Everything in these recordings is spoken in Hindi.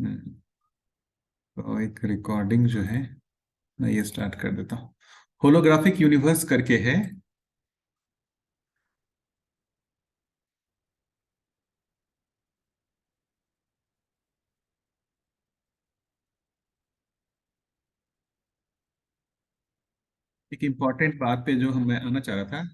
हम्म, तो एक रिकॉर्डिंग जो है मैं ये स्टार्ट कर देता हूँ। होलोग्राफिक यूनिवर्स करके है। एक इम्पॉर्टेंट बात पे जो मैं आना चाह रहा था।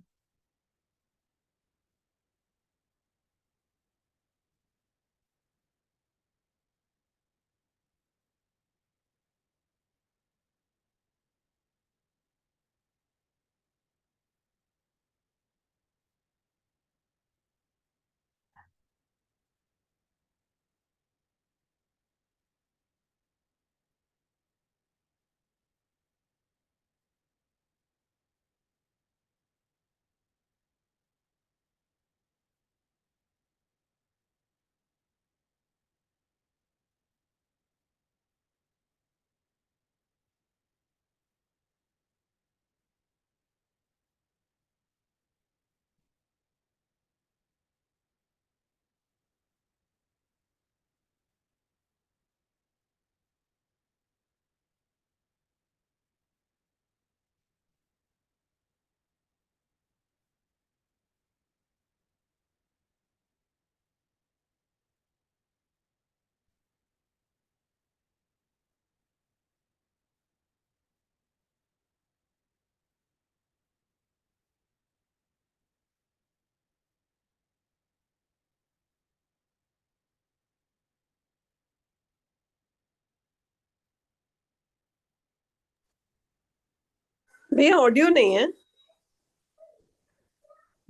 भैया ऑडियो नहीं है।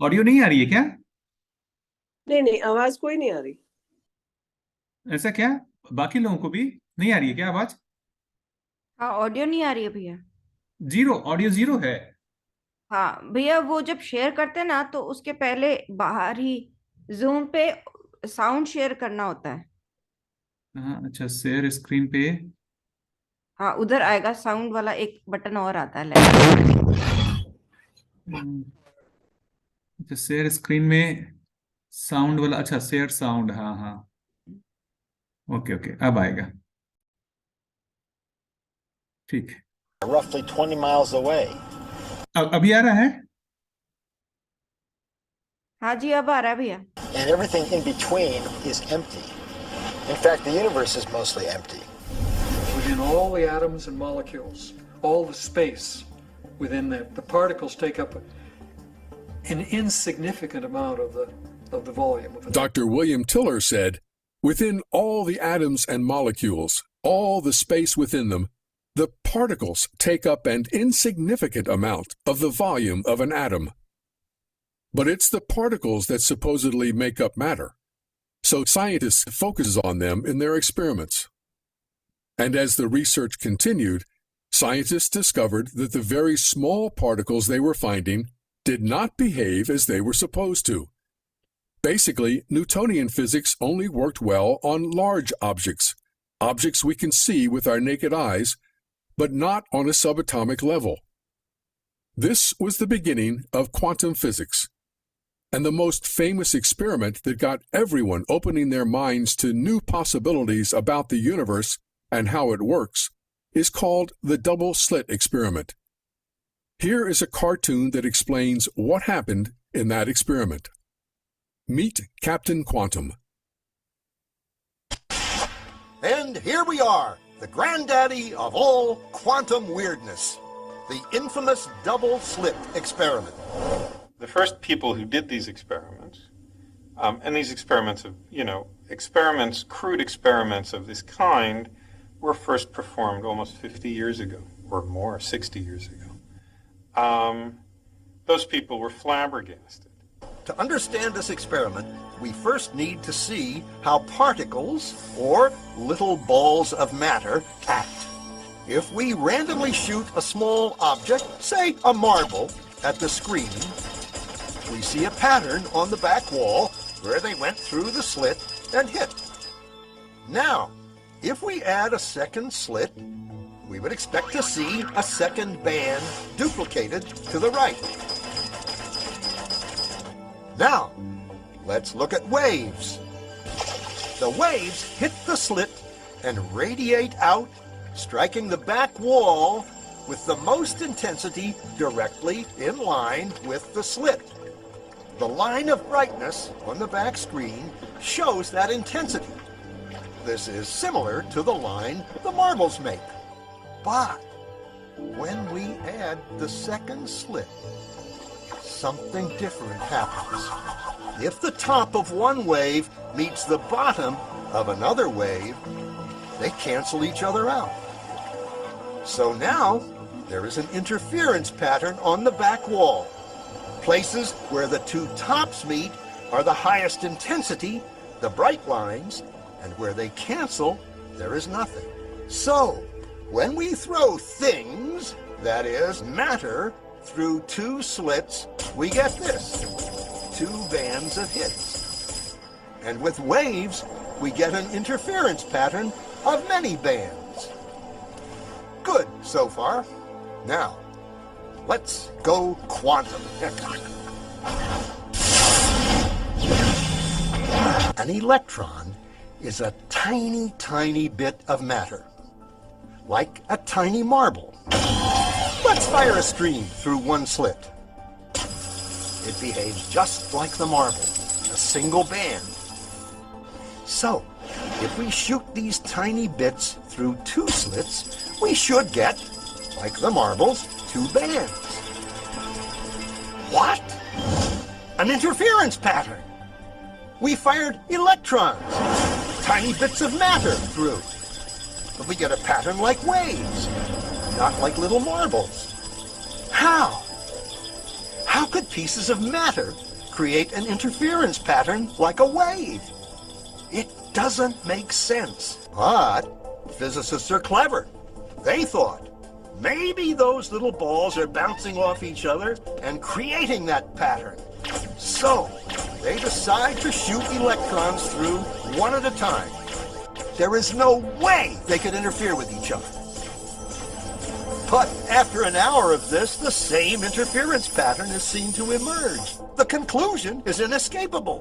ऑडियो नहीं आ रही है क्या? नहीं नहीं, आवाज कोई नहीं आ रही। ऐसा क्या? बाकी लोगों को भी नहीं आ रही है क्या आवाज? हाँ, ऑडियो नहीं आ रही है भैया। जीरो, ऑडियो जीरो है। हाँ भैया, वो जब शेयर करते हैं ना तो उसके पहले बाहर ही जूम पे साउंड शेयर करना होता है। हाँ अच्छा, शेयर स्क्रीन पे। हाँ, उधर आएगा साउंड वाला एक बटन और आता है लेफ्ट। अच्छा, शेयर स्क्रीन में साउंड वाला, अच्छा शेयर साउंड, हाँ हाँ। ओके ओके, अब आएगा। ठीक है। roughly 20 miles away. अब अभी आ रहा है? हाँ जी, अब आ रहा है भैया। And everything in between is empty. In fact, the universe is mostly empty. Within all the atoms and molecules, all the space within the particles take up an insignificant amount of the volume of it. Dr. William Tiller said, within all the atoms and molecules, all the space within them, the particles take up an insignificant amount of the volume of an atom. But it's the particles that supposedly make up matter. So scientists focus on them in their experiments. And as the research continued, scientists discovered that the very small particles they were finding did not behave as they were supposed to. Basically, Newtonian physics only worked well on large objects, objects we can see with our naked eyes, but not on a subatomic level. This was the beginning of quantum physics. And the most famous experiment that got everyone opening their minds to new possibilities about the universe and how it works is called the double slit experiment. Here is a cartoon that explains what happened in that experiment. Meet Captain Quantum. And here we are, the granddaddy of all quantum weirdness, the infamous double slit experiment. The first people who did these experiments, and these experiments of, crude experiments of this kind, were first performed almost 50 years ago, or more, 60 years ago. Those people were flabbergasted. To understand this experiment, we first need to see how particles, or little balls of matter, act. If we randomly shoot a small object, say a marble, at the screen, we see a pattern on the back wall where they went through the slit and hit. Now, if we add a second slit, we would expect to see a second band duplicated to the right. Now, let's look at waves. The waves hit the slit and radiate out, striking the back wall with the most intensity directly in line with the slit. The line of brightness on the back screen shows that intensity. This is similar to the line the marbles make. But when we add the second slit, something different happens. If the top of one wave meets the bottom of another wave, they cancel each other out. So now there is an interference pattern on the back wall. Places where the two tops meet are the highest intensity, the bright lines, and where they cancel, there is nothing. So, when we throw things, that is, matter, through two slits, we get this, two bands of hits. And with waves, we get an interference pattern of many bands. Good so far. Now, let's go quantum. An electron is a tiny, tiny bit of matter, like a tiny marble. Let's fire a stream through one slit. It behaves just like the marble, a single band. So, if we shoot these tiny bits through two slits, we should get, like the marbles, two bands. What? An interference pattern. We fired electrons, tiny bits of matter through. But we get a pattern like waves, not like little marbles. How? How could pieces of matter create an interference pattern like a wave? It doesn't make sense. But physicists are clever. They thought, maybe those little balls are bouncing off each other and creating that pattern. So, they decide to shoot electrons through one at a time. There is no way they could interfere with each other. But after an hour of this, the same interference pattern is seen to emerge. The conclusion is inescapable.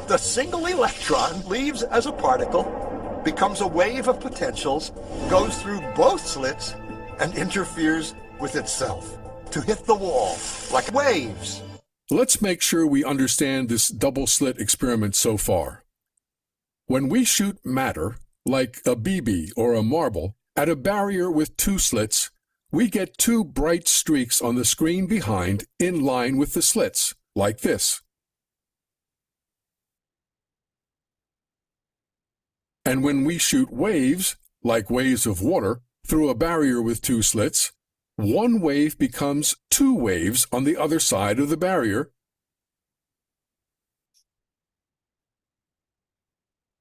The single electron leaves as a particle, becomes a wave of potentials, goes through both slits, and interferes with itself to hit the wall like waves. Let's make sure we understand this double-slit experiment so far. When we shoot matter, like a BB or a marble, at a barrier with two slits, we get two bright streaks on the screen behind in line with the slits, like this. And when we shoot waves, like waves of water, through a barrier with two slits, one wave becomes two waves on the other side of the barrier.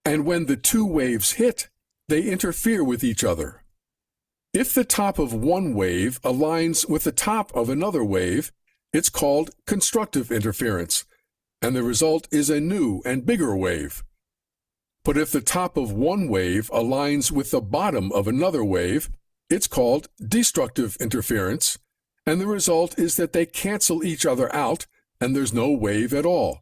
And when the two waves hit, they interfere with each other. If the top of one wave aligns with the top of another wave, it's called constructive interference, and the result is a new and bigger wave. But if the top of one wave aligns with the bottom of another wave, it's called destructive interference, and the result is that they cancel each other out and there's no wave at all.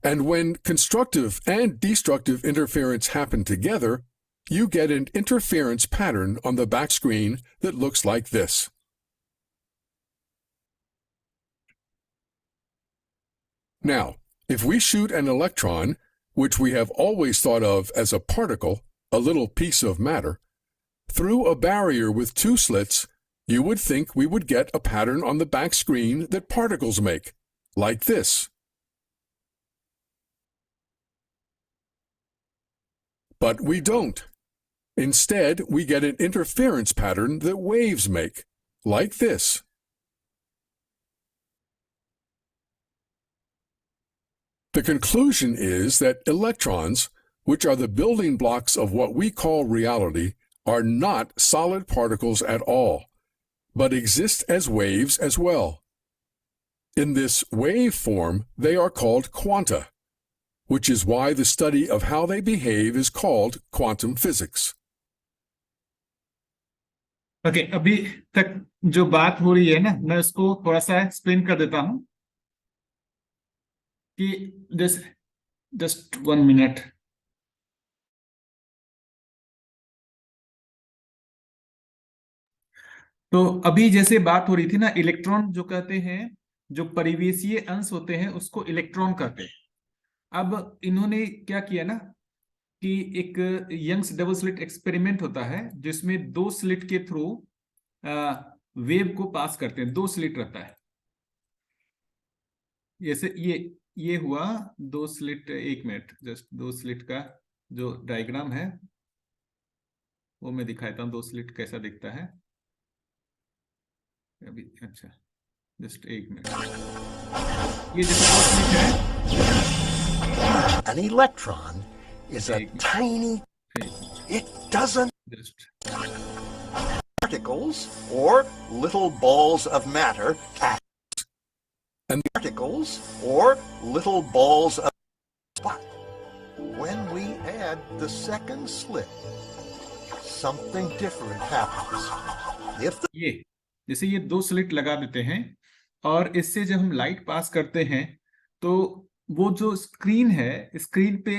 And when constructive and destructive interference happen together, you get an interference pattern on the back screen that looks like this. Now, if we shoot an electron, which we have always thought of as a particle, a little piece of matter, through a barrier with two slits, you would think we would get a pattern on the back screen that particles make, like this. But we don't. Instead, we get an interference pattern that waves make, like this. The conclusion is that electrons, which are the building blocks of what we call reality, are not solid particles at all, but exist as waves as well. In this wave form, they are called quanta, which is why the study of how they behave is called quantum physics. Okay अभी तक जो बात हो रही है ना, मैं उसको थोड़ा सा एक्सप्लेन कर देता हूं कि जस्ट 1 मिनट तो अभी जैसे बात हो रही थी ना, इलेक्ट्रॉन जो कहते हैं, जो परिवेशीय अंश होते हैं उसको इलेक्ट्रॉन कहते हैं। अब इन्होंने क्या किया ना कि एक यंग्स डबल स्लिट एक्सपेरिमेंट होता है जिसमें 2 स्लिट के थ्रू वेव को पास करते हैं। 2 स्लिट रहता है, जैसे ये हुआ 2 स्लिट। 1 मिनट, जस्ट 2 स्लिट का जो डायग्राम है वो मैं दिखाता हूँ। 2 स्लिट कैसा दिखता है अभी। अच्छा, जस्ट 1 मिनट। ये जैसे 2 स्लिट है। An electron is a tiny, it doesn't just particles or little balls of matter act. And- Particles or little balls of but when we add the second slit, something different happens. If the ये जैसे ये 2 स्लिट लगा देते हैं और इससे जब हम लाइट पास करते हैं तो वो जो स्क्रीन है, स्क्रीन पे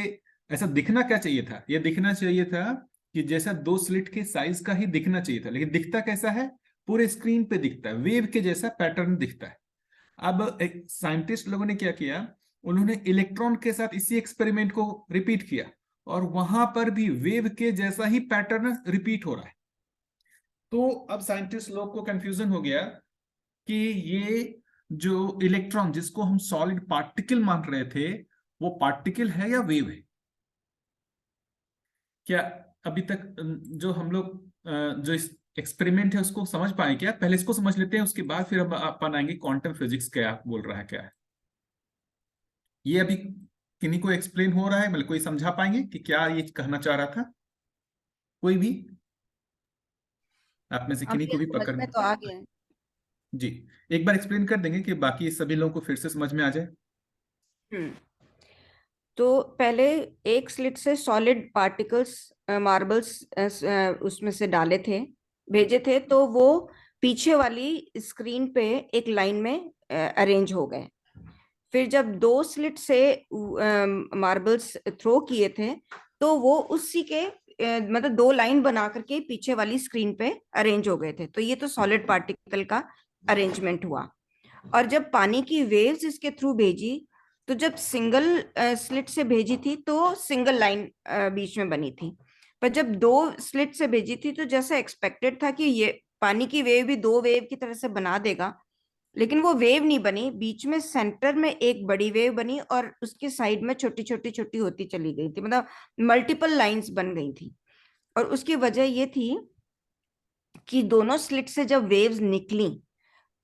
ऐसा दिखना क्या चाहिए था? ये दिखना चाहिए था कि जैसा 2 स्लिट के साइज का ही दिखना चाहिए था, लेकिन दिखता कैसा है? पूरे स्क्रीन पे दिखता है, वेव के जैसा पैटर्न दिखता है। अब एक साइंटिस्ट लोगों ने क्या किया, उन्होंने इलेक्ट्रॉन के साथ इसी एक्सपेरिमेंट को रिपीट किया और वहां पर भी वेव के जैसा ही पैटर्न रिपीट हो रहा है। तो अब साइंटिस्ट लोग को कंफ्यूजन हो गया कि ये जो इलेक्ट्रॉन जिसको हम सॉलिड पार्टिकल मान रहे थे, वो पार्टिकल है या वेव है? क्या अभी तक जो हम लोग जो इस एक्सपेरिमेंट है उसको समझ पाए क्या? पहले इसको समझ लेते हैं, उसके बाद फिर अब अपन आएंगे क्वांटम फिजिक्स क्या बोल रहा है, क्या है ये। अभी किन्हीं को एक्सप्लेन हो रहा है? मतलब कोई समझा पाएंगे कि क्या ये कहना चाह रहा था? कोई भी आप में से किन्हीं को भी समझ पकड़ में तो आ गया है। जी, एक बार एक्सप्लेन कर देंगे कि बाकी सभी लोगों को फिर से समझ में आ जाए। तो पहले एक स्लिट से सॉलिड पार्टिकल्स मार्बल्स उसमें से डाले थे, भेजे थे, तो वो पीछे वाली स्क्रीन पे एक लाइन में अरेंज हो गए। फिर जब 2 स्लिट से मार्बल्स थ्रो किए थे तो वो उसी के मतलब 2 लाइन बना करके पीछे वाली स्क्रीन पे अरेंज हो गए थे। तो ये तो सॉलिड पार्टिकल का अरेंजमेंट हुआ। और जब पानी की वेव्स इसके थ्रू भेजी तो जब सिंगल स्लिट से भेजी थी तो सिंगल लाइन बीच में बनी थी, पर जब 2 स्लिट से भेजी थी तो जैसा एक्सपेक्टेड था कि ये पानी की वेव भी 2 वेव की तरह से बना देगा, लेकिन वो वेव नहीं बनी। बीच में सेंटर में एक बड़ी वेव बनी और उसके साइड में छोटी छोटी छोटी होती चली गई थी, मतलब मल्टीपल लाइंस बन गई थी। और उसकी वजह ये थी कि दोनों स्लिट से जब वेव्स निकली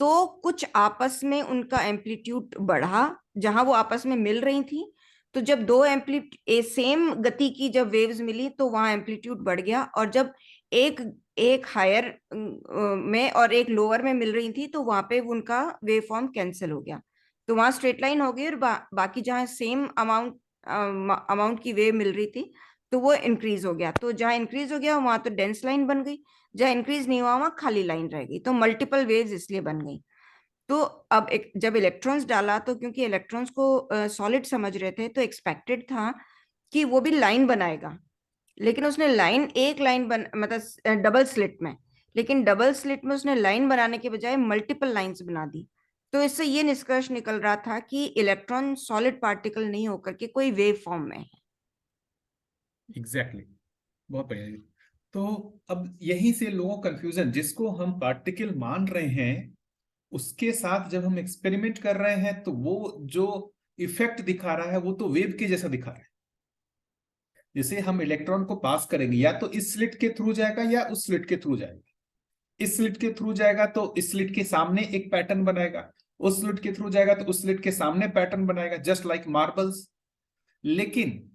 तो कुछ आपस में उनका एम्पलीट्यूड बढ़ा, जहां वो आपस में मिल रही थी। तो जब 2 सेम गति की जब वेव्स मिली तो वहां एम्पलीट्यूड बढ़ गया, और जब एक हायर में और एक लोअर में मिल रही थी तो वहां पे उनका वेव फॉर्म कैंसिल हो गया। तो वहां स्ट्रेट लाइन हो गई और बाकी जहां सेम अमाउंट की वेव मिल रही थी तो वो इंक्रीज हो गया। तो जहां इंक्रीज हो गया वहां तो डेंस लाइन बन गई, जहां इंक्रीज नहीं हुआ वहां खाली लाइन रह गई। तो मल्टीपल वेव्स इसलिए बन गई। तो अब जब इलेक्ट्रॉन्स डाला तो क्योंकि इलेक्ट्रॉन्स को सॉलिड समझ रहे थे तो एक्सपेक्टेड था कि वो भी लाइन बनाएगा, लेकिन उसने एक लाइन मतलब डबल स्लिट में, लेकिन डबल स्लिट में उसने लाइन बनाने के बजाय मल्टीपल लाइंस बना दी। तो इससे ये निष्कर्ष निकल रहा था कि इलेक्ट्रॉन सॉलिड पार्टिकल नहीं होकर के कोई वेव फॉर्म में है। एग्जैक्टली, बहुत बढ़िया जी। तो अब यहीं से लोगों को कंफ्यूजन, जिसको हम पार्टिकल मान रहे हैं उसके साथ जब हम एक्सपेरिमेंट कर रहे हैं तो वो जो इफेक्ट दिखा रहा है वो तो वेव के जैसा दिखा रहा है। जैसे हम इलेक्ट्रॉन को पास करेंगे या तो इस स्लिट के थ्रू जाएगा या उस स्लिट के थ्रू जाएगा। इस स्लिट के थ्रू जाएगा तो इस स्लिट के सामने एक पैटर्न बनाएगा, उस स्लिट के थ्रू जाएगा तो उस स्लिट के सामने पैटर्न बनाएगा, जस्ट लाइक मार्बल्स। लेकिन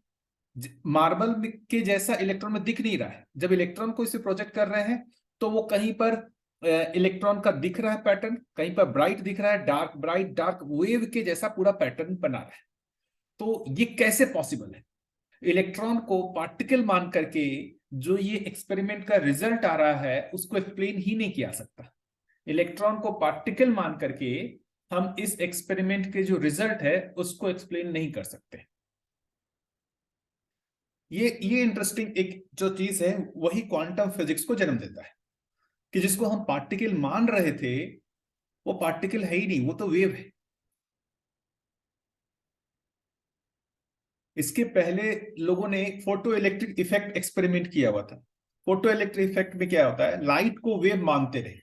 मार्बल के जैसा इलेक्ट्रॉन में दिख नहीं रहा है। जब इलेक्ट्रॉन को इसे प्रोजेक्ट कर रहे हैं तो वो कहीं पर इलेक्ट्रॉन का दिख रहा है पैटर्न, कहीं पर ब्राइट दिख रहा है, डार्क ब्राइट डार्क, वेव के जैसा पूरा पैटर्न बना रहा है। तो ये कैसे पॉसिबल है? इलेक्ट्रॉन को पार्टिकल मान करके जो ये एक्सपेरिमेंट का रिजल्ट आ रहा है उसको एक्सप्लेन ही नहीं किया सकता। इलेक्ट्रॉन को पार्टिकल मान करके हम इस एक्सपेरिमेंट के जो रिजल्ट है उसको एक्सप्लेन नहीं कर सकते। ये इंटरेस्टिंग एक जो चीज है वही क्वांटम फिजिक्स को जन्म देता है। कि जिसको हम पार्टिकल मान रहे थे वो पार्टिकल है ही नहीं, वो तो वेव है। इसके पहले लोगों ने फोटो इलेक्ट्रिक इफेक्ट एक्सपेरिमेंट किया हुआ था। फोटो इलेक्ट्रिक इफेक्ट में क्या होता है, लाइट को वेव मानते रहे,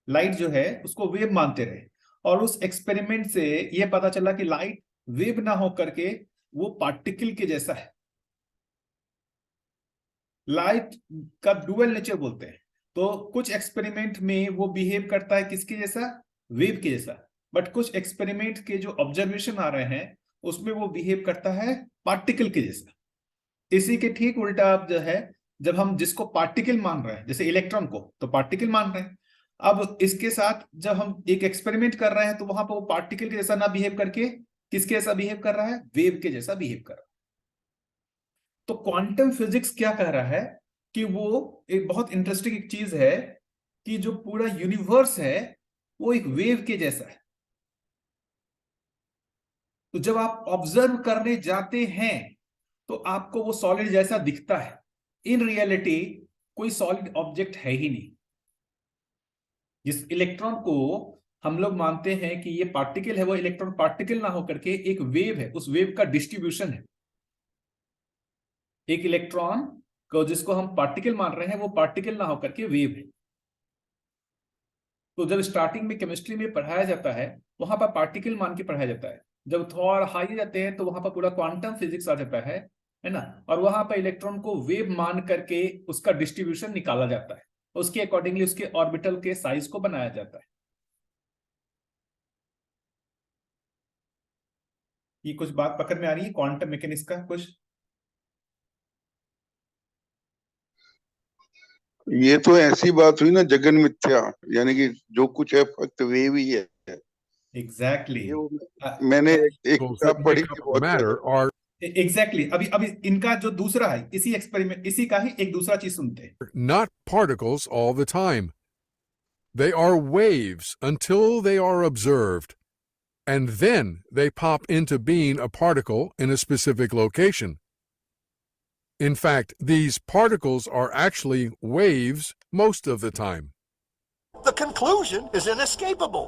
लाइट जो है उसको वेव मानते रहे, और उस एक्सपेरिमेंट से यह पता चला कि लाइट वेव ना हो करके वो पार्टिकल के जैसा है। लाइट का डुअल नेचर बोलते हैं। तो कुछ एक्सपेरिमेंट में वो बिहेव करता है किसके जैसा, वेव के जैसा, बट कुछ एक्सपेरिमेंट के जो ऑब्जर्वेशन आ रहे हैं उसमें वो बिहेव करता है पार्टिकल के जैसा। इसी के ठीक उल्टा अब जो है, जब हम जिसको पार्टिकल मान रहे हैं, जैसे इलेक्ट्रॉन को तो पार्टिकल मान रहे हैं, अब इसके साथ जब हम एक एक्सपेरिमेंट कर रहे हैं तो वहां पर वो पार्टिकल के जैसा ना बिहेव करके किसके जैसा बिहेव कर रहा है, वेव के जैसा बिहेव कर रहा है। तो क्वांटम फिजिक्स क्या कह रहा है कि वो एक बहुत इंटरेस्टिंग एक चीज है कि जो पूरा यूनिवर्स है वो एक वेव के जैसा है। तो जब आप ऑब्जर्व करने जाते हैं तो आपको वो सॉलिड जैसा दिखता है, इन रियलिटी कोई सॉलिड ऑब्जेक्ट है ही नहीं। जिस इलेक्ट्रॉन को हम लोग मानते हैं कि ये पार्टिकल है, वो इलेक्ट्रॉन पार्टिकल ना होकर के एक वेव है, उस वेव का डिस्ट्रीब्यूशन है। एक इलेक्ट्रॉन को जिसको हम पार्टिकल मान रहे हैं वो पार्टिकल ना होकर के वेव है। तो जब स्टार्टिंग में केमिस्ट्री में पढ़ाया जाता है वहां पर पार्टिकल मान के पढ़ाया जाता है, जब थोड़ा हाई जाते हैं तो वहां पर पूरा क्वांटम फिजिक्स आ जाता है ना, और वहां पर इलेक्ट्रॉन को वेव मान करके उसका डिस्ट्रीब्यूशन निकाला जाता है, उसके अकॉर्डिंगली उसके ऑर्बिटल के साइज को बनाया जाता है। ये कुछ बात पकड़ में आ रही है क्वांटम मैकेनिक्स का कुछ? ये तो ऐसी बात हुई ना जगन मिथ्या, यानी कि जो कुछ है फक्त वेव ही है। एग्जैक्टली ये वो मैंने एक किताब पढ़ी थी बहुत matter are एग्जैक्टली अभी इनका जो दूसरा है, इसी एक्सपेरिमेंट, इसी का ही एक दूसरा चीज सुनते हैं। not particles all the time. They are waves until they are observed, and then they pop into being a particle in a specific location. In fact, these particles are actually waves most of the time. The conclusion is inescapable.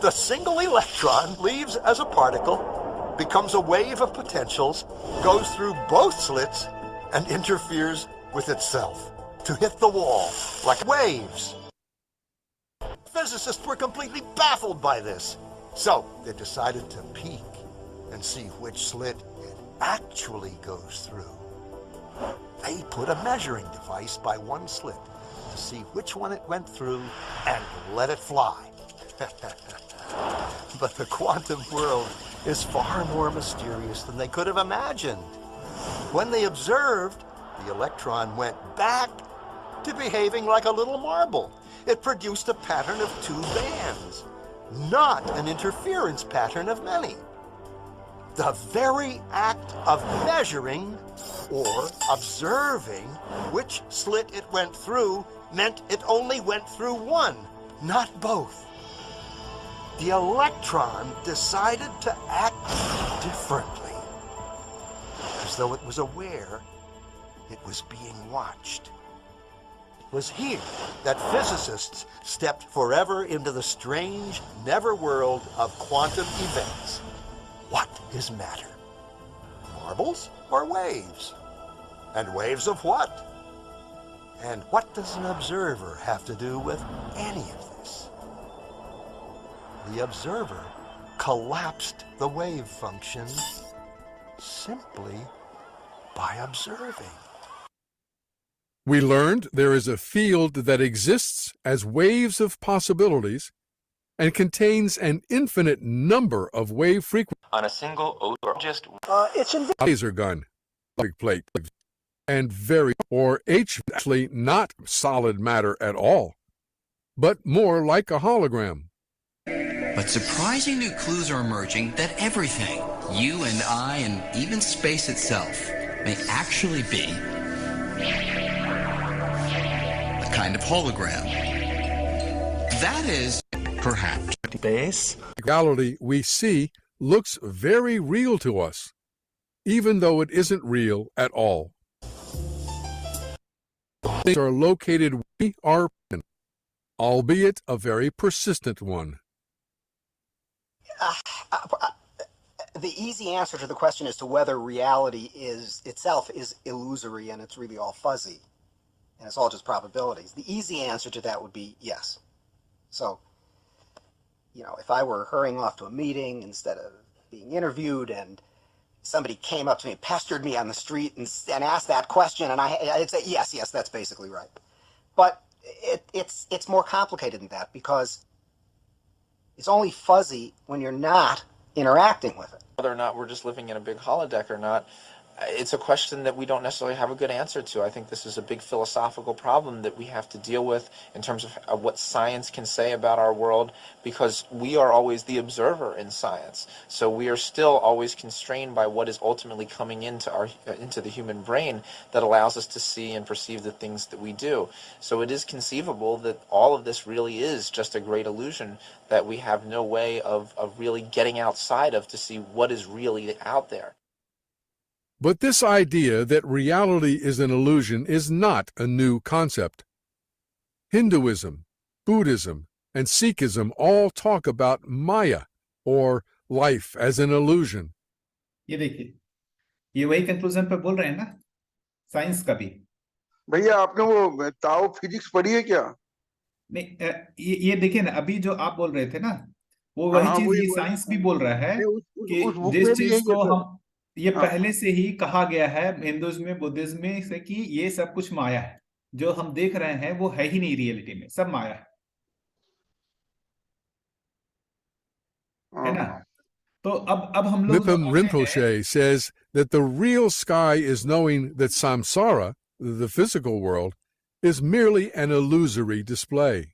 The single electron leaves as a particle, becomes a wave of potentials, goes through both slits, and interferes with itself to hit the wall like waves. Physicists were completely baffled by this, so they decided to peek and see which slit it actually goes through. They put a measuring device by one slit to see which one it went through and let it fly. But the quantum world is far more mysterious than they could have imagined. When they observed, the electron went back to behaving like a little marble. It produced a pattern of two bands, not an interference pattern of many. The very act of measuring or observing which slit it went through meant it only went through one, not both. The electron decided to act differently, as though it was aware it was being watched. It was here that physicists stepped forever into the strange, never world of quantum events. What is matter? Marbles or waves? And waves of what? And what does an observer have to do with any of this? The observer collapsed the wave function simply by observing. We learned there is a field that exists as waves of possibilities and contains an infinite number of wave frequencies. On a single or just Laser gun, big plate, and very or H actually not solid matter at all, but more like a hologram. But surprising new clues are emerging that everything, you and I and even space itself, may actually be a kind of hologram. That is, perhaps, space. The reality we see looks very real to us, even though it isn't real at all. things are located where we are, albeit a very persistent one. The easy answer to the question as to whether reality is itself is illusory and it's really all fuzzy and it's all just probabilities. The easy answer to that would be yes. So, if I were hurrying off to a meeting instead of being interviewed and somebody came up to me and pestered me on the street and asked that question, and I'd say, yes, that's basically right. But it's more complicated than that, because it's only fuzzy when you're not interacting with it. Whether or not we're just living in a big holodeck or not, it's a question that we don't necessarily have a good answer to. I think this is a big philosophical problem that we have to deal with in terms of what science can say about our world, because we are always the observer in science. So we are still always constrained by what is ultimately coming into the human brain that allows us to see and perceive the things that we do. So it is conceivable that all of this really is just a great illusion that we have no way of really getting outside of to see what is really out there. But this idea that reality is an illusion is not a new concept. Hinduism, Buddhism, and Sikhism all talk about Maya, or life as an illusion. ये देखिए, ये वही कंक्लूजन पे बोल रहे हैं ना, साइंस का भी। भैया आपने वो ताओ फिजिक्स पढ़ी है क्या? नहीं, ये देखिए ना, अभी जो आप बोल रहे थे ना, वो वही चीज ये साइंस भी बोल रहा है कि जिस चीज को हम ये पहले से ही कहा गया है हिंदुइज्म में, बुद्धिज्म में से कि ये सब कुछ माया है, जो हम देख रहे हैं वो है ही नहीं, रियलिटी में सब माया है ना? तो अब हम लोग Nippon Rinpoche says that the real sky is knowing that samsara, the physical world, is merely an illusory display.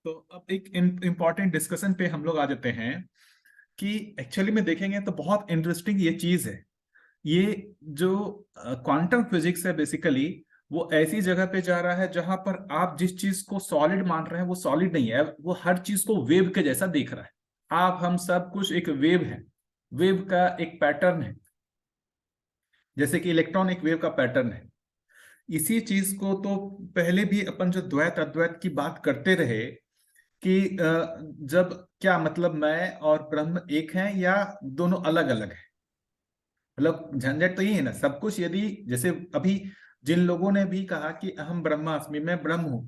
तो अब एक इम्पॉर्टेंट डिस्कशन पे हम लोग आ जाते हैं कि एक्चुअली में देखेंगे तो बहुत इंटरेस्टिंग ये चीज है। ये जो क्वांटम फिजिक्स है बेसिकली, वो ऐसी जगह पे जा रहा है जहां पर आप जिस चीज को सॉलिड मान रहे हैं वो सॉलिड नहीं है, वो हर चीज को वेव के जैसा देख रहा है। आप हम सब कुछ एक वेव है, वेव का एक पैटर्न है, जैसे कि इलेक्ट्रॉन एक वेव का पैटर्न है। इसी चीज को तो पहले भी अपन जो द्वैत अद्वैत की बात करते रहे कि जब क्या मतलब मैं और ब्रह्म एक हैं या दोनों अलग अलग हैं, मतलब झंझट तो यही है ना। सब कुछ यदि जैसे अभी जिन लोगों ने भी कहा कि अहम ब्रह्मास्मि, मैं ब्रह्म हूं,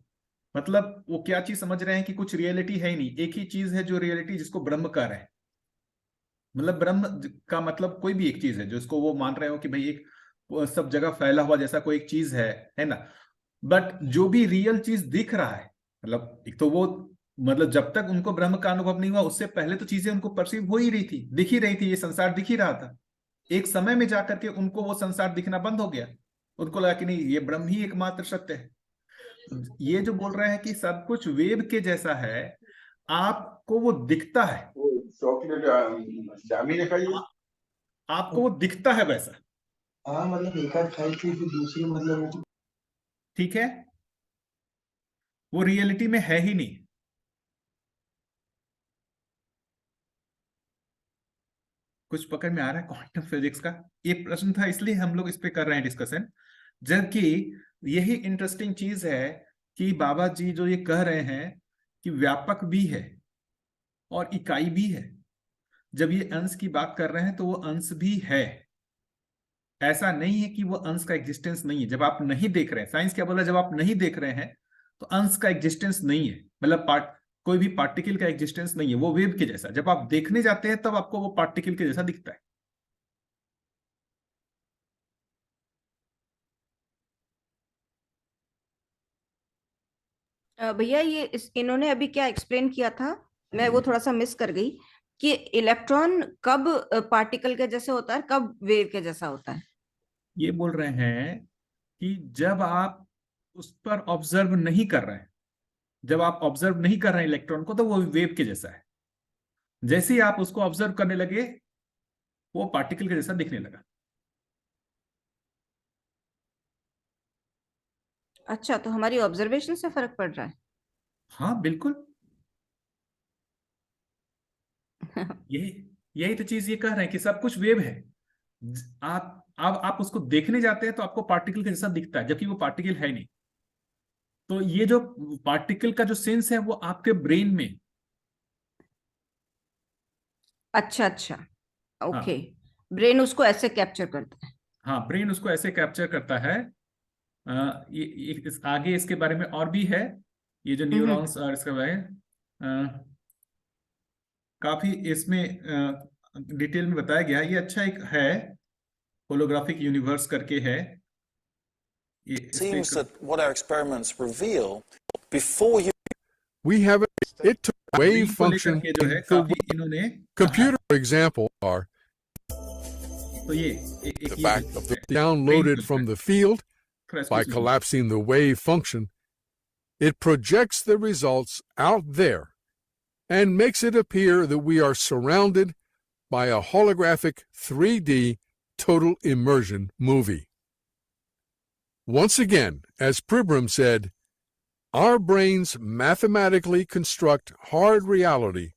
मतलब वो क्या चीज समझ रहे हैं कि कुछ रियलिटी है ही नहीं, एक ही चीज है जो रियलिटी, जिसको ब्रह्म कह रहे हैं। मतलब ब्रह्म का मतलब कोई भी एक चीज है जिसको वो मान रहे हो कि भाई एक सब जगह फैला हुआ जैसा कोई एक चीज है ना। बट जो भी रियल चीज दिख रहा है, मतलब एक तो वो, मतलब जब तक उनको ब्रह्म का अनुभव नहीं हुआ उससे पहले तो चीजें उनको परसीव हो ही रही थी, दिख ही रही थी, ये संसार दिख ही रहा था। एक समय में जाकर के उनको वो संसार दिखना बंद हो गया, उनको लगा कि नहीं, ये ब्रह्म ही एकमात्र सत्य है। ये जो बोल रहे हैं कि सब कुछ वेब के जैसा है, आपको वो दिखता है, आपको वो दिखता है वैसा। हाँ, मतलब एक आध खाई थी फिर दूसरी, मतलब ठीक है, वो रियलिटी में है ही नहीं। कुछ पकड़ में आ रहा है क्वांटम फिजिक्स का? ये प्रश्न था, इसलिए हम लोग इस पे कर रहे हैं डिस्कशन। जबकि यही इंटरेस्टिंग चीज है कि बाबा जी जो ये कह रहे हैं कि व्यापक भी है और इकाई भी है। जब ये अंश की बात कर रहे हैं तो वो अंश भी है, ऐसा नहीं है कि वो अंश का एग्जिस्टेंस नहीं है। जब आप नहीं देख रहे हैं, साइंस क्या बोला, जब आप नहीं देख रहे हैं तो अंश का एग्जिस्टेंस नहीं है, मतलब कोई भी पार्टिकल का एग्जिस्टेंस नहीं है, वो वेव के जैसा। जब आप देखने जाते हैं तब आपको वो पार्टिकल के जैसा दिखता है। भैया ये इन्होंने अभी क्या एक्सप्लेन किया था, मैं वो थोड़ा सा मिस कर गई, कि इलेक्ट्रॉन कब पार्टिकल के जैसे होता है, कब वेव के जैसा होता है। ये बोल रहे हैं कि जब आप उस पर ऑब्जर्व नहीं कर रहे हैं, जब आप ऑब्जर्व नहीं कर रहे हैं इलेक्ट्रॉन को, तो वो वेव के जैसा है। जैसे ही आप उसको ऑब्जर्व करने लगे वो पार्टिकल के जैसा दिखने लगा। अच्छा, तो हमारी ऑब्जर्वेशन से फर्क पड़ रहा है। हाँ बिल्कुल, यही तो चीज ये कह रहे हैं कि सब कुछ वेव है। आप उसको देखने जाते हैं तो आपको पार्टिकल के जैसा दिखता है, जबकि वो पार्टिकल है नहीं। तो ये जो पार्टिकल का जो सेंस है वो आपके ब्रेन में। अच्छा अच्छा, ओके। हाँ ब्रेन उसको ऐसे कैप्चर करता है। हाँ, ब्रेन उसको ऐसे कैप्चर करता है। आगे इसके बारे में और भी है, ये जो हम्म। न्यूरॉन्स और इसके बारे में काफी इसमें डिटेल में बताया गया है। ये अच्छा एक है, होलोग्राफिक यूनिवर्स करके है ये। Seems that what our experiments reveal before you We have it took wave brain को लेकर function के जो है into काफी इन्होंने कहा है। computer example are तो ये एक the ये back भी of the है, ब्रेन downloaded को from लेकर। the field थोड़ा इसको by सुनिए। collapsing the wave function. It projects the results out there and makes it appear that we are surrounded by a holographic 3D total immersion movie. Once again, as Pribram said, our brains mathematically construct hard reality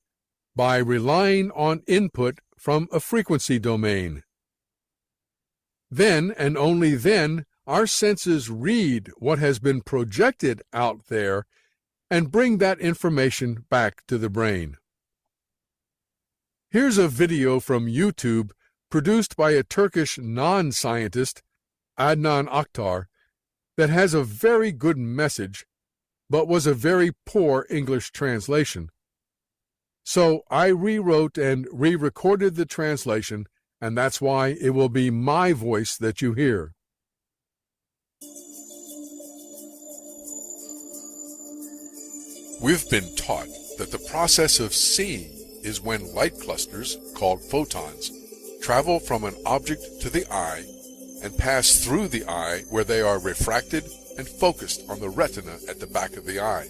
by relying on input from a frequency domain. Then, and only then, our senses read what has been projected out there and bring that information back to the brain. Here's a video from YouTube produced by a Turkish non-scientist, Adnan Aktar, that has a very good message, but was a very poor English translation. So I rewrote and re-recorded the translation, and that's why it will be my voice that you hear. We've been taught that the process of seeing is when light clusters, called photons, travel from an object to the eye and pass through the eye where they are refracted and focused on the retina at the back of the eye.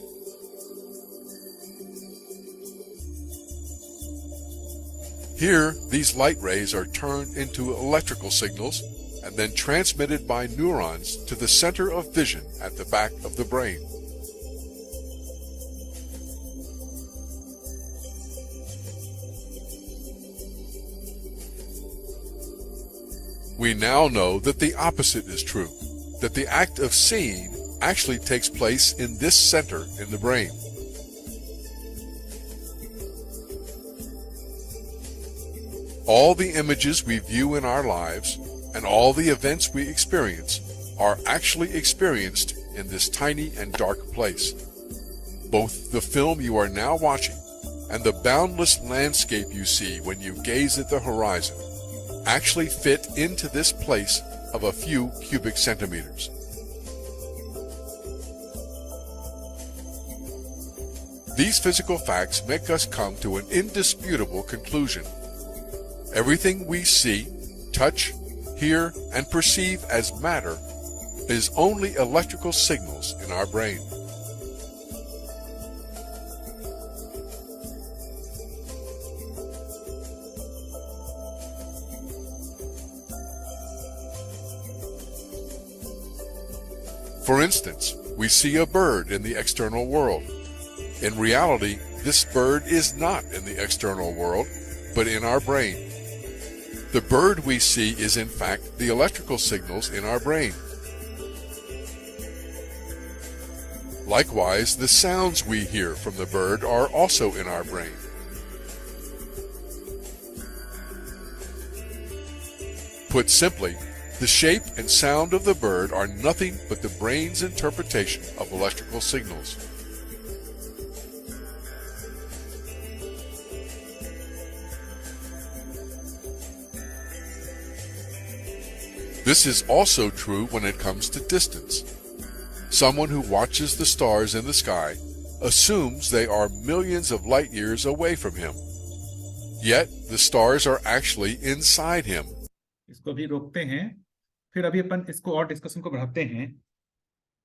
Here, these light rays are turned into electrical signals and then transmitted by neurons to the center of vision at the back of the brain. We now know that the opposite is true, that the act of seeing actually takes place in this center in the brain. All the images we view in our lives and all the events we experience are actually experienced in this tiny and dark place. Both the film you are now watching and the boundless landscape you see when you gaze at the horizon actually fit into this place of a few cubic centimeters. These physical facts make us come to an indisputable conclusion. Everything we see, touch, hear, and perceive as matter is only electrical signals in our brain. For instance, we see a bird in the external world. In reality, this bird is not in the external world, but in our brain. The bird we see is in fact the electrical signals in our brain. Likewise, the sounds we hear from the bird are also in our brain. Put simply, the shape and sound of the bird are nothing but the brain's interpretation of electrical signals. This is also true when it comes to distance. Someone who watches the stars in the sky assumes they are millions of light years away from him. Yet the stars are actually inside him. इसको भी रोकते हैं, फिर अभी अपन इसको और डिस्कशन को बढ़ाते हैं।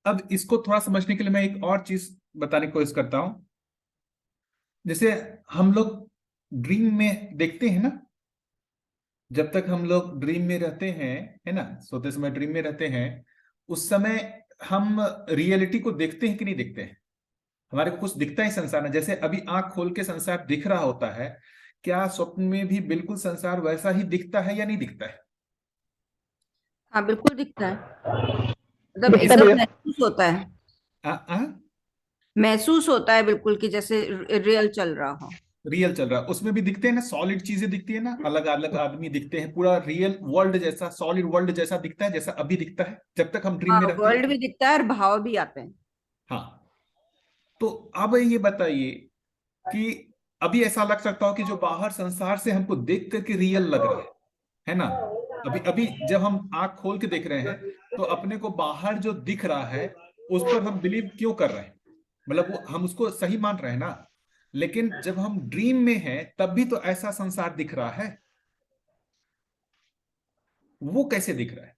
अब इसको थोड़ा समझने के लिए मैं एक और चीज बताने की कोशिश करता हूं। जैसे हम लोग ड्रीम में देखते हैं ना, जब तक हम लोग ड्रीम में रहते हैं, है ना, सोते समय ड्रीम में रहते हैं, उस समय हम रियलिटी को देखते हैं कि नहीं देखते हैं? हमारे को कुछ दिखता है संसार में। जैसे अभी आंख खोल के संसार दिख रहा होता है, क्या स्वप्न में भी बिल्कुल संसार वैसा ही दिखता है या नहीं दिखता है? हाँ बिल्कुल दिखता है, मतलब एकदम महसूस होता है, महसूस होता है बिल्कुल कि जैसे रियल चल रहा हो। रियल चल रहा है, उसमें भी दिखते हैं ना, सॉलिड चीजें दिखती है ना, अलग अलग आदमी दिखते हैं, पूरा रियल वर्ल्ड जैसा, सॉलिड वर्ल्ड जैसा दिखता है, जैसा अभी दिखता है जब तक हम ड्रीम हाँ में रहते हैं। वर्ल्ड भी दिखता है और भाव भी आते हैं। हाँ, तो अब ये बताइए कि अभी ऐसा लग सकता हो कि जो बाहर संसार से हमको देख करके रियल लग रहा है ना, अभी अभी जब हम आंख खोल के देख रहे हैं तो अपने को बाहर जो दिख रहा है उस पर हम बिलीव क्यों कर रहे हैं, मतलब वो हम उसको सही मान रहे हैं ना, लेकिन जब हम ड्रीम में हैं तब भी तो ऐसा संसार दिख रहा है, वो कैसे दिख रहा है,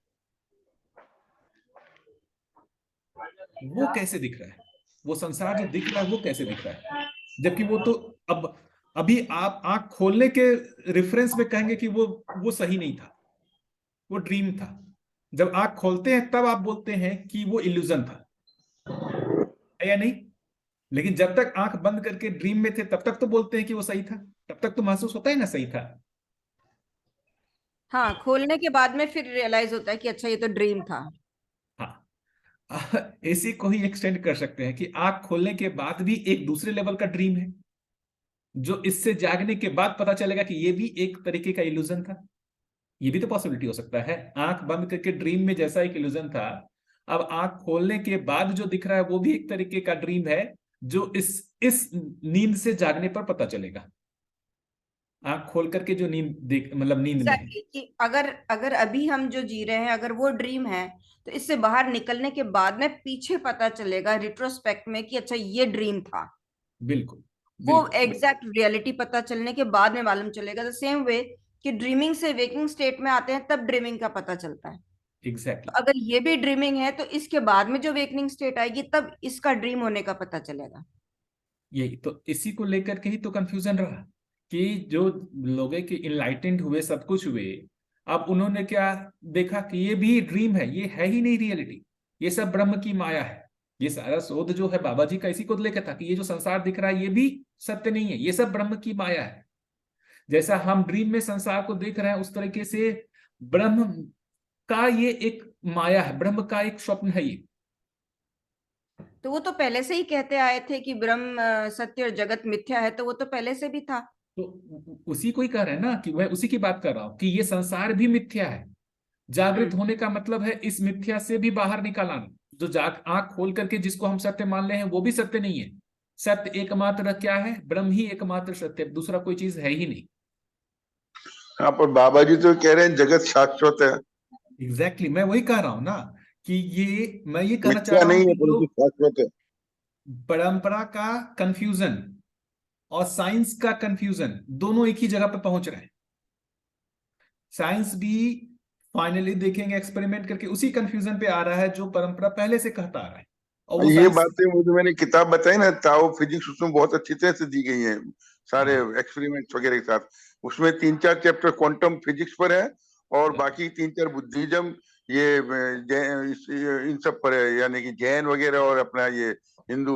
वो कैसे दिख रहा है, वो संसार जो दिख रहा है वो कैसे दिख रहा है, जबकि वो तो अब अभी आप आंख खोलने के रेफरेंस में कहेंगे कि वो सही नहीं था, वो ड्रीम था, जब आंख खोलते हैं तब आप बोलते हैं कि वो इल्यूजन था, है या नहीं, लेकिन जब तक आंख बंद करके ड्रीम में थे तब तक तो बोलते हैं कि वो सही था, तब तक तो महसूस होता है ना सही था। हाँ खोलने के बाद में फिर रियलाइज होता है कि अच्छा ये तो ड्रीम था। हाँ, इसी को ही एक्सटेंड कर सकते हैं कि आंख खोलने के बाद भी एक दूसरे लेवल का ड्रीम है, जो इससे जागने के बाद पता चलेगा कि ये भी एक तरीके का इल्यूजन था, ये भी तो पॉसिबिलिटी हो सकता है, आंख बंद करके ड्रीम में जैसा एक इल्यूजन था, अब आंख खोलने के बाद जो दिख रहा है वो भी एक तरीके का ड्रीम है, जो इस नींद से जागने पर पता चलेगा, आंख खोल करके जो नींद देख मतलब नींद में है। Exactly, कि अगर अगर अभी हम जो जी रहे हैं अगर वो ड्रीम है तो इससे बाहर निकलने के बाद में पीछे पता चलेगा रिट्रोस्पेक्ट में कि अच्छा ये ड्रीम था, बिल्कुल वो बिल्कुल एग्जैक्ट रियलिटी पता चलने के बाद में मालूम चलेगा। द सेम वे कि ड्रीमिंग से वेकिंग स्टेट में आते हैं तब ड्रीमिंग का पता चलता है। एग्जैक्टली तो अगर ये भी ड्रीमिंग है तो इसके बाद में जो वेकनिंग स्टेट आएगी तब इसका ड्रीम होने का पता चलेगा। यही तो, इसी को लेकर के ही तो कंफ्यूजन रहा कि जो लोग कि इनलाइटेंड हुए, सब कुछ हुए, अब उन्होंने क्या देखा कि ये भी ड्रीम है, ये है ही नहीं रियलिटी, ये सब ब्रह्म की माया है, ये सारा शोध जो है बाबा जी का इसी को लेकर था कि ये जो संसार दिख रहा है ये भी सत्य नहीं है, ये सब ब्रह्म की माया है, जैसा हम ड्रीम में संसार को देख रहे हैं उस तरीके से ब्रह्म का ये एक माया है, ब्रह्म का एक स्वप्न है ये। तो वो तो पहले से ही कहते आए थे कि ब्रह्म सत्य और जगत मिथ्या है, तो वो तो पहले से भी था। तो उसी को ही कह रहे हैं ना, कि वह उसी की बात कर रहा हूं कि ये संसार भी मिथ्या है, जागृत होने का मतलब है इस मिथ्या से भी बाहर निकल आना, जो जाग आंख खोल करके जिसको हम सत्य मान ले हैं वो भी सत्य नहीं है, सत्य एकमात्र क्या है, ब्रह्म ही एकमात्र सत्य, दूसरा कोई चीज है ही नहीं। हाँ, पर बाबा जी तो कह रहे हैं जगत शाश्वत है। एग्जैक्टली मैं वही कह रहा हूं ना कि मैं ये कहना चाह मिथ्या रहा हूं नहीं है कि परंतु लोग शाश्वत है। परंपरा का कंफ्यूजन और साइंस का कंफ्यूजन दोनों एक ही जगह पे पहुंच रहे हैं, साइंस भी फाइनली देखेंगे एक्सपेरिमेंट करके उसी कंफ्यूजन पे आ रहा है जो परंपरा पहले से कहता आ रहा है, और वो ये साइंस बातें मुझे मैंने किताब बताई ना, ताओ फिजिक्स, उसमें बहुत अच्छी तरह से दी गई हैं सारे एक्सपेरिमेंट्स वगैरह के साथ। उसमें 3-4 चैप्टर क्वांटम फिजिक्स पर है और बाकी 3-4 बुद्धिज्म, ये इन सब पर है, यानी कि जैन वगैरह और अपना ये हिंदू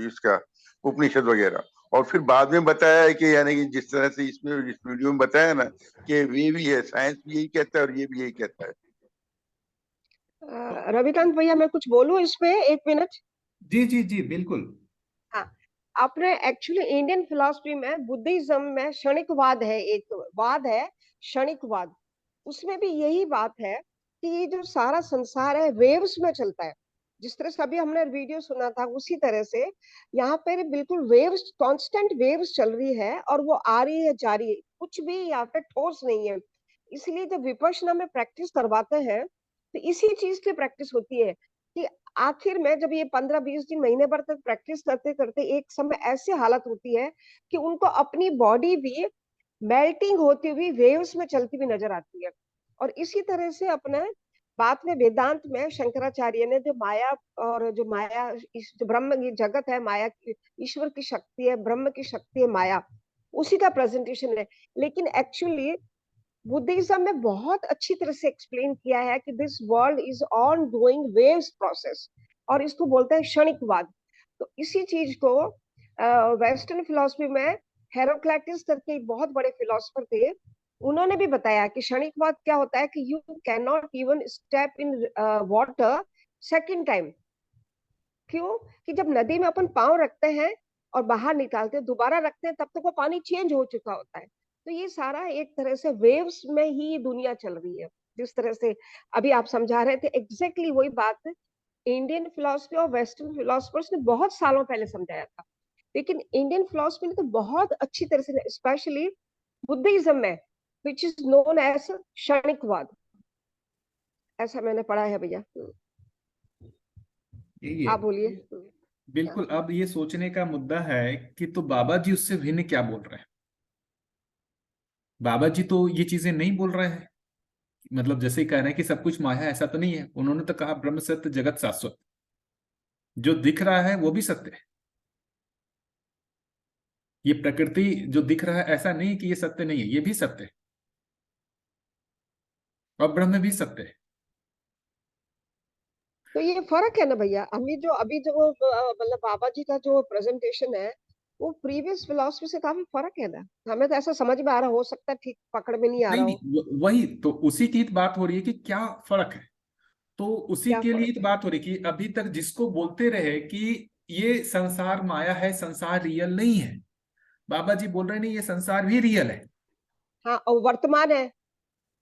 इसका उपनिषद वगैरह। और फिर बाद में बताया है कि यानी कि जिस तरह से इसमें इस वीडियो में बताया ना कि ये भी है, साइंस भी यही कहता है और ये भी यही कहता है। रविकांत भैया मैं कुछ बोलूं इसमें 1 मिनट? जी जी जी बिल्कुल। हाँ, आपने एक्चुअली इंडियन फिलॉसफी में बुद्धिज्म में क्षणिकवाद है, एक वाद है क्षणिकवाद, उसमें भी यही बात है कि ये जो सारा संसार है वेव्स में चलता है, जिस तरह से अभी हमने वीडियो सुना था उसी तरह से यहाँ पर बिल्कुल वेव्स, कांस्टेंट वेव्स चल रही है और वो आ रही है जा रही है, कुछ भी यहाँ पे ठोस नहीं है। इसलिए जब विपश्यना में प्रैक्टिस करवाते हैं तो इसी चीज की प्रैक्टिस होती है कि आखिर में जब ये 15-20 दिन महीने भर तक प्रैक्टिस करते करते एक समय ऐसी हालत होती है कि उनको अपनी बॉडी भी मेल्टिंग होती हुई वेव्स में चलती हुई नजर आती है। और इसी तरह से अपने बाद में वेदांत में शंकराचार्य ने जो माया और जो माया इस जो ब्रह्म की जगत है, माया की ईश्वर की शक्ति है, ब्रह्म की शक्ति है माया, उसी का प्रेजेंटेशन है। लेकिन एक्चुअली बुद्धिज्म में बहुत अच्छी तरह से एक्सप्लेन किया है कि this world is on going waves process, और इसको बोलते हैं क्षणिकवाद। तो इसी चीज को वेस्टर्न फिलोसफी में हेरोक्लेटिस करके बहुत बड़े फिलोसफर थे, उन्होंने भी बताया कि क्षणिकवाद क्या होता है कि you can not even step in water second time. क्यों? कि जब नदी में अपन पाँव रखते हैं और बाहर निकालते हैं, दोबारा रखते हैं, तब तक वो पानी चेंज हो चुका होता है। तो ये सारा एक तरह से वेव्स में ही दुनिया चल रही है। जिस तरह से अभी आप समझा रहे थे, एग्जैक्टली वही बात इंडियन फिलोसफी और वेस्टर्न फिलोसफर्स ने बहुत सालों पहले समझाया था, लेकिन इंडियन फिलोसफी ने तो बहुत अच्छी तरह से, स्पेशली बुद्धिज्म में, विच इज नोन एज क्षणिकवाद, ऐसा मैंने पढ़ा है भैया। यही आप है। बोलिए। बिल्कुल। अब ये सोचने का मुद्दा है कि तो बाबा जी उससे भिन्न क्या बोल रहे हैं। बाबा जी तो ये चीजें नहीं बोल रहे हैं, मतलब जैसे ही कह रहे हैं कि सब कुछ माया है, ऐसा तो नहीं है। उन्होंने तो कहा ब्रह्म सत्य जगत शाश्वत, जो दिख रहा है वो भी सत्य है। ये प्रकृति जो दिख रहा है, ऐसा नहीं कि ये सत्य नहीं है, ये भी सत्य है, और ब्रह्म भी सत्य है। तो ये फर्क है ना भैया, अभी जो मतलब बाबा जी का जो प्रेजेंटेशन है, वो प्रीवियस फिलोसफी से काफी फर्क है ना। हमें तो ऐसा समझ में आ रहा, हो सकता है ठीक पकड़ में नहीं आ नहीं रहा नहीं, हो। वही तो उसी की बात हो रही है कि क्या फर्क है। तो उसी क्या के लिए फर्क तो है? बात हो रही है कि अभी तक जिसको बोलते रहे कि ये संसार माया है, संसार रियल नहीं है, बाबा जी बोल रहे नहीं, ये संसार भी रियल है। हाँ, और वर्तमान है,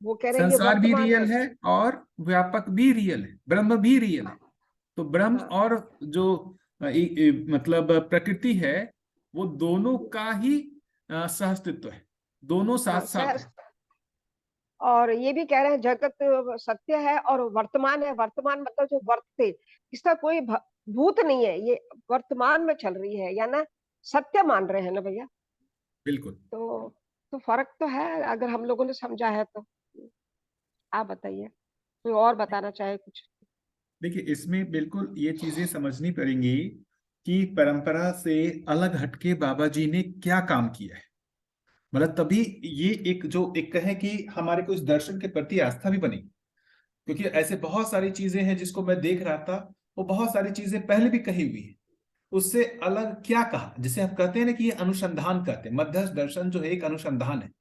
वो कह रहे हैं ये संसार भी वर्तमान रियल है। है और व्यापक भी रियल है, ब्रह्म भी रियल है। तो ब्रह्म हाँ और जो मतलब प्रकृति है, वो दोनों का ही सहअस्तित्व है, दोनों साथ हाँ, साथ है। और ये भी कह रहे हैं जगत सत्य है और वर्तमान है। वर्तमान मतलब जो वर्तते, इसका कोई भूत नहीं है, ये वर्तमान में चल रही है, या ना सत्य मान रहे हैं ना भैया। बिल्कुल। तो फर्क तो है, अगर हम लोगों ने समझा है तो। आप बताइए, कोई और बताना चाहे कुछ। देखिए, इसमें बिल्कुल ये चीजें समझनी पड़ेंगी कि परंपरा से अलग हटके बाबा जी ने क्या काम किया है। मतलब तभी ये एक कहे कि हमारे को इस दर्शन के प्रति आस्था भी बनेगी। क्योंकि ऐसे बहुत सारी चीजें हैं जिसको मैं देख रहा था, वो बहुत सारी चीजें पहले भी कही हुई है, उससे अलग क्या कहा। जिसे हम कहते हैं ना कि ये अनुसंधान कहते हैं, मध्यस्थ दर्शन जो है एक अनुसंधान है।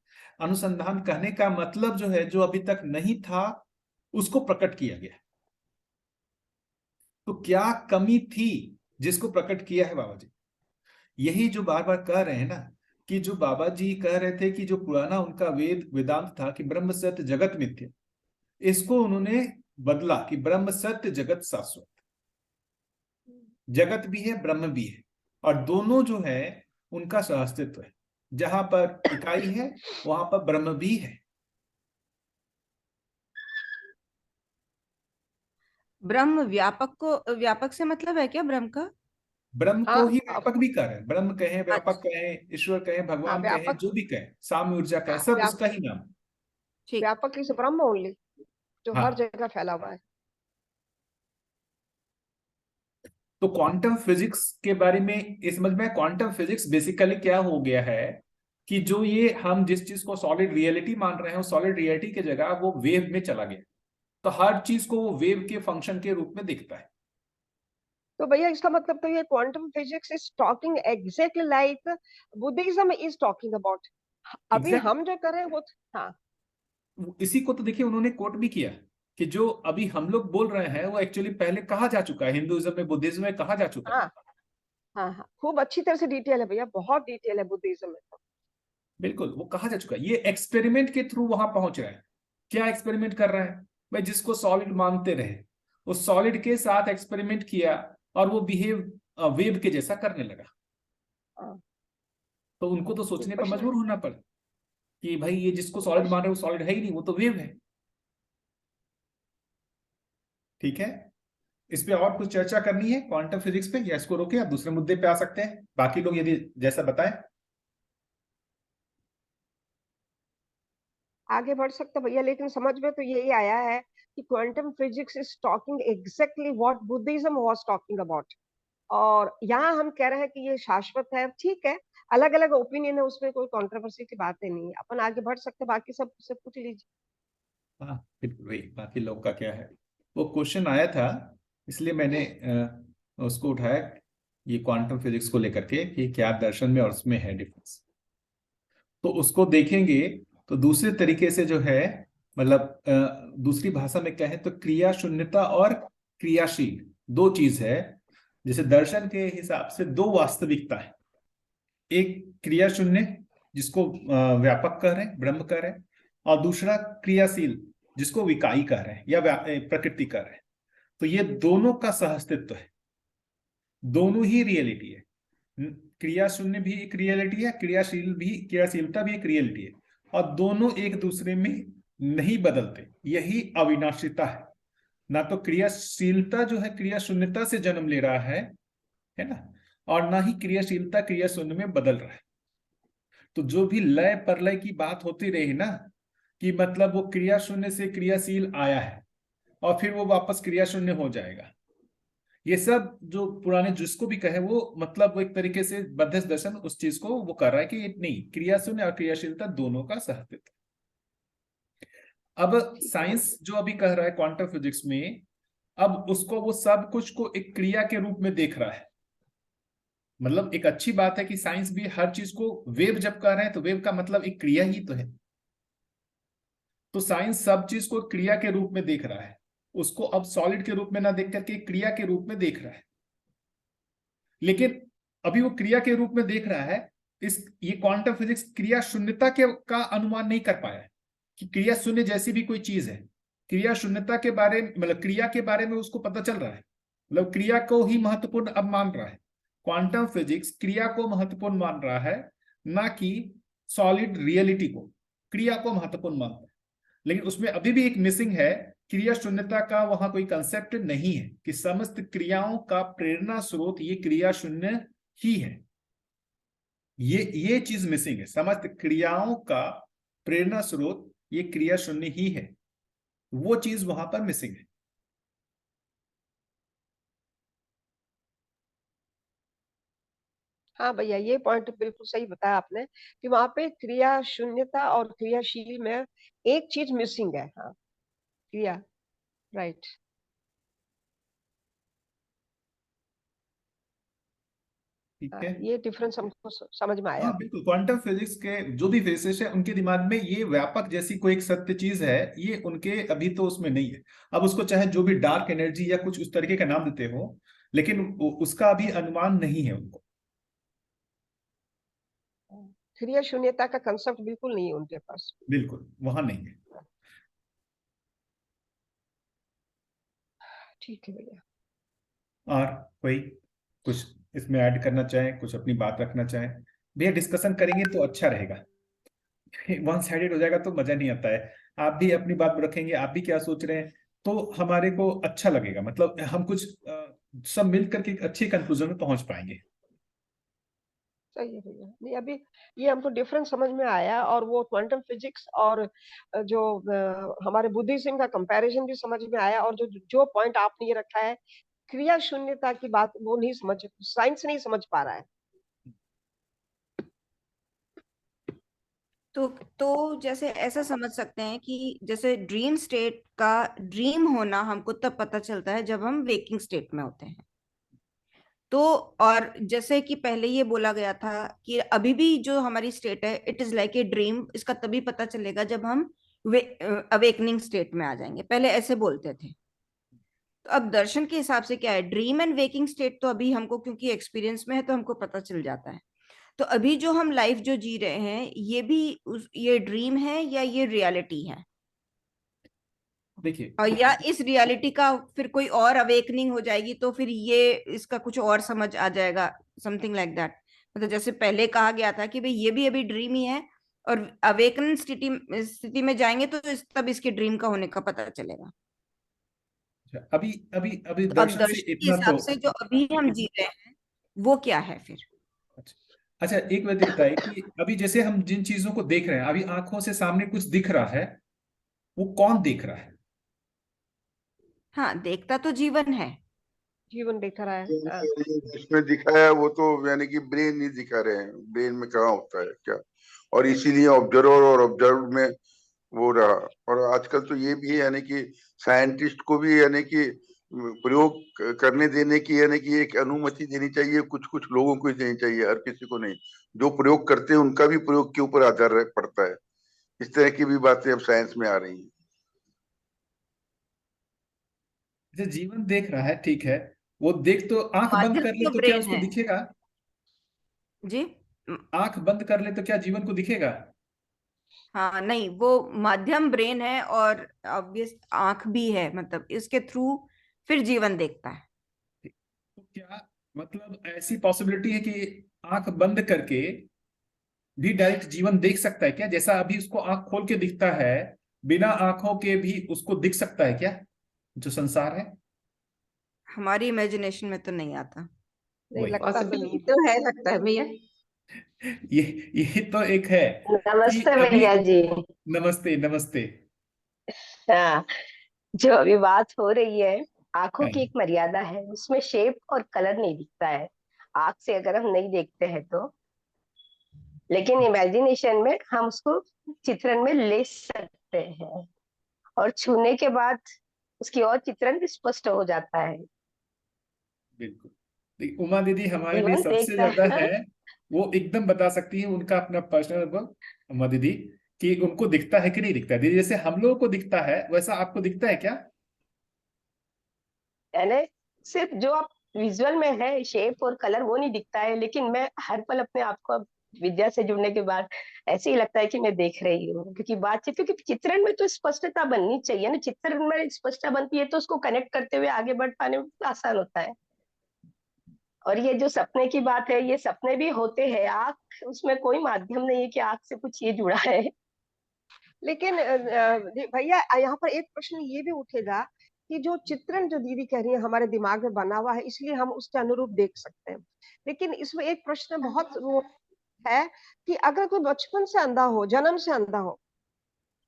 अनुसंधान कहने का मतलब जो है, जो अभी तक नहीं था उसको प्रकट किया गया। तो क्या कमी थी जिसको प्रकट किया है बाबा जी। यही जो बार बार कह रहे हैं ना, कि जो बाबा जी कह रहे थे कि जो पुराना उनका वेदांत था कि ब्रह्म सत्य जगत मिथ्या, इसको उन्होंने बदला कि ब्रह्म सत्य जगत शाश्वत। जगत भी है, ब्रह्म भी है, और दोनों जो है उनका सहअस्तित्व है। जहां पर इकाई है वहां पर ब्रह्म भी है। ब्रह्म व्यापक से मतलब है क्या ब्रह्म का? ब्रह्म हाँ, को ही व्यापक भी कह रहे हैं। ब्रह्म कहें, व्यापक अच्छा, कहें, ईश्वर कहें, हाँ भगवान कहें, व्यापक। जो भी कहें, साम्य ऊर्जा कहें, हाँ, सब उसका ही नाम। ठीक। व्यापक इज ब्रह्म ओनली, जो हर हाँ। जगह फैला हुआ है। तो क्वांटम फिजिक्स के बारे में ये समझ में, क्वांटम फिजिक्स बेसिकली क्या हो गया है कि जो ये हम जिस चीज को सॉलिड रियलिटी मान रहे हैं, उस सॉलिड रियलिटी की जगह वो वेव में चला गया। तो हर चीज को वो वेव के फंक्शन के रूप में दिखता है। तो भैया इसका मतलब तो ये quantum physics is talking exactly like Buddhism is talking about. अभी एग्जैक्ट हम जो कर रहे हैं वो, हाँ इसी को तो देखिए उन्होंने कोट भी किया कि जो अभी हम लोग बोल रहे हैं वो एक्चुअली पहले कहा जा चुका है, हिंदुइज्म में, बुद्धिज्म में कहा जा चुका है। हाँ हाँ हाँ, खूब अच्छी तरह से डिटेल है भैया, बहुत डिटेल है बुद्धिज्म में तो। बिल्कुल, वो कहा जा चुका है। ये एक्सपेरिमेंट के थ्रू वहां पहुंच रहा है। क्या एक्सपेरिमेंट कर रहा है भाई? जिसको सॉलिड मानते रहे, उस सॉलिड के साथ एक्सपेरिमेंट किया और वो बिहेव वेव के जैसा करने लगा। हाँ, तो उनको तो सोचने पर प्रश्न मजबूर होना पड़ा कि भाई ये जिसको सॉलिड मान प्रश्न रहे हैं वो सॉलिड है ही नहीं, वो तो वेव है। ठीक है। इस पे और कुछ चर्चा करनी है क्वांटम फिजिक्स पे, या इसको रोके आप दूसरे मुद्दे पे आ सकते हैं, बाकी लोग यदि जैसा बताएं। आगे बढ़ सकते भैया, लेकिन समझ में तो यही आया है कि quantum physics is talking exactly what Buddhism was talking about. और यहाँ हम कह रहे हैं कि ये शाश्वत है, ठीक है, अलग अलग ओपिनियन है, उसमें कोई कंट्रोवर्सी की बात नहीं है। अपन आगे बढ़ सकते, बाकी सब से पूछ लीजिए। हाँ बिल्कुल, वही बाकी लोग का क्या है। वो क्वेश्चन आया था, इसलिए मैंने उसको उठाया, ये क्वांटम फिजिक्स को लेकर के कि क्या दर्शन में और उसमें है डिफरेंस। तो उसको देखेंगे तो दूसरे तरीके से जो है, मतलब दूसरी भाषा में क्या है, तो क्रिया शून्यता और क्रियाशील दो चीज है। जैसे दर्शन के हिसाब से दो वास्तविकता है, एक क्रिया शून्य जिसको व्यापक कह रहे हैं, ब्रह्म कह रहे हैं, और दूसरा क्रियाशील जिसको विकाई कह रहे हैं या प्रकृति कह रहे हैं। तो ये दोनों का सहअस्तित्व है, दोनों ही रियलिटी है। क्रिया शून्य भी एक रियलिटी है, क्रियाशीलता भी एक रियलिटी है, और दोनों एक दूसरे में नहीं बदलते, यही अविनाशिता है। ना तो क्रियाशीलता जो है क्रिया शून्यता से जन्म ले रहा है ना, और ना ही क्रियाशीलता क्रिया शून्य में बदल रहा है। तो जो भी लय परलय की बात होती रही ना, कि मतलब वो क्रिया शून्य से क्रियाशील आया है और फिर वो वापस क्रिया शून्य हो जाएगा, ये सब जो पुराने जिसको भी कहे वो मतलब वो एक तरीके से बौद्ध दर्शन उस चीज को वो कर रहा है कि नहीं, क्रिया शून्य और क्रियाशीलता दोनों का सहअस्तित्व। अब साइंस जो अभी कह रहा है क्वांटम फिजिक्स में, अब उसको वो सब कुछ को एक क्रिया के रूप में देख रहा है। मतलब एक अच्छी बात है कि साइंस भी हर चीज को वेव जब कह रहे हैं तो वेव का मतलब एक क्रिया ही तो है। तो साइंस सब चीज को क्रिया के रूप में देख रहा है, उसको अब सॉलिड के रूप में ना देख करके क्रिया के रूप में देख रहा है। लेकिन अभी वो क्रिया के रूप में देख रहा है, ये क्वांटम फिजिक्स क्रिया शून्यता का अनुमान नहीं कर पाया है कि क्रिया शून्य जैसी भी कोई चीज है। क्रिया शून्यता के बारे में, मतलब क्रिया के बारे में उसको पता चल रहा है, मतलब क्रिया को ही महत्वपूर्ण अब मान रहा है। क्वांटम फिजिक्स क्रिया को महत्वपूर्ण मान रहा है, ना कि सॉलिड रियलिटी को, क्रिया को महत्वपूर्ण मानता है। लेकिन उसमें अभी भी एक मिसिंग है, क्रिया शून्यता का वहां कोई कंसेप्ट नहीं है कि समस्त क्रियाओं का प्रेरणा स्रोत ये क्रिया शून्य ही है। ये चीज मिसिंग है, समस्त क्रियाओं का प्रेरणा स्रोत ये क्रिया शून्य ही है, वो चीज वहां पर मिसिंग है। हाँ भैया, ये पॉइंट बिल्कुल सही बताया आपने कि वहां पे क्रिया शून्यता और क्रियाशील में एक चीज मिसिंग है। हाँ, क्रिया, राइट। ठीक है, ये डिफरेंस हमको समझ में आया हाँ अभी। बिल्कुल। क्वांटम फिजिक्स के जो भी फिजिसिस्ट है उनके दिमाग में ये व्यापक जैसी कोई एक सत्य चीज है, ये उनके अभी तो उसमें नहीं है। अब उसको चाहे जो भी डार्क एनर्जी या कुछ उस तरीके का नाम देते हो, लेकिन उसका अभी अनुमान नहीं है उनको। क्रिया शून्यता का कंसेप्ट बिल्कुल नहीं है उनके पास। बिल्कुल वहां नहीं है। ठीक है भैया। और कोई कुछ इसमें ऐड करना चाहे, कुछ अपनी बात रखना चाहे? भैया डिस्कशन करेंगे तो अच्छा रहेगा, वन साइडेड हो जाएगा तो मजा नहीं आता है। आप भी अपनी बात रखेंगे, आप भी क्या सोच रहे हैं, तो हमारे को अच्छा लगेगा। मतलब हम कुछ सब मिल करके एक अच्छे कंक्लूजन में पहुंच पाएंगे। सही है भैया। नहीं, अभी ये हमको डिफरेंस समझ में आया, और वो क्वांटम फिजिक्स और जो हमारे बुद्धिज्म का कंपैरिजन भी समझ में आया, और जो जो पॉइंट आपने ये रखा है क्रिया शून्यता की बात, वो नहीं समझ, साइंस नहीं समझ पा रहा है। तो जैसे ऐसा समझ सकते हैं कि जैसे ड्रीम स्टेट का ड्रीम होना हमको तब पता चलता है जब हम वेकिंग स्टेट में होते हैं। तो और जैसे कि पहले ये बोला गया था कि अभी भी जो हमारी स्टेट है it is like a dream, इसका तभी पता चलेगा जब हम अवेकनिंग स्टेट में आ जाएंगे, पहले ऐसे बोलते थे। तो अब दर्शन के हिसाब से क्या है, ड्रीम एंड वेकिंग स्टेट तो अभी हमको क्योंकि एक्सपीरियंस में है तो हमको पता चल जाता है। तो अभी जो हम लाइफ जो जी रहे हैं ये भी ये ड्रीम है या ये रियलिटी है? देखिए, और या इस रियलिटी का फिर कोई और अवेकनिंग हो जाएगी तो फिर ये इसका कुछ और समझ आ जाएगा, समथिंग लाइक दैट। मतलब जैसे पहले कहा गया था कि भाई ये भी अभी ड्रीम ही है, और अवेकन स्थिति में जाएंगे तो तब इसके ड्रीम का होने का पता चलेगा। अभी अभी अभी तो अब दर्शन से दर्शन के इतना हिसाब तो से जो अभी हम जी रहे हैं वो क्या है फिर? अच्छा। अच्छा, एक बात ये बताइए कि अभी जैसे हम जिन चीजों को देख रहे हैं, अभी आंखों से सामने कुछ दिख रहा है, वो कौन देख रहा है? हाँ, देखता तो जीवन है। जीवन दिख रहा है। जिसमें दिखाया है वो तो यानी कि ब्रेन नहीं दिखा रहे हैं, ब्रेन में कहाँ होता है क्या, और इसीलिए ऑब्जर्वर और ऑब्जर्व में वो रहा। और आजकल तो ये भी है यानी कि साइंटिस्ट को भी यानी कि प्रयोग करने देने की यानी कि एक अनुमति देनी चाहिए, कुछ कुछ लोगों को ही देनी चाहिए, हर किसी को नहीं। जो प्रयोग करते हैं उनका भी प्रयोग के ऊपर आधार पड़ता है इस तरह की भी बातें अब साइंस में आ रही हैं। जो जीवन देख रहा है, ठीक है, वो देख तो आंख बंद माध्यम कर ले तो तो क्या ब्रेन उसको है दिखेगा? जी। आंख बंद कर ले तो क्या जीवन को दिखेगा? हाँ नहीं, वो माध्यम ब्रेन है और ऑब्वियस आंख भी है, मतलब इसके थ्रू फिर जीवन देखता है। तो क्या मतलब ऐसी पॉसिबिलिटी है कि आंख बंद करके भी डायरेक्ट जीवन देख सकता है क्या? जैसा अभी उसको आंख खोल के दिखता है, बिना आंखों के भी उसको दिख सकता है क्या जो संसार है? हमारी इमेजिनेशन में तो नहीं आता। नहीं वही लगता तो पॉसिबिलिटी नहीं। तो है, लगता है भैया। ये तो एक है कि नमस्ते अभी। भैया जी। नमस्ते नमस्ते। हाँ, जो अभी बात हो रही है, आंखों हाँ, की एक मर्यादा है, उसमें शेप और कलर नहीं दिखता है आंख से अगर हम नहीं देखते हैं तो। लेकिन इमेजिनेशन में हम उसको चित्रण में ले सकते हैं, और छूने के बाद उसकी और चित्रण भी स्पष्ट हो जाता है। बिल्कुल। देखिए, उमा दीदी हमारे लिए जीवन सबसे देखता ज्यादा है। है, वो एकदम बता सकती है उनका अपना पर्सनल अनुभव। उमा दीदी, कि उनको दिखता है कि नहीं दिखता है। दीदी, जैसे हम लोगों को दिखता है वैसा आपको दिखता है क्या? यानी सिर्फ जो आप विजुअल में है शेप और कलर वो नहीं दिखता है, लेकिन मैं हर पल अपने आप को अब विद्या से जुड़ने के बाद ऐसे ही लगता है कि मैं देख रही हूँ, क्योंकि बातचीत, क्योंकि चित्रण में तो स्पष्टता बननी चाहिए ना, चित्रण में स्पष्टता बनती है तो उसको कनेक्ट करते हुए आगे बढ़ पाने में आसान होता है। और ये जो सपने की बात है, ये सपने भी होते हैं, आंख उसमें कोई माध्यम नहीं है कि आंख से कुछ ये जुड़ा है। लेकिन भैया यहाँ पर एक प्रश्न ये भी उठेगा कि जो चित्रण जो दीदी कह रही है हमारे दिमाग में बना हुआ है, इसलिए हम उसके अनुरूप देख सकते हैं। लेकिन इसमें एक प्रश्न बहुत वो है कि अगर कोई बचपन से अंधा हो, जन्म से अंधा हो,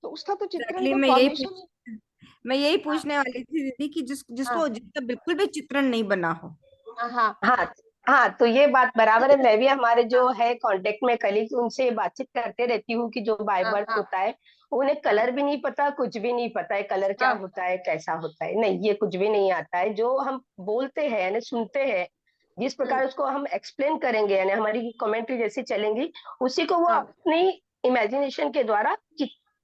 तो उसका तो चित्रण एग्जैक्टली, का फॉर्मेशन। मैं यही हाँ पूछने वाली थी दीदी कि हाँ जिसका बिल्कुल भी चित्रण नहीं बना हो। हाँ हाँ, हाँ, तो ये बात बराबर है। मैं भी हमारे जो है कांटेक्ट में कलीग, उनसे बातचीत करते रहती हूँ कि जो बाय हाँ बर्थ हाँ होता है, उन्हें हाँ कलर भी नहीं पता, कुछ भी नहीं पता है, कलर क्या हाँ होता है, कैसा होता है, नहीं, ये कुछ भी नहीं आता है। जो हम बोलते हैं यानी सुनते हैं, जिस हम्म, प्रकार उसको हम एक्सप्लेन करेंगे, यानी हमारी कमेंट्री जैसी चलेंगी, उसी को वो हाँ अपनी इमेजिनेशन के द्वारा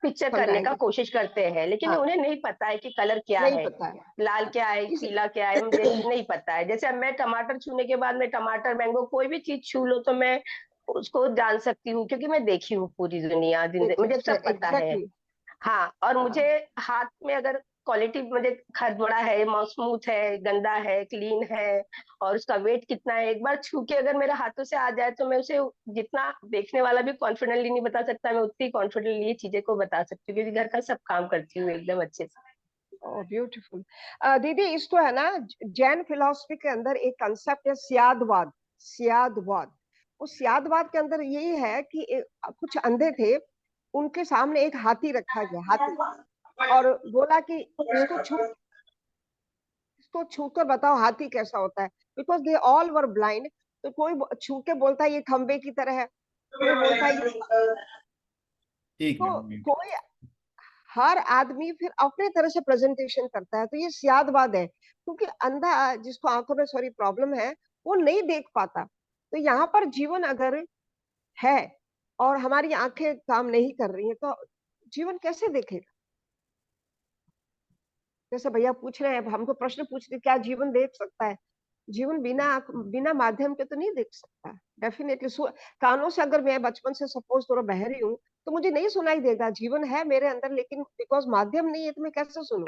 पिक्चर करने का समझाएंगे। कोशिश करते हैं, लेकिन हाँ उन्हें नहीं पता है कि कलर क्या नहीं है, पता है लाल क्या है, किसी। पीला क्या है, मुझे नहीं पता है। जैसे अब मैं टमाटर छूने के बाद, मैं टमाटर, मैंगो, कोई भी चीज छू लो तो मैं उसको जान सकती हूँ, क्योंकि मैं देखी हूँ पूरी दुनिया, जिंदगी मुझे सब पता है। एग्जैक्टली। हाँ, और हाँ मुझे हाथ में अगर क्वालिटी, मुझे खरदड़ा है, स्मूथ है, गंदा है, क्लीन है, और उसका वेट कितना है, एक बार छू के अगर मेरे हाथों से आ जाए तो मैं उसे, जितना देखने वाला भी कॉन्फिडेंटली नहीं बता सकता, मैं उतनी कॉन्फिडेंटली ये चीजें को बता सकती हूँ, क्योंकि घर का सब काम करती हूँ एकदम अच्छे से। Oh beautiful. दीदी इसको है ना, जैन फिलॉसफी के अंदर एक कंसेप्ट है स्यादवाद। स्यादवाद, उस स्यादवाद के अंदर यही है कि कुछ अंधे थे, उनके सामने एक हाथी रखा गया, हाथी, और बोला कि इसको छू कर बताओ हाथी कैसा होता है, because they all were blind. तो कोई छू के बोलता है ये खंबे की तरह है, कोई बोलता है ये। एक तो मिनट। कोई, हर आदमी फिर अपने तरह से प्रेजेंटेशन करता है, तो ये सियादवाद है, क्योंकि अंधा जिसको आंखों में सॉरी प्रॉब्लम है, वो नहीं देख पाता। तो यहाँ पर जीवन अगर है और हमारी आंखें काम नहीं कर रही हैं, तो जीवन कैसे देखेगा? जैसे भैया पूछ रहे हैं, अब हमको प्रश्न पूछ रहे क्या जीवन देख सकता है? जीवन बिना माध्यम के तो नहीं देख सकता डेफिनेटली। कानों से अगर मैं बचपन से सपोज थोड़ा बहरी हूँ, तो मुझे नहीं सुनाई देगा, जीवन है मेरे अंदर, लेकिन बिकॉज माध्यम नहीं है तो मैं कैसे सुनूं?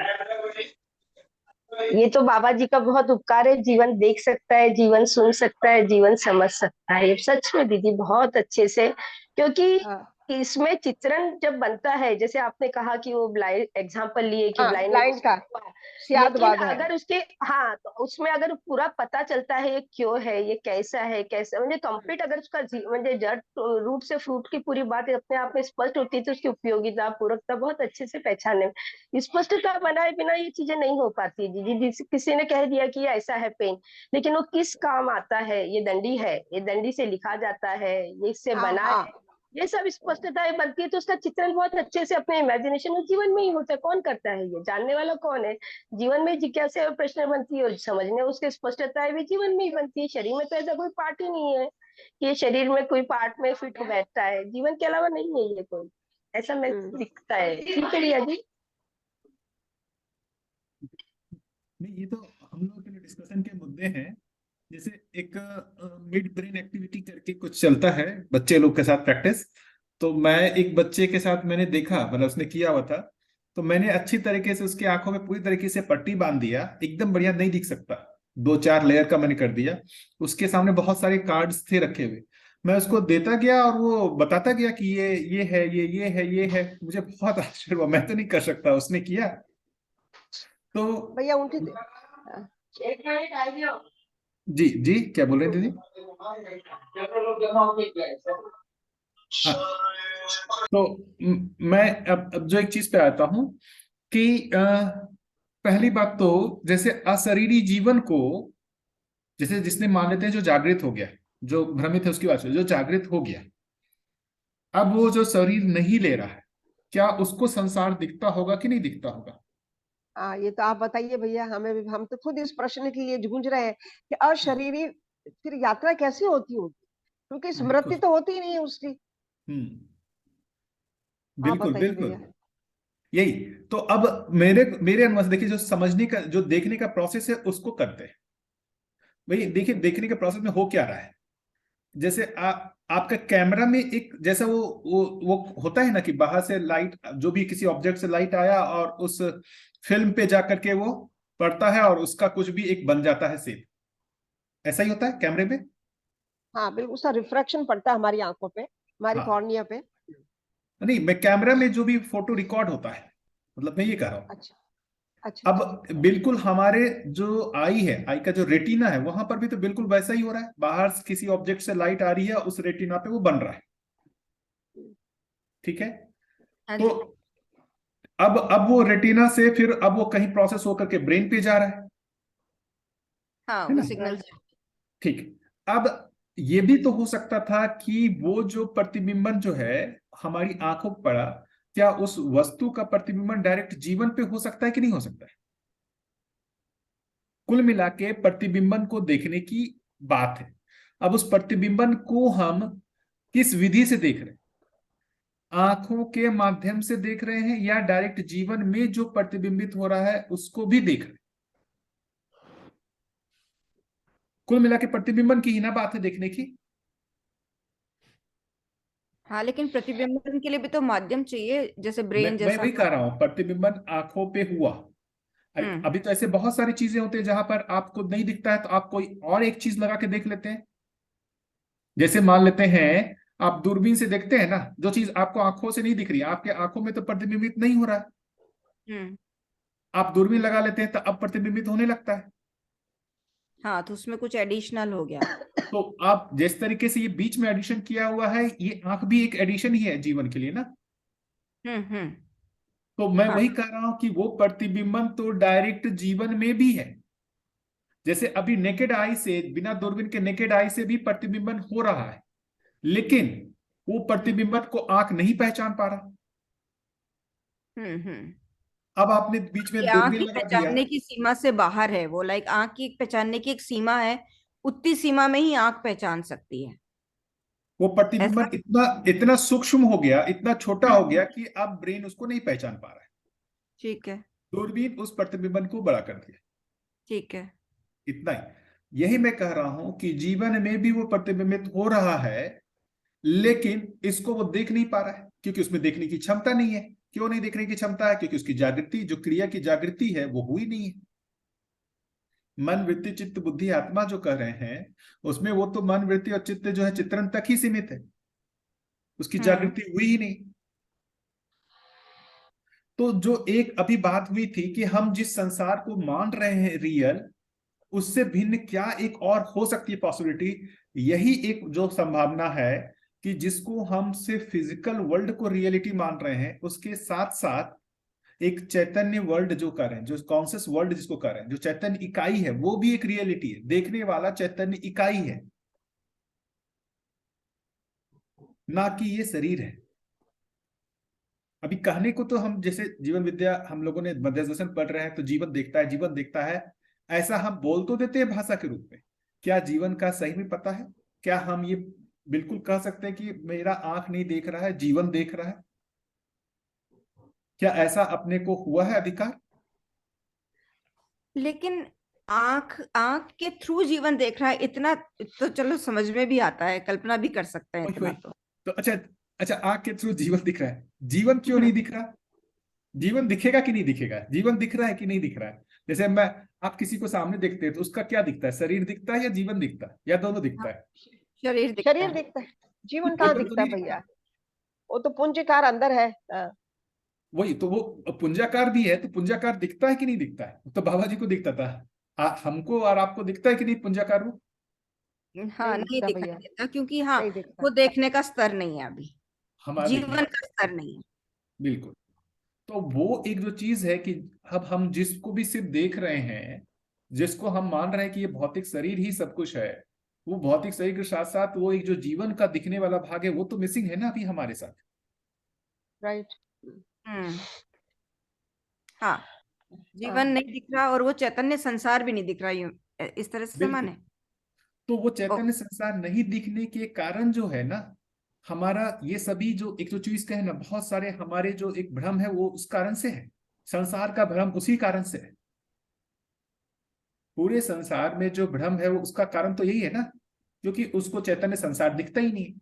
ये तो बाबा जी का बहुत उपकार है, जीवन देख सकता है, जीवन सुन सकता है, जीवन समझ सकता है, ये सच में दीदी बहुत अच्छे से। क्योंकि हाँ इसमें चित्रण जब बनता है, जैसे आपने कहा कि वो ब्लाइंड एग्जांपल लिए कि हाँ ब्लाइंडनेस, ब्लाइंड का लेकिन सियादवाद है। अगर उसके, हाँ, तो उसमें अगर पूरा पता चलता है ये क्यों है, ये कैसा है, कैसा, म्हणजे कंप्लीट, अगर उसका म्हणजे जड़ रूट से फ्रूट की पूरी बात अपने आप में स्पष्ट होती है, तो उसकी उपयोगिता, पूरकता बहुत अच्छे से पहचाने। स्पष्टता बनाए बिना ये चीजें नहीं हो पाती जी। किसी ने कह दिया कि ये ऐसा है पेन, लेकिन वो किस काम आता है, ये दंडी है, ये दंडी से लिखा जाता है, ये इससे हाँ बना हाँ है, ये सब स्पष्टताएं बनती है, तो उसका चित्रण बहुत अच्छे से अपने इमेजिनेशन और जीवन में ही होता है। कौन करता है ये, जानने वाला कौन है? जीवन में जिज्ञासा और प्रश्न बनती है, और समझने उसके स्पष्टताएं भी जीवन में ही बनती है। शरीर में तो ऐसा कोई पार्ट ही नहीं है कि ये शरीर में कोई पार्ट में फिट हो बैठता है, जीवन के अलावा नहीं है ये कोई। ऐसा मैं दिखता है। ठीक है रिया जी। नहीं, ये तो हम लोग के लिए डिस्कशन के मुद्दे हैं। जैसे एक मिड ब्रेन एक्टिविटी करके कुछ चलता है बच्चे लोग के साथ प्रैक्टिस। तो मैं एक बच्चे के साथ मैंने देखा, मतलब उसने किया हुआ था, तो मैंने अच्छी तरीके से उसकी आंखों में पूरी तरीके से पट्टी बांध दिया, एकदम बढ़िया नहीं दिख सकता, 2-4 लेयर का मैंने कर दिया। उसके सामने बहुत सारे कार्ड्स थे रखे हुए, मैं उसको देता गया और वो बताता गया कि ये है, ये है, ये है। मुझे बहुत आश्चर्य हुआ, मैं तो नहीं कर सकता, उसने किया। तो भैया उनकी जी जी, क्या बोल रहे हैं दीदी? हाँ, तो मैं अब जो एक चीज पे आता हूं कि पहली बात तो जैसे अशरीरी जीवन को, जैसे जिसने मान लेते हैं जो जागृत हो गया, जो भ्रमित है उसकी बात से, जो जागृत हो गया, अब वो जो शरीर नहीं ले रहा है, क्या उसको संसार दिखता होगा कि नहीं दिखता होगा? ये तो आप बताइए भैया, हमें भी, हम तो खुद इस प्रश्न के लिए जूझ रहे हैं कि अशरीरी फिर यात्रा कैसी होती होगी, क्योंकि स्मृति तो होती ही नहीं है उसकी। आप बिल्कुल बताइए बिल्कुल, भैया। यही तो। अब मेरे मेरे अनुमान से देखिए, जो समझने का, जो देखने का प्रोसेस है उसको करते हैं भाई। देखिए, देखने के प्रोसेस में हो क्या रहा है, जैसे आपका कैमरा में एक जैसा वो होता है ना कि बाहर से लाइट, जो भी किसी ऑब्जेक्ट से लाइट आया और उस फिल्म पे जाकर के वो पड़ता है और उसका कुछ भी एक बन जाता है सेप, ऐसा ही होता है कैमरे में। हाँ बिल्कुल, उसका रिफ्रैक्शन पड़ता है हमारी आंखों पे, हमारी हाँ, कॉर्निया पे। नहीं, मैं कैमरा में जो भी फोटो रिकॉर्ड होता है, मतलब मैं ये कह रहा हूँ। अच्छा अच्छा। अब बिल्कुल हमारे जो आई है, आई का जो रेटिना है, वहां पर भी तो बिल्कुल वैसा ही हो रहा है। बाहर से किसी ऑब्जेक्ट से लाइट आ रही है, उस रेटिना पे वो बन रहा है, ठीक है। तो अब वो रेटिना से फिर अब वो कहीं प्रोसेस होकर के ब्रेन पे जा रहा है हाँ, है वो ना? सिग्नल। ठीक। अब ये भी तो हो सकता था कि वो जो प्रतिबिंबन जो है हमारी आंखों पर पड़ा, क्या उस वस्तु का प्रतिबिंबन डायरेक्ट जीवन पे हो सकता है कि नहीं हो सकता है? कुल मिला के प्रतिबिंबन को देखने की बात है। अब उस प्रतिबिंबन को हम किस विधि से देख रहे हैं? आंखों के माध्यम से देख रहे हैं या डायरेक्ट जीवन में जो प्रतिबिंबित हो रहा है उसको भी देख रहे हैं? कुल मिला के प्रतिबिंबन की ही ना बात है देखने की। हाँ, लेकिन प्रतिबिंबन के लिए भी तो माध्यम चाहिए, जैसे मैं ब्रेन मैं जैसा। वही कह रहा हूं, प्रतिबिंबन आंखों पे हुआ। अरे अभी तो ऐसे बहुत सारी चीजें होती है जहां पर आपको नहीं दिखता है तो आप कोई और एक चीज लगा के देख लेते हैं। जैसे मान लेते हैं, आप दूरबीन से देखते हैं ना, जो चीज आपको आंखों से नहीं दिख रही, आपके आंखों में तो प्रतिबिंबित नहीं हो रहा है, आप दूरबीन लगा लेते हैं तो अब प्रतिबिंबित होने लगता है। हाँ, तो उसमें कुछ एडिशनल हो गया। तो आप जिस तरीके से ये बीच में एडिशन किया हुआ है, ये आंख भी एक एडिशन ही है जीवन के लिए ना। हम्म। तो मैं हाँ। वही कह रहा हूं कि वो प्रतिबिंबन तो डायरेक्ट जीवन में भी है। जैसे अभी नेकेड आई से, बिना दूरबीन के नेकेड आई से भी प्रतिबिंबन हो रहा है, लेकिन वो प्रतिबिंबन को आंख नहीं पहचान पा रहा। हम्म। अब आपने बीच में ये आंख दूरबीन की लगा दिया, पहचानने की सीमा से बाहर है वो, लाइक आंख की पहचानने की एक सीमा है, उतनी सीमा में ही आंख पहचान सकती है। वो ऐसा। प्रतिबिंबन इतना इतना सूक्ष्म हो गया, इतना छोटा हो गया कि अब ब्रेन उसको नहीं पहचान पा रहा है। ठीक है। दूरबीन उस प्रतिबिंबन को बड़ा कर दिया, ठीक है। इतना ही। यही मैं कह रहा हूं कि जीवन में भी वो प्रतिबिंबित हो रहा है, लेकिन इसको वो देख नहीं पा रहा है क्योंकि उसमें देखने की क्षमता नहीं है। क्यों नहीं देखने की क्षमता है? क्योंकि उसकी जागृति, जो क्रिया की जागृति है, वो हुई नहीं है। मन, वृत्ति, चित्त, बुद्धि, आत्मा जो कह रहे हैं, उसमें वो तो मन, वृत्ति और चित्त जो है चित्रण तक ही सीमित है, उसकी जागृति हुई ही नहीं। तो जो एक अभी बात हुई थी कि हम जिस संसार को मान रहे हैं रियल, उससे भिन्न क्या एक और हो सकती है पॉसिबिलिटी? यही एक जो संभावना है कि जिसको हम सिर्फ फिजिकल वर्ल्ड को रियलिटी मान रहे हैं, उसके साथ साथ एक चैतन्य वर्ल्ड जो कर रहे हैं, जो कॉन्शियस वर्ल्ड जिसको कर रहे हैं, जो चैतन्य इकाई है, वो भी एक रियलिटी है। देखने वाला चैतन्य इकाई है, ना कि ये शरीर है। अभी कहने को तो हम, जैसे जीवन विद्या हम लोगों ने मध्य दर्शन पढ़ रहे हैं, तो जीवन देखता है, जीवन देखता है, ऐसा हम बोल तो देते हैं भाषा के रूप में। क्या जीवन का सही में पता है? क्या हम ये बिल्कुल कह सकते हैं कि मेरा आंख नहीं देख रहा है, जीवन देख रहा है? क्या ऐसा अपने को हुआ है अधिकार? लेकिन आंख आंख के थ्रू जीवन देख रहा है, इतना तो चलो समझ में भी आता है, कल्पना भी कर सकते हैं वही इतना वही तो। तो अच्छा, अच्छा आंख के थ्रू जीवन दिख रहा है, जीवन क्यों नहीं दिख रहा? जीवन दिखेगा कि नहीं दिखेगा? जीवन दिख रहा है कि नहीं दिख रहा है? जैसे मैं, आप किसी को सामने देखते हैं तो उसका क्या दिखता है? शरीर दिखता है या जीवन दिखता है, या दोनों दिखता है? शरीर दिखता शरीर है। दिखता है, जीवन कहाँ जीवन तो दिखता है नहीं दिखता। भैया, वो तो पुंजकार अंदर है। वही तो, वो पुंजाकार भी है तो पुंजाकार दिखता है कि नहीं दिखता है? तो बाबा जी को दिखता था, हमको और आपको दिखता है कि नहीं पुंजाकार रूप? हाँ, नहीं नहीं दिखता दिखाई भैया, देता, क्योंकि हाँ, नहीं दिखता। वो देखने का स्तर नहीं है अभी, हमारा देखने जीवन का, का स्तर नहीं है। बिल्कुल। तो वो एक जो चीज है कि अब हम जिसको भी सिर्फ देख रहे हैं, जिसको हम मान रहे हैं कि ये भौतिक शरीर ही सब कुछ है, वो भौतिक शरीर के साथ साथ वो एक जो जीवन का दिखने वाला भाग है वो तो मिसिंग है ना अभी हमारे साथ। राइट। हाँ, जीवन नहीं दिख रहा और वो चैतन्य संसार भी नहीं दिख रहा, यूं इस तरह से बिल्कुल। माने। तो वो ओ, चैतन्य संसार नहीं दिखने के कारण जो है ना, हमारा ये सभी जो एक जो चीज का है ना, बहुत सारे हमारे जो एक भ्रम है वो उस कारण से है। संसार का भ्रम उसी कारण से है। पूरे संसार में जो भ्रम है वो उसका कारण तो यही है ना, क्योंकि उसको चैतन्य संसार दिखता ही नहीं है।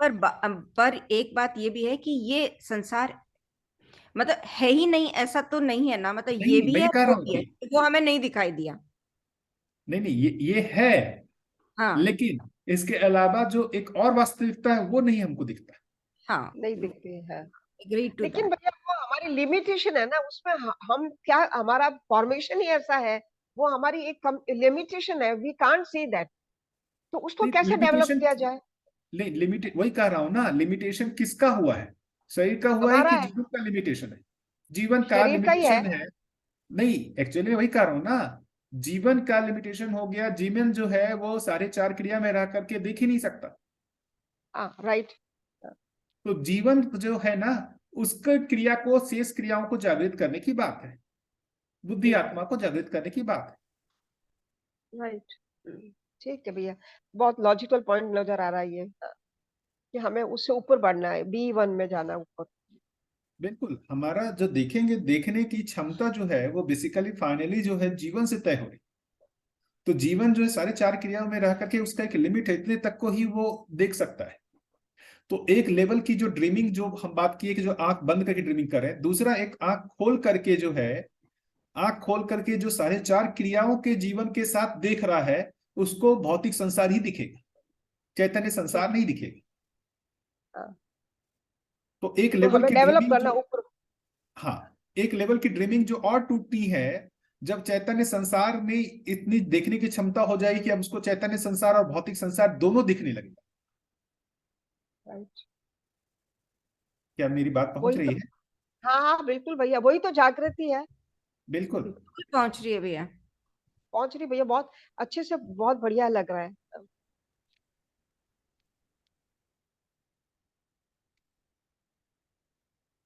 पर एक बात ये भी है कि ये संसार मतलब है ही नहीं, ऐसा तो नहीं है ना, मतलब नहीं ये नहीं, भी वही है कह वो रहा हूँ भी है, कि वो हमें नहीं दिखाई दिया। नहीं नहीं, ये है, हाँ लेकिन इसके अलावा जो एक और वास्तविकता है वो नहीं हमको दिखता। हाँ, नहीं दिखती है, एग्री टू लेकिन दैट। भैया वो हमारी लिमिटेशन है ना, उसमें हम क्या, हमारा फॉर्मेशन ही ऐसा है, वो हमारी एक लिमिटेशन है, वी कांट सी दैट, तो उसको नहीं, कैसे डेवलप लिमिटेशन, किया जाए? नहीं लिमिटेड, वही कह रहा हूं ना, लिमिटेशन किसका हुआ है? शरीर का हुआ है हमारा कि है, जीवन का लिमिटेशन है? जीवन का शरीर का ही है। लिमिटेशन है। नहीं, एक्चुअली वही कह रहा हूं ना, जीवन का लिमिटेशन हो गया। जीवन जो है वो सारे चार क्रिया में रह करके देख ही नहीं सकता। हाँ राइट। तो जीवन जो है ना, उसके क्रिया को, शेष क्रियाओं को जागृत करने की बात है, बुद्धि आत्मा को जागृत करने की बात राइट, ठीक है भैया, बहुत लॉजिकल पॉइंट नजर आ रहा है ये, कि हमें उससे ऊपर बढ़ना है, B1 में जाना है ऊपर। है। बिल्कुल, हमारा जो देखेंगे, देखने की क्षमता जो है वो बेसिकली फाइनली जो है जीवन से तय हो रही। तो जीवन जो है सारे चार क्रियाओं में रह करके उसका एक लिमिट है, इतने तक को ही वो देख सकता है। तो एक लेवल की जो ड्रीमिंग जो हम बात किए कि जो आंख बंद करके ड्रीमिंग कर रहे हैं, दूसरा एक आंख खोल करके जो है, आंख खोल करके जो सारे चार क्रियाओं के जीवन के साथ देख रहा है, उसको भौतिक संसार ही दिखेगा, चैतन्य संसार नहीं दिखेगा। हाँ, तो एक तो लेवल हमें की डेवलप ड्रीमिंग करना जो, ऊपर। हाँ, एक लेवल की ड्रीमिंग जो और टूटती है जब चैतन्य संसार में इतनी देखने की क्षमता हो जाएगी कि अब उसको चैतन्य संसार और भौतिक संसार दोनों दिखने लगेगा। राइट, क्या मेरी बात पहुंच वही रही तो, है? हाँ हाँ बिल्कुल भैया, वही तो जागृति है। बिल्कुल। पहुंच रही है भैया। पहुंच रही भैया, बहुत अच्छे से, बहुत बढ़िया लग रहा है।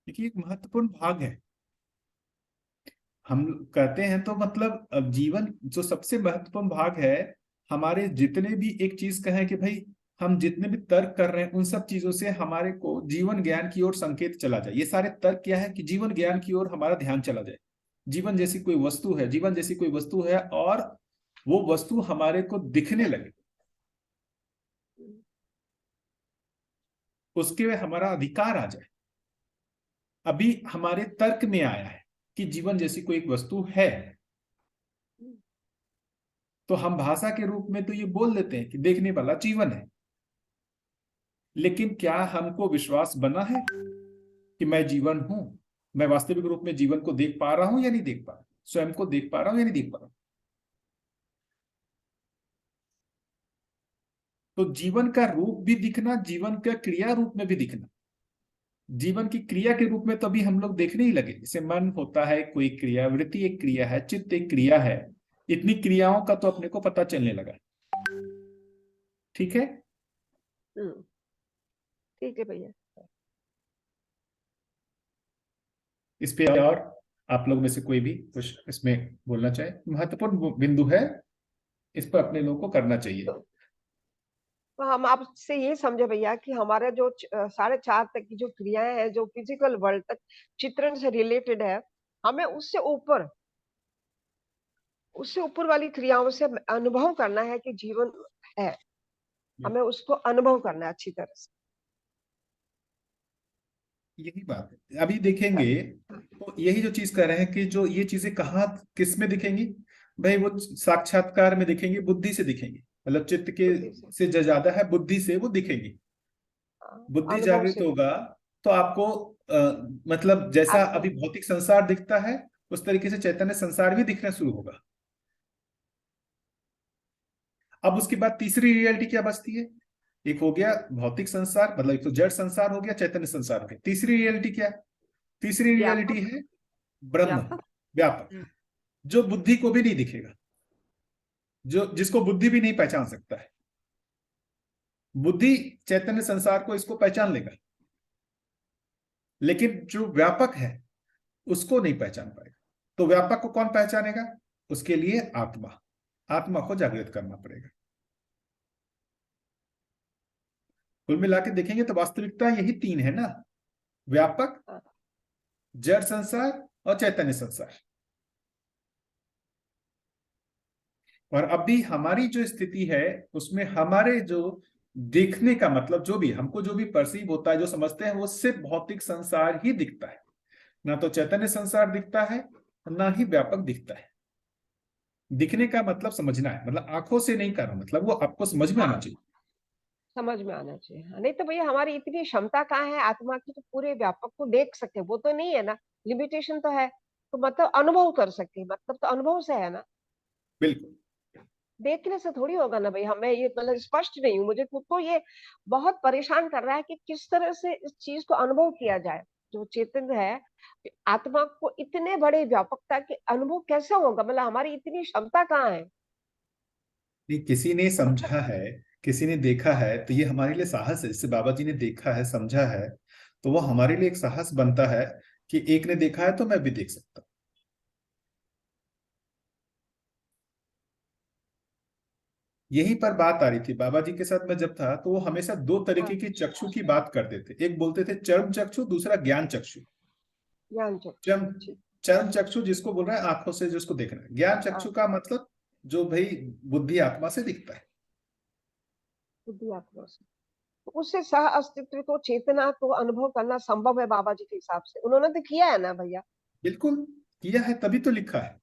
देखिए, एक महत्वपूर्ण भाग है, हम कहते हैं तो मतलब अब जीवन जो सबसे महत्वपूर्ण भाग है, हमारे जितने भी एक चीज कहें कि भाई हम जितने भी तर्क कर रहे हैं उन सब चीजों से हमारे को जीवन ज्ञान की ओर संकेत चला जाए। ये सारे तर्क क्या है कि जीवन ज्ञान की ओर हमारा ध्यान चला जाए। जीवन जैसी कोई वस्तु है, जीवन जैसी कोई वस्तु है, और वो वस्तु हमारे को दिखने लगे, उसके में हमारा अधिकार आ जाए। अभी हमारे तर्क में आया है कि जीवन जैसी कोई एक वस्तु है, तो हम भाषा के रूप में तो ये बोल देते हैं कि देखने वाला जीवन है। लेकिन क्या हमको विश्वास बना है कि मैं जीवन हूं? मैं वास्तविक रूप में जीवन को देख पा रहा हूं या नहीं देख पा रहा, स्वयं को देख पा रहा हूं या नहीं देख पा रहा? तो जीवन का रूप भी दिखना, जीवन का क्रिया रूप में भी दिखना। जीवन की क्रिया के रूप में तो अभी हम लोग देखने ही लगे, जैसे मन होता है कोई क्रिया, वृत्ति एक क्रिया है, चित्त एक क्रिया है, इतनी क्रियाओं का तो अपने को पता चलने लगा। ठीक है, ठीक है भैया। इस पे और आप लोग में से कोई भी कुछ इसमें बोलना चाहे? महत्वपूर्ण बिंदु है, इस पर अपने लोगों को करना चाहिए। तो हम आपसे ये समझे भैया कि हमारा जो 4:30 तक की जो क्रियाएं हैं जो फिजिकल वर्ल्ड तक चित्रण से रिलेटेड है, हमें उससे ऊपर वाली क्रियाओं से अनुभव करना है कि जीवन है, हमें उसको अनुभव करना है अच्छी तरह से। यही बात है। अभी देखेंगे तो यही जो चीज कह रहे हैं कि जो ये चीजें कहाँ किस में दिखेंगी भाई, वो साक्षात्कार में दिखेंगी, बुद्धि से दिखेंगी, मतलब चित्त के से जो ज्यादा है बुद्धि से वो दिखेंगी। बुद्धि अनुभव जागृत से होगा तो आपको मतलब जैसा आपको अभी भौतिक संसार दिखता है उस तरीके से चैतन्य संसार भी दिखना शुरू होगा। अब उसके बाद तीसरी रियलिटी क्या बचती है? एक हो गया भौतिक संसार, मतलब एक तो जड़ संसार हो गया, चैतन्य संसार हो गया। तीसरी रियलिटी क्या है? तीसरी रियलिटी व्यापक है ब्रह्म, व्यापक, जो बुद्धि को भी नहीं दिखेगा, जो जिसको बुद्धि भी नहीं पहचान सकता है। बुद्धि चैतन्य संसार को इसको पहचान लेगा, लेकिन जो व्यापक है उसको नहीं पहचान पाएगा। तो व्यापक को कौन पहचानेगा? उसके लिए आत्मा, आत्मा को जागृत करना पड़ेगा। कुल मिला के देखेंगे तो वास्तविकता यही तीन है ना, व्यापक, जड़ संसार और चैतन्य संसार। और अभी हमारी जो स्थिति है उसमें हमारे जो देखने का मतलब जो भी हमको जो भी परसीव होता है, जो समझते हैं, वो सिर्फ भौतिक संसार ही दिखता है, ना तो चैतन्य संसार दिखता है ना ही व्यापक दिखता है। दिखने का मतलब समझना है, मतलब आंखों से नहीं कर रहा, मतलब वो आपको समझ में आना चाहिए। समझ में आना चाहिए। नहीं तो भैया हमारी इतनी क्षमता कहाँ है आत्मा की तो पूरे व्यापक को देख सके, वो तो नहीं है ना, लिमिटेशन तो है। तो मतलब अनुभव कर सके, मतलब तो अनुभव से है ना, बिल्कुल। देखने से थोड़ी होगा ना भाई। हमें ये मतलब स्पष्ट नहीं हूँ, मुझे खुद को ये बहुत परेशान कर रहा है कि किस तरह से इस चीज को अनुभव किया जाए। जो चेतन है, आत्मा को इतने बड़े व्यापकता के अनुभव कैसे होगा, मतलब हमारी इतनी क्षमता कहाँ है? नहीं, किसी ने मतलब समझा है, किसी ने देखा है, तो ये हमारे लिए साहस है। जैसे बाबा जी ने देखा है, समझा है, तो वो हमारे लिए एक साहस बनता है कि एक ने देखा है तो मैं भी देख सकता हूं। यहीं पर बात आ रही थी बाबा जी के साथ। मैं जब था तो वो हमेशा दो तरीके की चक्षु की बात करते थे। एक बोलते थे चर्म चक्षु, दूसरा ज्ञान चक्षु। ज्ञान चक्षु, चर्म ठीक। चर्म चक्षु जिसको बोल रहा है आंखों से जिसको देखना है। ज्ञान चक्षु का मतलब जो भाई बुद्धि आत्मा से दिखता है। बुद्धि आत्मा से, तो उससे सह अस्तित्व को, चेतना को अनुभव करना संभव है बाबा जी के हिसाब से। उन्होंने तो किया है ना भैया। बिल्कुल किया है, तभी तो लिखा है।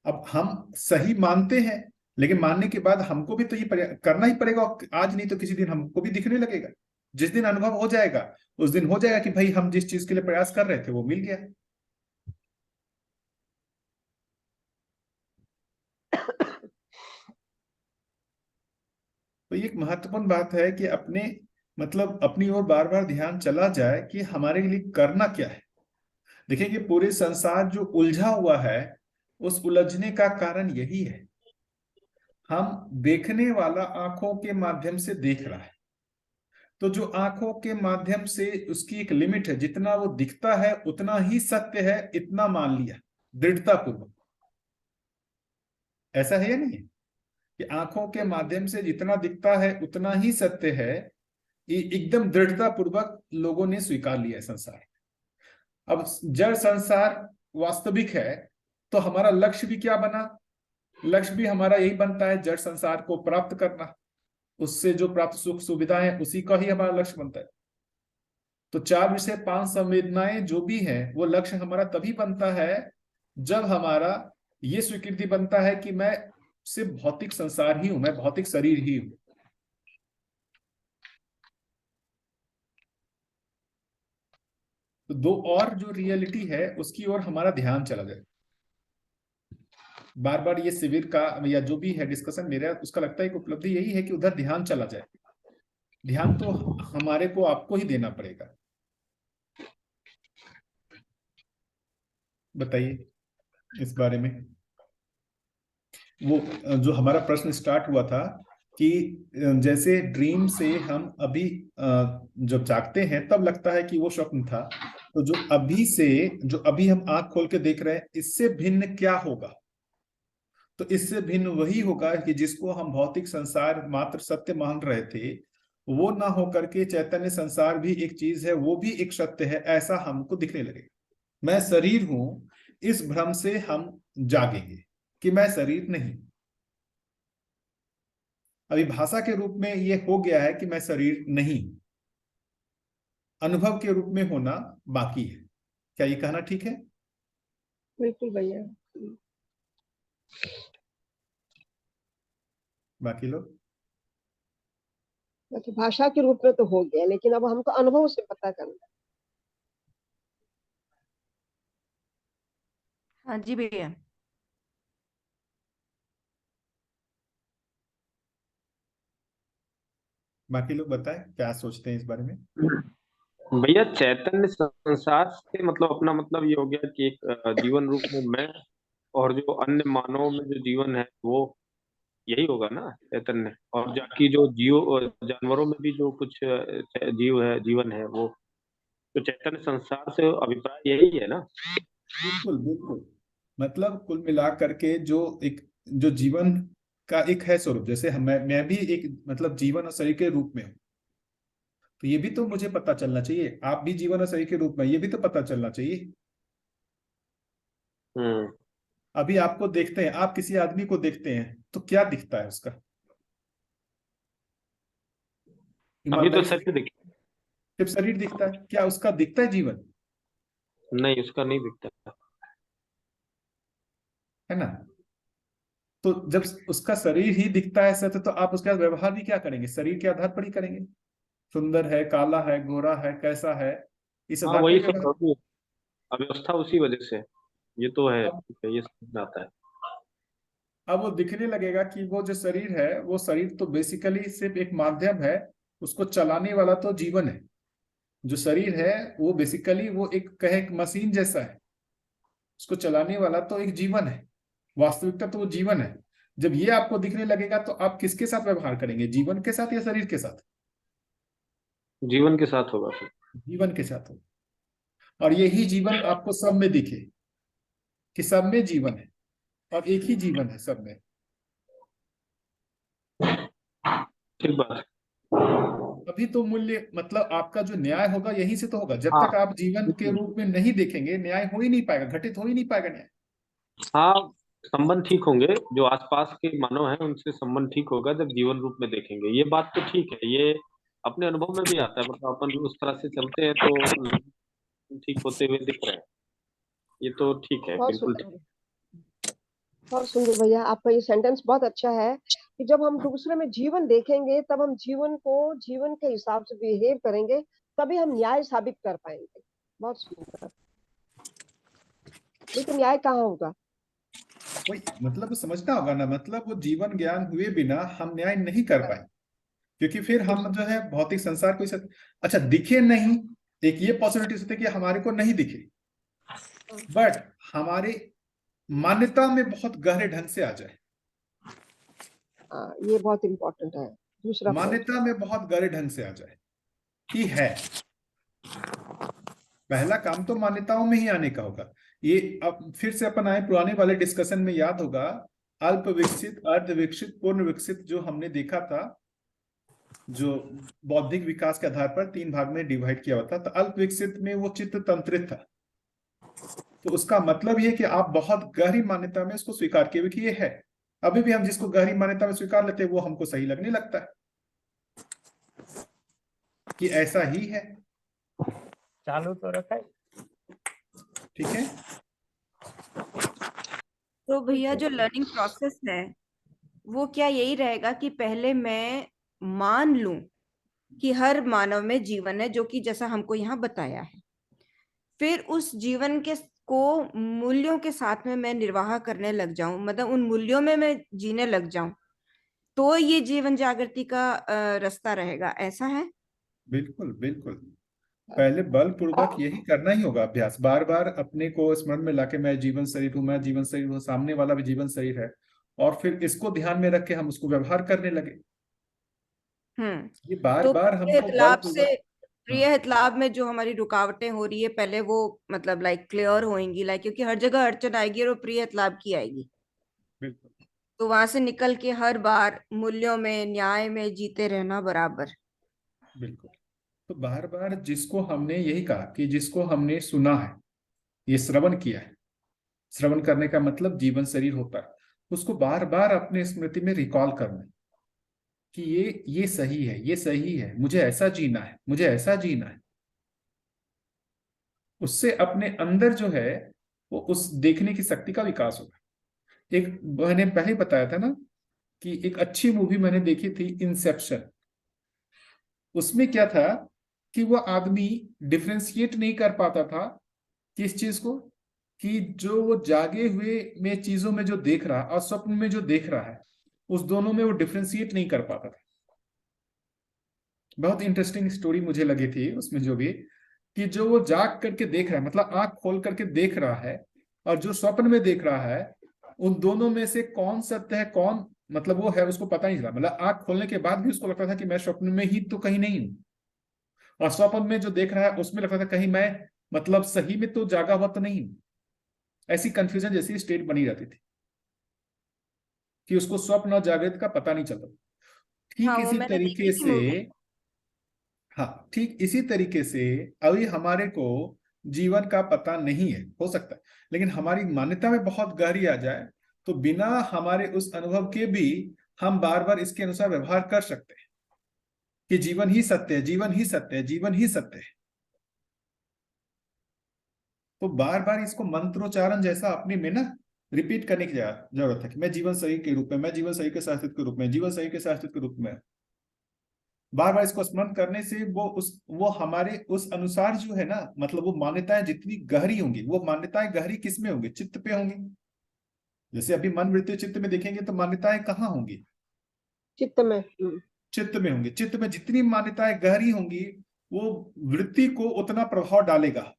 अब हम सही मानते हैं, लेकिन मानने के बाद हमको भी तो ये करना ही पड़ेगा। आज नहीं तो किसी दिन हमको भी दिखने लगेगा। जिस दिन अनुभव हो जाएगा उस दिन हो जाएगा कि भाई हम जिस चीज के लिए प्रयास कर रहे थे वो मिल गया। तो ये एक महत्वपूर्ण बात है कि अपने मतलब अपनी ओर बार बार ध्यान चला जाए कि हमारे लिए करना क्या है। देखिए कि पूरे संसार जो उलझा हुआ है, उस उलझने का कारण यही है, हम देखने वाला आंखों के माध्यम से देख रहा है। तो जो आंखों के माध्यम से उसकी एक लिमिट है, जितना वो दिखता है उतना ही सत्य है, इतना मान लिया दृढ़ता पूर्वक। ऐसा है या नहीं है कि आंखों के माध्यम से जितना दिखता है उतना ही सत्य है, ये एकदम दृढ़ता पूर्वक लोगों ने स्वीकार लिया है संसार। अब जड़ संसार वास्तविक है तो हमारा लक्ष्य भी क्या बना? लक्ष्य भी हमारा यही बनता है, जड़ संसार को प्राप्त करना। उससे जो प्राप्त सुख सुविधाएं उसी का ही हमारा लक्ष्य बनता है। तो 4 विषय 5 संवेदनाएं जो भी है वो लक्ष्य हमारा तभी बनता है जब हमारा ये स्वीकृति बनता है कि मैं सिर्फ भौतिक संसार ही हूं, मैं भौतिक शरीर ही हूं। तो दो और जो रियलिटी है उसकी ओर हमारा ध्यान चला जाए। बार बार ये शिविर का या जो भी है डिस्कशन मेरा, उसका लगता है एक उपलब्धि यही है कि उधर ध्यान चला जाए। ध्यान तो हमारे को आपको ही देना पड़ेगा। बताइए इस बारे में। वो जो हमारा प्रश्न स्टार्ट हुआ था कि जैसे ड्रीम से हम अभी जब जागते हैं तब लगता है कि वो स्वप्न था, तो जो अभी से जो अभी हम आंख खोल के देख रहे हैं इससे भिन्न क्या होगा? तो इससे भिन्न वही होगा कि जिसको हम भौतिक संसार मात्र सत्य मान रहे थे, वो ना होकर के चैतन्य संसार भी एक चीज है, वो भी एक सत्य है, ऐसा हमको दिखने लगेगा। मैं शरीर हूं, इस भ्रम से हम जागेंगे कि मैं शरीर नहीं। अभी भाषा के रूप में ये हो गया है कि मैं शरीर नहीं, अनुभव के रूप में होना बाकी है। क्या ये कहना ठीक है? बिल्कुल भैया। बाकी लोग? तो भाषा के रूप में तो हो गया, लेकिन अब हमको अनुभव से पता करना है। हाँ जी भैया। बाकी लोग बताएं क्या सोचते हैं इस बारे में। भैया चैतन्य संसार से मतलब अपना मतलब ये हो गया कि एक जीवन रूप में मैं और जो अन्य मानवों में जो जीवन है वो यही होगा ना चैतन्य, और जबकि जो जानवरों में भी जो कुछ जीवन है वो तो चैतन्य संसार से अभिप्राय यही है ना। बिल्कुल बिल्कुल, मतलब कुल मिला करके जो जीवन का एक है स्वरूप, जैसे मैं भी एक मतलब जीवन और शरीर के रूप में हूँ, तो ये भी तो मुझे पता चलना चाहिए। आप भी जीवन और शरीर के रूप में, ये भी तो पता चलना चाहिए। अभी आपको देखते हैं, आप किसी आदमी को देखते हैं तो क्या दिखता है उसका? अभी तो ईमानदारी से सत्य दिखता सिर्फ शरीर दिखता है, क्या उसका दिखता है जीवन? नहीं, उसका नहीं दिखता है ना? तो जब उसका शरीर ही दिखता है सत्य, तो आप उसके साथ व्यवहार भी क्या करेंगे? शरीर के आधार पर ही करेंगे। सुंदर है, काला है, गोरा है, कैसा है, इस हाँ आधार पर वही ही सब व्यवहार। होती है। अव्यवस्था उसी वजह से ये तो है, अब ठीक है, ये समझ में आता है। अब वो दिखने लगेगा कि वो जो शरीर है, वो शरीर तो बेसिकली सिर्फ एक माध्यम है, उसको चलाने वाला तो जीवन है। जो शरीर है वो बेसिकली वो एक कहे एक मशीन जैसा है, उसको चलाने वाला तो एक जीवन है। वास्तविकता तो वो जीवन है। जब ये आपको दिखने लगेगा तो आप किसके साथ व्यवहार करेंगे, जीवन के साथ या शरीर के साथ? जीवन के साथ होगा फिर। जीवन के साथ हो। और यही जीवन आपको सब में दिखे कि सब में जीवन है और एक ही जीवन है सब में। ठीक बात है। अभी तो मूल्य मतलब आपका जो न्याय होगा यहीं से तो होगा। जब हाँ तक आप जीवन के रूप में नहीं देखेंगे, न्याय हो ही नहीं पाएगा, घटित हो ही नहीं पाएगा न्याय। हाँ, संबंध ठीक होंगे, जो आसपास के मानव हैं उनसे संबंध ठीक होगा जब जीवन रूप में देखेंगे। ये बात तो ठीक है, ये अपने अनुभव में भी आता है। मतलब अपन उस तरह से चलते हैं तो ठीक होते हुए दिख रहे हैं, ये तो ठीक है, बहुत बिल्कुल ठीक। सुंदर, बहुत सुंदर भैया, आपका ये सेंटेंस बहुत अच्छा है कि जब हम दूसरे में जीवन देखेंगे तब हम जीवन को जीवन के हिसाब से बिहेव करेंगे, तभी हम न्याय साबित कर पाएंगे। बहुत सुंदर। लेकिन न्याय कहाँ होगा? वही मतलब समझना होगा ना, मतलब वो जीवन ज्ञान हुए बिना हम न्याय नहीं कर पाए, क्योंकि फिर हम जो है भौतिक संसार को अच्छा दिखे नहीं। एक ये पॉसिबिलिटी होती है कि हमारे को नहीं दिखे, बट हमारे मान्यता में बहुत गहरे ढंग से आ जाए। ये बहुत इंपॉर्टेंट है। दूसरा मान्यता में बहुत गहरे ढंग से आ जाए कि है। पहला काम तो मान्यताओं में ही आने का होगा। ये अब फिर से अपन आए पुराने वाले डिस्कशन में, याद होगा अल्प विकसित, अर्ध विकसित, पूर्ण विकसित जो हमने देखा था, जो बौद्धिक विकास के आधार पर 3 भाग में डिवाइड किया हुआ था। तो अल्प विकसित में वो चित्त तंत्रित था। तो उसका मतलब ये कि आप बहुत गहरी मान्यता में उसको स्वीकार किए हुए कि ये है। अभी भी हम जिसको गहरी मान्यता में स्वीकार लेते हैं वो हमको सही लगने लगता है कि ऐसा ही है। चालू तो रखा है, ठीक है। तो भैया जो लर्निंग प्रोसेस है वो क्या यही रहेगा कि पहले मैं मान लूं कि हर मानव में जीवन है, जो कि जैसा हमको यहाँ बताया है, फिर उस जीवन के को मूल्यों के साथ में मैं निर्वाह करने लग जाऊं, मतलब उन मूल्यों में मैं जीने लग जाऊं, तो ये जीवन जागृति का रास्ता रहेगा, ऐसा है? बिल्कुल बिल्कुल, पहले बल पूर्वक यही करना ही होगा अभ्यास, बार बार अपने को स्मरण में लाके मैं जीवन शरीर हूं, मैं जीवन शरीर हूं, सामने वाला भी जीवन शरीर है, और फिर इसको ध्यान में रख के हम उसको व्यवहार करने लगे। ये बार तो बार हमको बल पूर्वक। प्रिय हित लाभ में जो हमारी रुकावटें हो रही है पहले वो मतलब लाइक क्लियर होंगी, लाइक क्योंकि हर जगह अड़चन आएगी और वो प्रिय हित लाभ की आएगी। बिल्कुल तो वहां से निकल के हर बार मूल्यों में, न्याय में जीते रहना बराबर। बिल्कुल। तो बार बार जिसको हमने यही कहा कि जिसको हमने सुना है, ये श्रवण किया है, श्रवण करने का मतलब जीवन शरीर होता है, उसको बार बार अपने स्मृति में रिकॉल करना कि ये सही है, ये सही है, मुझे ऐसा जीना है, मुझे ऐसा जीना है। उससे अपने अंदर जो है वो उस देखने की शक्ति का विकास होगा। एक मैंने पहले बताया था ना कि एक अच्छी मूवी मैंने देखी थी, इंसेप्शन। उसमें क्या था कि वो आदमी डिफ्रेंशिएट नहीं कर पाता था किस चीज को, कि जो वो जागे हुए में चीजों में जो देख रहा है और स्वप्न में जो देख रहा है, उस दोनों में वो डिफ्रेंशिएट नहीं कर पाता था। बहुत इंटरेस्टिंग स्टोरी मुझे लगी थी उसमें, जो भी कि जो वो जाग करके देख रहा है, मतलब आंख खोल करके देख रहा है, और जो स्वप्न में देख रहा है, उन दोनों में से कौन सत्य है, कौन मतलब वो है, उसको पता नहीं चला। मतलब आंख खोलने के बाद भी उसको लगता था कि मैं स्वप्न में ही तो कहीं नहीं हूं, और स्वप्न में जो देख रहा है उसमें लगता था कहीं मैं मतलब सही में तो जागा हुआ तो नहीं हूं। ऐसी कंफ्यूजन जैसी स्टेट बनी रहती थी कि उसको स्वप्न और जागृत का पता नहीं चलता। ठीक हाँ, वो इसी मैंने तरीके देखी थी से, मूवी। हाँ ठीक इसी तरीके से अभी हमारे को जीवन का पता नहीं है, हो सकता है, लेकिन हमारी मान्यता में बहुत गहरी आ जाए तो बिना हमारे उस अनुभव के भी हम बार बार इसके अनुसार व्यवहार कर सकते हैं कि जीवन ही सत्य है, जीवन ही सत्य है, जीवन ही सत्य है। तो बार बार इसको मंत्रोच्चारण जैसा अपने में ना रिपीट करने की जरूरत है कि मैं जीवन शरीर के रूप में, मैं जीवन शरीर के शास्त्रित के रूप में, जीवन शरीर के शास्त्रित के रूप में। बार बार इसको स्मरण करने से वो हमारे उस अनुसार जो है ना, मतलब वो मान्यताएं जितनी गहरी होंगी, वो मान्यताएं गहरी किस में होंगी, चित्त पे होंगी। जैसे अभी मन वृत्ति चित्त में देखेंगे तो मान्यताएं कहाँ होंगी, चित्त में। चित्त में होंगी। चित्त में जितनी मान्यताएं गहरी होंगी वो वृत्ति को उतना प्रभाव डालेगा,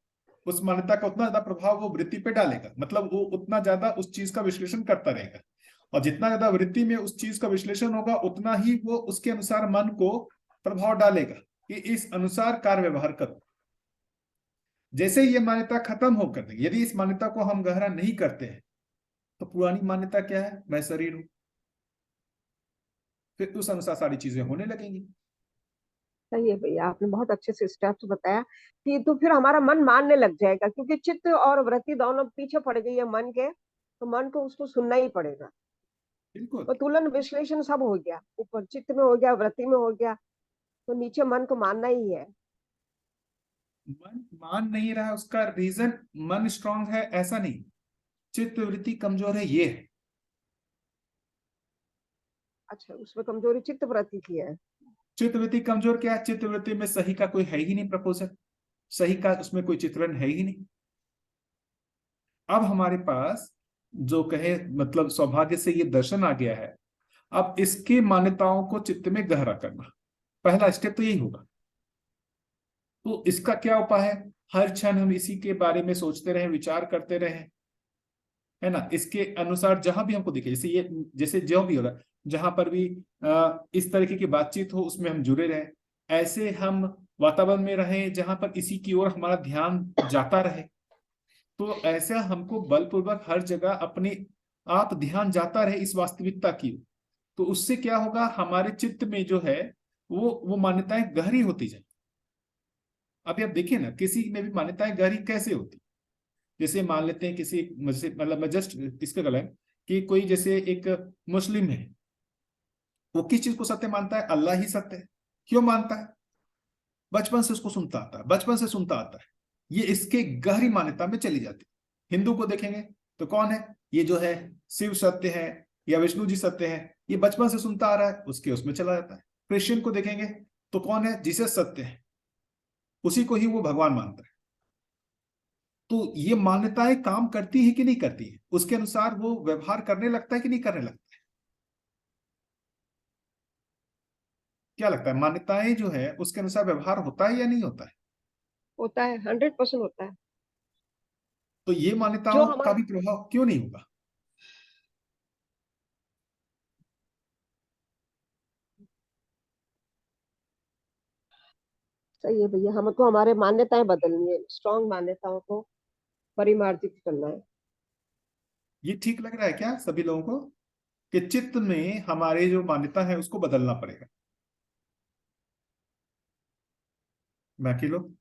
उस मान्यता का उतना ज्यादा प्रभाव वो वृत्ति पे डालेगा, मतलब वो उतना ज्यादा उस चीज का विश्लेषण करता रहेगा। और जितना ज्यादा वृत्ति में उस चीज का विश्लेषण होगा उतना ही वो उसके अनुसार मन को प्रभाव डालेगा कि इस अनुसार कार्य व्यवहार करो। जैसे ही ये मान्यता खत्म होकर देगी, यदि इस मान्यता को हम गहरा नहीं करते हैं तो पुरानी मान्यता क्या है, मैं शरीर हूं, फिर उस अनुसार सारी चीजें होने लगेंगी। सही है भैया, आपने बहुत अच्छे से स्टेप्स बताया कि तो फिर हमारा मन मानने लग जाएगा, क्योंकि चित्त और वृत्ति दोनों पीछे पड़ गई है मन के, तो मन को उसको सुनना ही पड़ेगा। बिल्कुल। तो तुलन विश्लेषण सब हो गया, ऊपर चित्त में हो गया, वृत्ति में हो गया, तो नीचे मन को मानना ही है। मन मान नहीं रहा, उसका रीजन मन स्ट्रांग है ऐसा नहीं, चित्त वृत्ति कमजोर है ये है। अच्छा, उसमें कमजोरी चित्त वृत्ति की है। चित्त वृत्ति कमजोर क्या है, चित्त वृत्ति में सही का कोई है ही नहीं प्रपोजल, सही का उसमें कोई चित्रण है ही नहीं। अब हमारे पास जो कहे मतलब सौभाग्य से ये दर्शन आ गया है, अब इसकी मान्यताओं को चित्त में गहरा करना, पहला स्टेप तो यही होगा। तो इसका क्या उपाय है, हर क्षण हम इसी के बारे में सोचते रहे, विचार करते रहे, है ना। इसके अनुसार जहां भी हमको दिखे, जैसे जो भी होगा, जहां पर भी इस तरीके की बातचीत हो उसमें हम जुड़े रहे, ऐसे हम वातावरण में रहे जहां पर इसी की ओर हमारा ध्यान जाता रहे। तो ऐसा हमको बलपूर्वक हर जगह अपने आप ध्यान जाता रहे इस वास्तविकता की। तो उससे क्या होगा, हमारे चित्त में जो है वो मान्यताएं गहरी होती जाए। अभी आप देखिए ना, किसी में भी मान्यताएं गहरी कैसे होती, जैसे मान लेते हैं किसी मतलब मैं जस्ट इसका गला कि कोई जैसे एक मुस्लिम है, वो किस चीज को सत्य मानता है, अल्लाह ही सत्य है। क्यों मानता है, बचपन से उसको सुनता आता है, बचपन से सुनता आता है, ये इसके गहरी मान्यता में चली जाती है। हिंदू को देखेंगे तो कौन है, ये जो है शिव सत्य है या विष्णु जी सत्य है, ये बचपन से सुनता आ रहा है, उसमें चला जाता है। क्रिश्चियन को देखेंगे तो कौन है, जीसस सत्य है, उसी को ही वो भगवान मानता है। तो ये मान्यताएं काम करती है कि नहीं करती है, उसके अनुसार वो व्यवहार करने लगता है कि नहीं करने लगता है। क्या लगता है, मान्यताएं जो है उसके अनुसार व्यवहार होता है या नहीं होता है? होता है, 100% होता है। तो ये जो मान्यताओं का हमारा भी प्रभाव क्यों नहीं होगा? सही है भैया, हमको हमारे मान्यताएं बदलनी है, स्ट्रॉन्ग मान्यताओं को परिमार्जित करना है। ये ठीक लग रहा है क्या सभी लोगों को? कि चित्त में हमारे जो मान्यता है उसको बदलना पड़ेगा। बाकी लोग?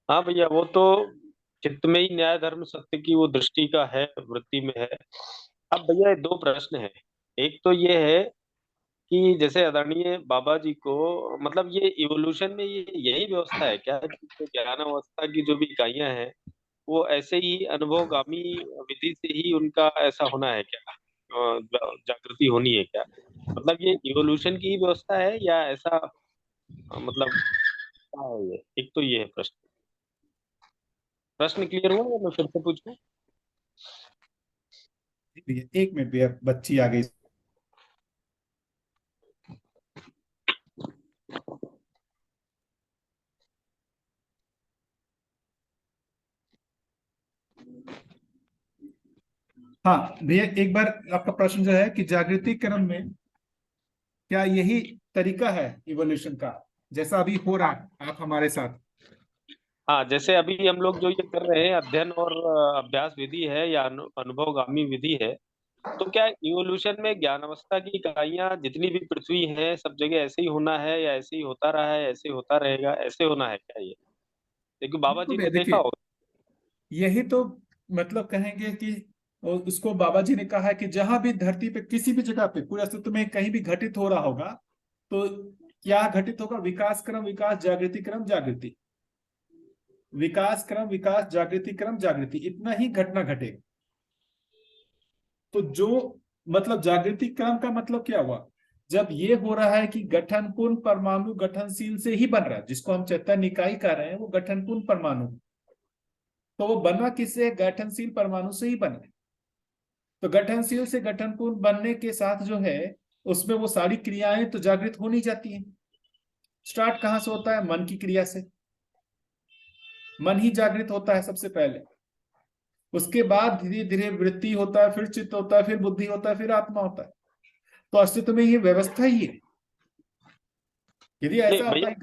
हाँ भैया, वो तो चित्त में ही न्याय धर्म सत्य की वो दृष्टि का है, वृत्ति में है। अब भैया दो प्रश्न है। एक तो ये है कि जैसे आदरणीय बाबा जी को मतलब ये इवोल्यूशन में ये यही व्यवस्था है क्या कि जो ज्ञान अवस्था की जो भी इकाइयां हैं वो ऐसे ही अनुभवगामी विधि से ही उनका ऐसा होना है क्या, जागृति होनी है क्या? मतलब ये इवोल्यूशन की ही व्यवस्था है या ऐसा मतलब क्या है ये? एक तो ये है प्रश्न। प्रश्न क्लियर हुआ या मैं फिर से पूछूं? भैया 1 मिनट भैया, बच्ची आ गई। हाँ भैया, एक बार आपका प्रश्न जो है कि जागृति क्रम में क्या यही तरीका है इवोल्यूशन का, जैसा अभी हो रहा है आप हमारे साथ? हाँ, जैसे अभी हम लोग जो ये कर रहे हैं अध्ययन और अभ्यास विधि है या अनुभवगामी विधि है, तो क्या इवोल्यूशन में ज्ञान अवस्था की इकाइयां जितनी भी पृथ्वी है सब जगह ऐसे ही होना है या ऐसे ही होता रहा है, ऐसे होता रहेगा, ऐसे होना है क्या ये? क्योंकि बाबा बिल्कुल जी भैया, ने देखा देखिए होगा। यही तो मतलब कहेंगे कि उसको बाबा जी ने कहा है कि जहां भी धरती पे किसी भी जगह पे पूरे अस्तित्व में कहीं भी घटित हो रहा होगा तो क्या घटित होगा? विकास क्रम विकास जागृति क्रम जागृति, विकास क्रम विकास जागृति क्रम जागृति, इतना ही घटना घटेगा। तो जो मतलब जागृति क्रम का मतलब क्या हुआ? जब ये हो रहा है कि गठनपूर्ण परमाणु गठनशील से ही बन रहा है, जिसको हम चैतन्य इकाई कह रहे हैं, वो गठनपूर्ण परमाणु, तो वो बना किससे? गठनशील परमाणु से ही बना। तो गठनशील से गठनपूर्ण बनने के साथ जो है उसमें वो सारी क्रियाएं तो जागृत होनी जाती हैं। स्टार्ट कहां से होता है? मन की क्रिया से। मन ही जागृत होता है सबसे पहले, उसके बाद धीरे धीरे वृत्ति होता है, फिर चित्त होता है, फिर बुद्धि होता है, फिर आत्मा होता है। तो अस्तित्व में ये व्यवस्था ही है। यदि नहीं ऐसा होता भैया, है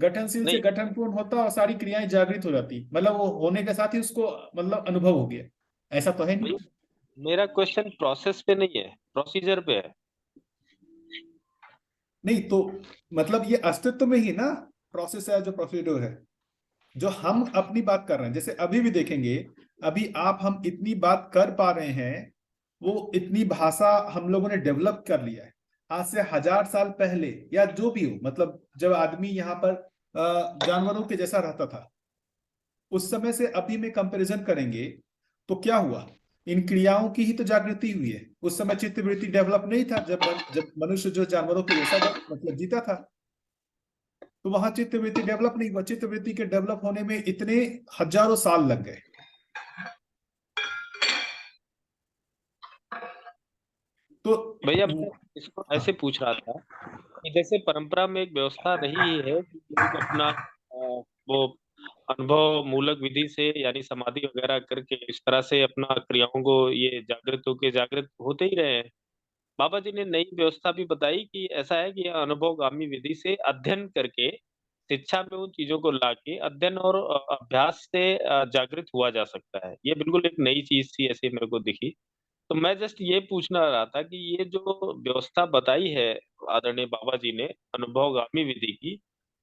गठनशील से नहीं गठनपूर्ण होता और सारी क्रियाएं जागृत हो जाती, मतलब वो होने के साथ ही उसको मतलब अनुभव हो गया, ऐसा तो है नहीं। भैया, मेरा क्वेश्चन प्रोसेस पे नहीं है, प्रोसीजर पे है। नहीं तो मतलब ये अस्तित्व में ही ना प्रोसेस है, जो प्रोसीड्यूर है, जो हम अपनी बात कर रहे हैं। जैसे अभी भी देखेंगे, अभी आप हम इतनी बात कर पा रहे हैं, वो इतनी भाषा हम लोगों ने डेवलप कर लिया है। आज से 1000 साल पहले या जो भी हो, मतलब जब आदमी यहाँ पर जानवरों के जैसा रहता था, उस समय से अभी में कंपैरिजन करेंगे तो क्या हुआ? इन क्रियाओं की ही तो जागृति हुई है। उस समय चित्त वृत्ति डेवलप नहीं था, जब मनुष्य जो जानवरों के जैसा मतलब जीता था, तो वहां चित्त वृत्ति डेवलप नहीं हुआ। चित्त वृत्ति के डेवलप होने में इतने हजारों साल लग गए। तो भैया मैं इसको ऐसे पूछ रहा था कि जैसे परंपरा में एक व्यवस्था रही है कि लोग अपना वो अनुभव मूलक विधि से यानी समाधि वगैरह करके इस तरह से अपना क्रियाओं को ये जागृत होते ही रहे हैं। बाबा जी ने नई व्यवस्था भी बताई कि ऐसा है कि अनुभवगामी विधि से अध्ययन करके शिक्षा में उन चीजों को लाके अध्ययन और अभ्यास से जागृत हुआ जा सकता है। ये बिल्कुल एक नई चीज थी, ऐसे मेरे को दिखी। तो मैं जस्ट ये पूछना रहा था कि ये जो व्यवस्था बताई है आदरणीय बाबा जी ने अनुभवगामी विधि की,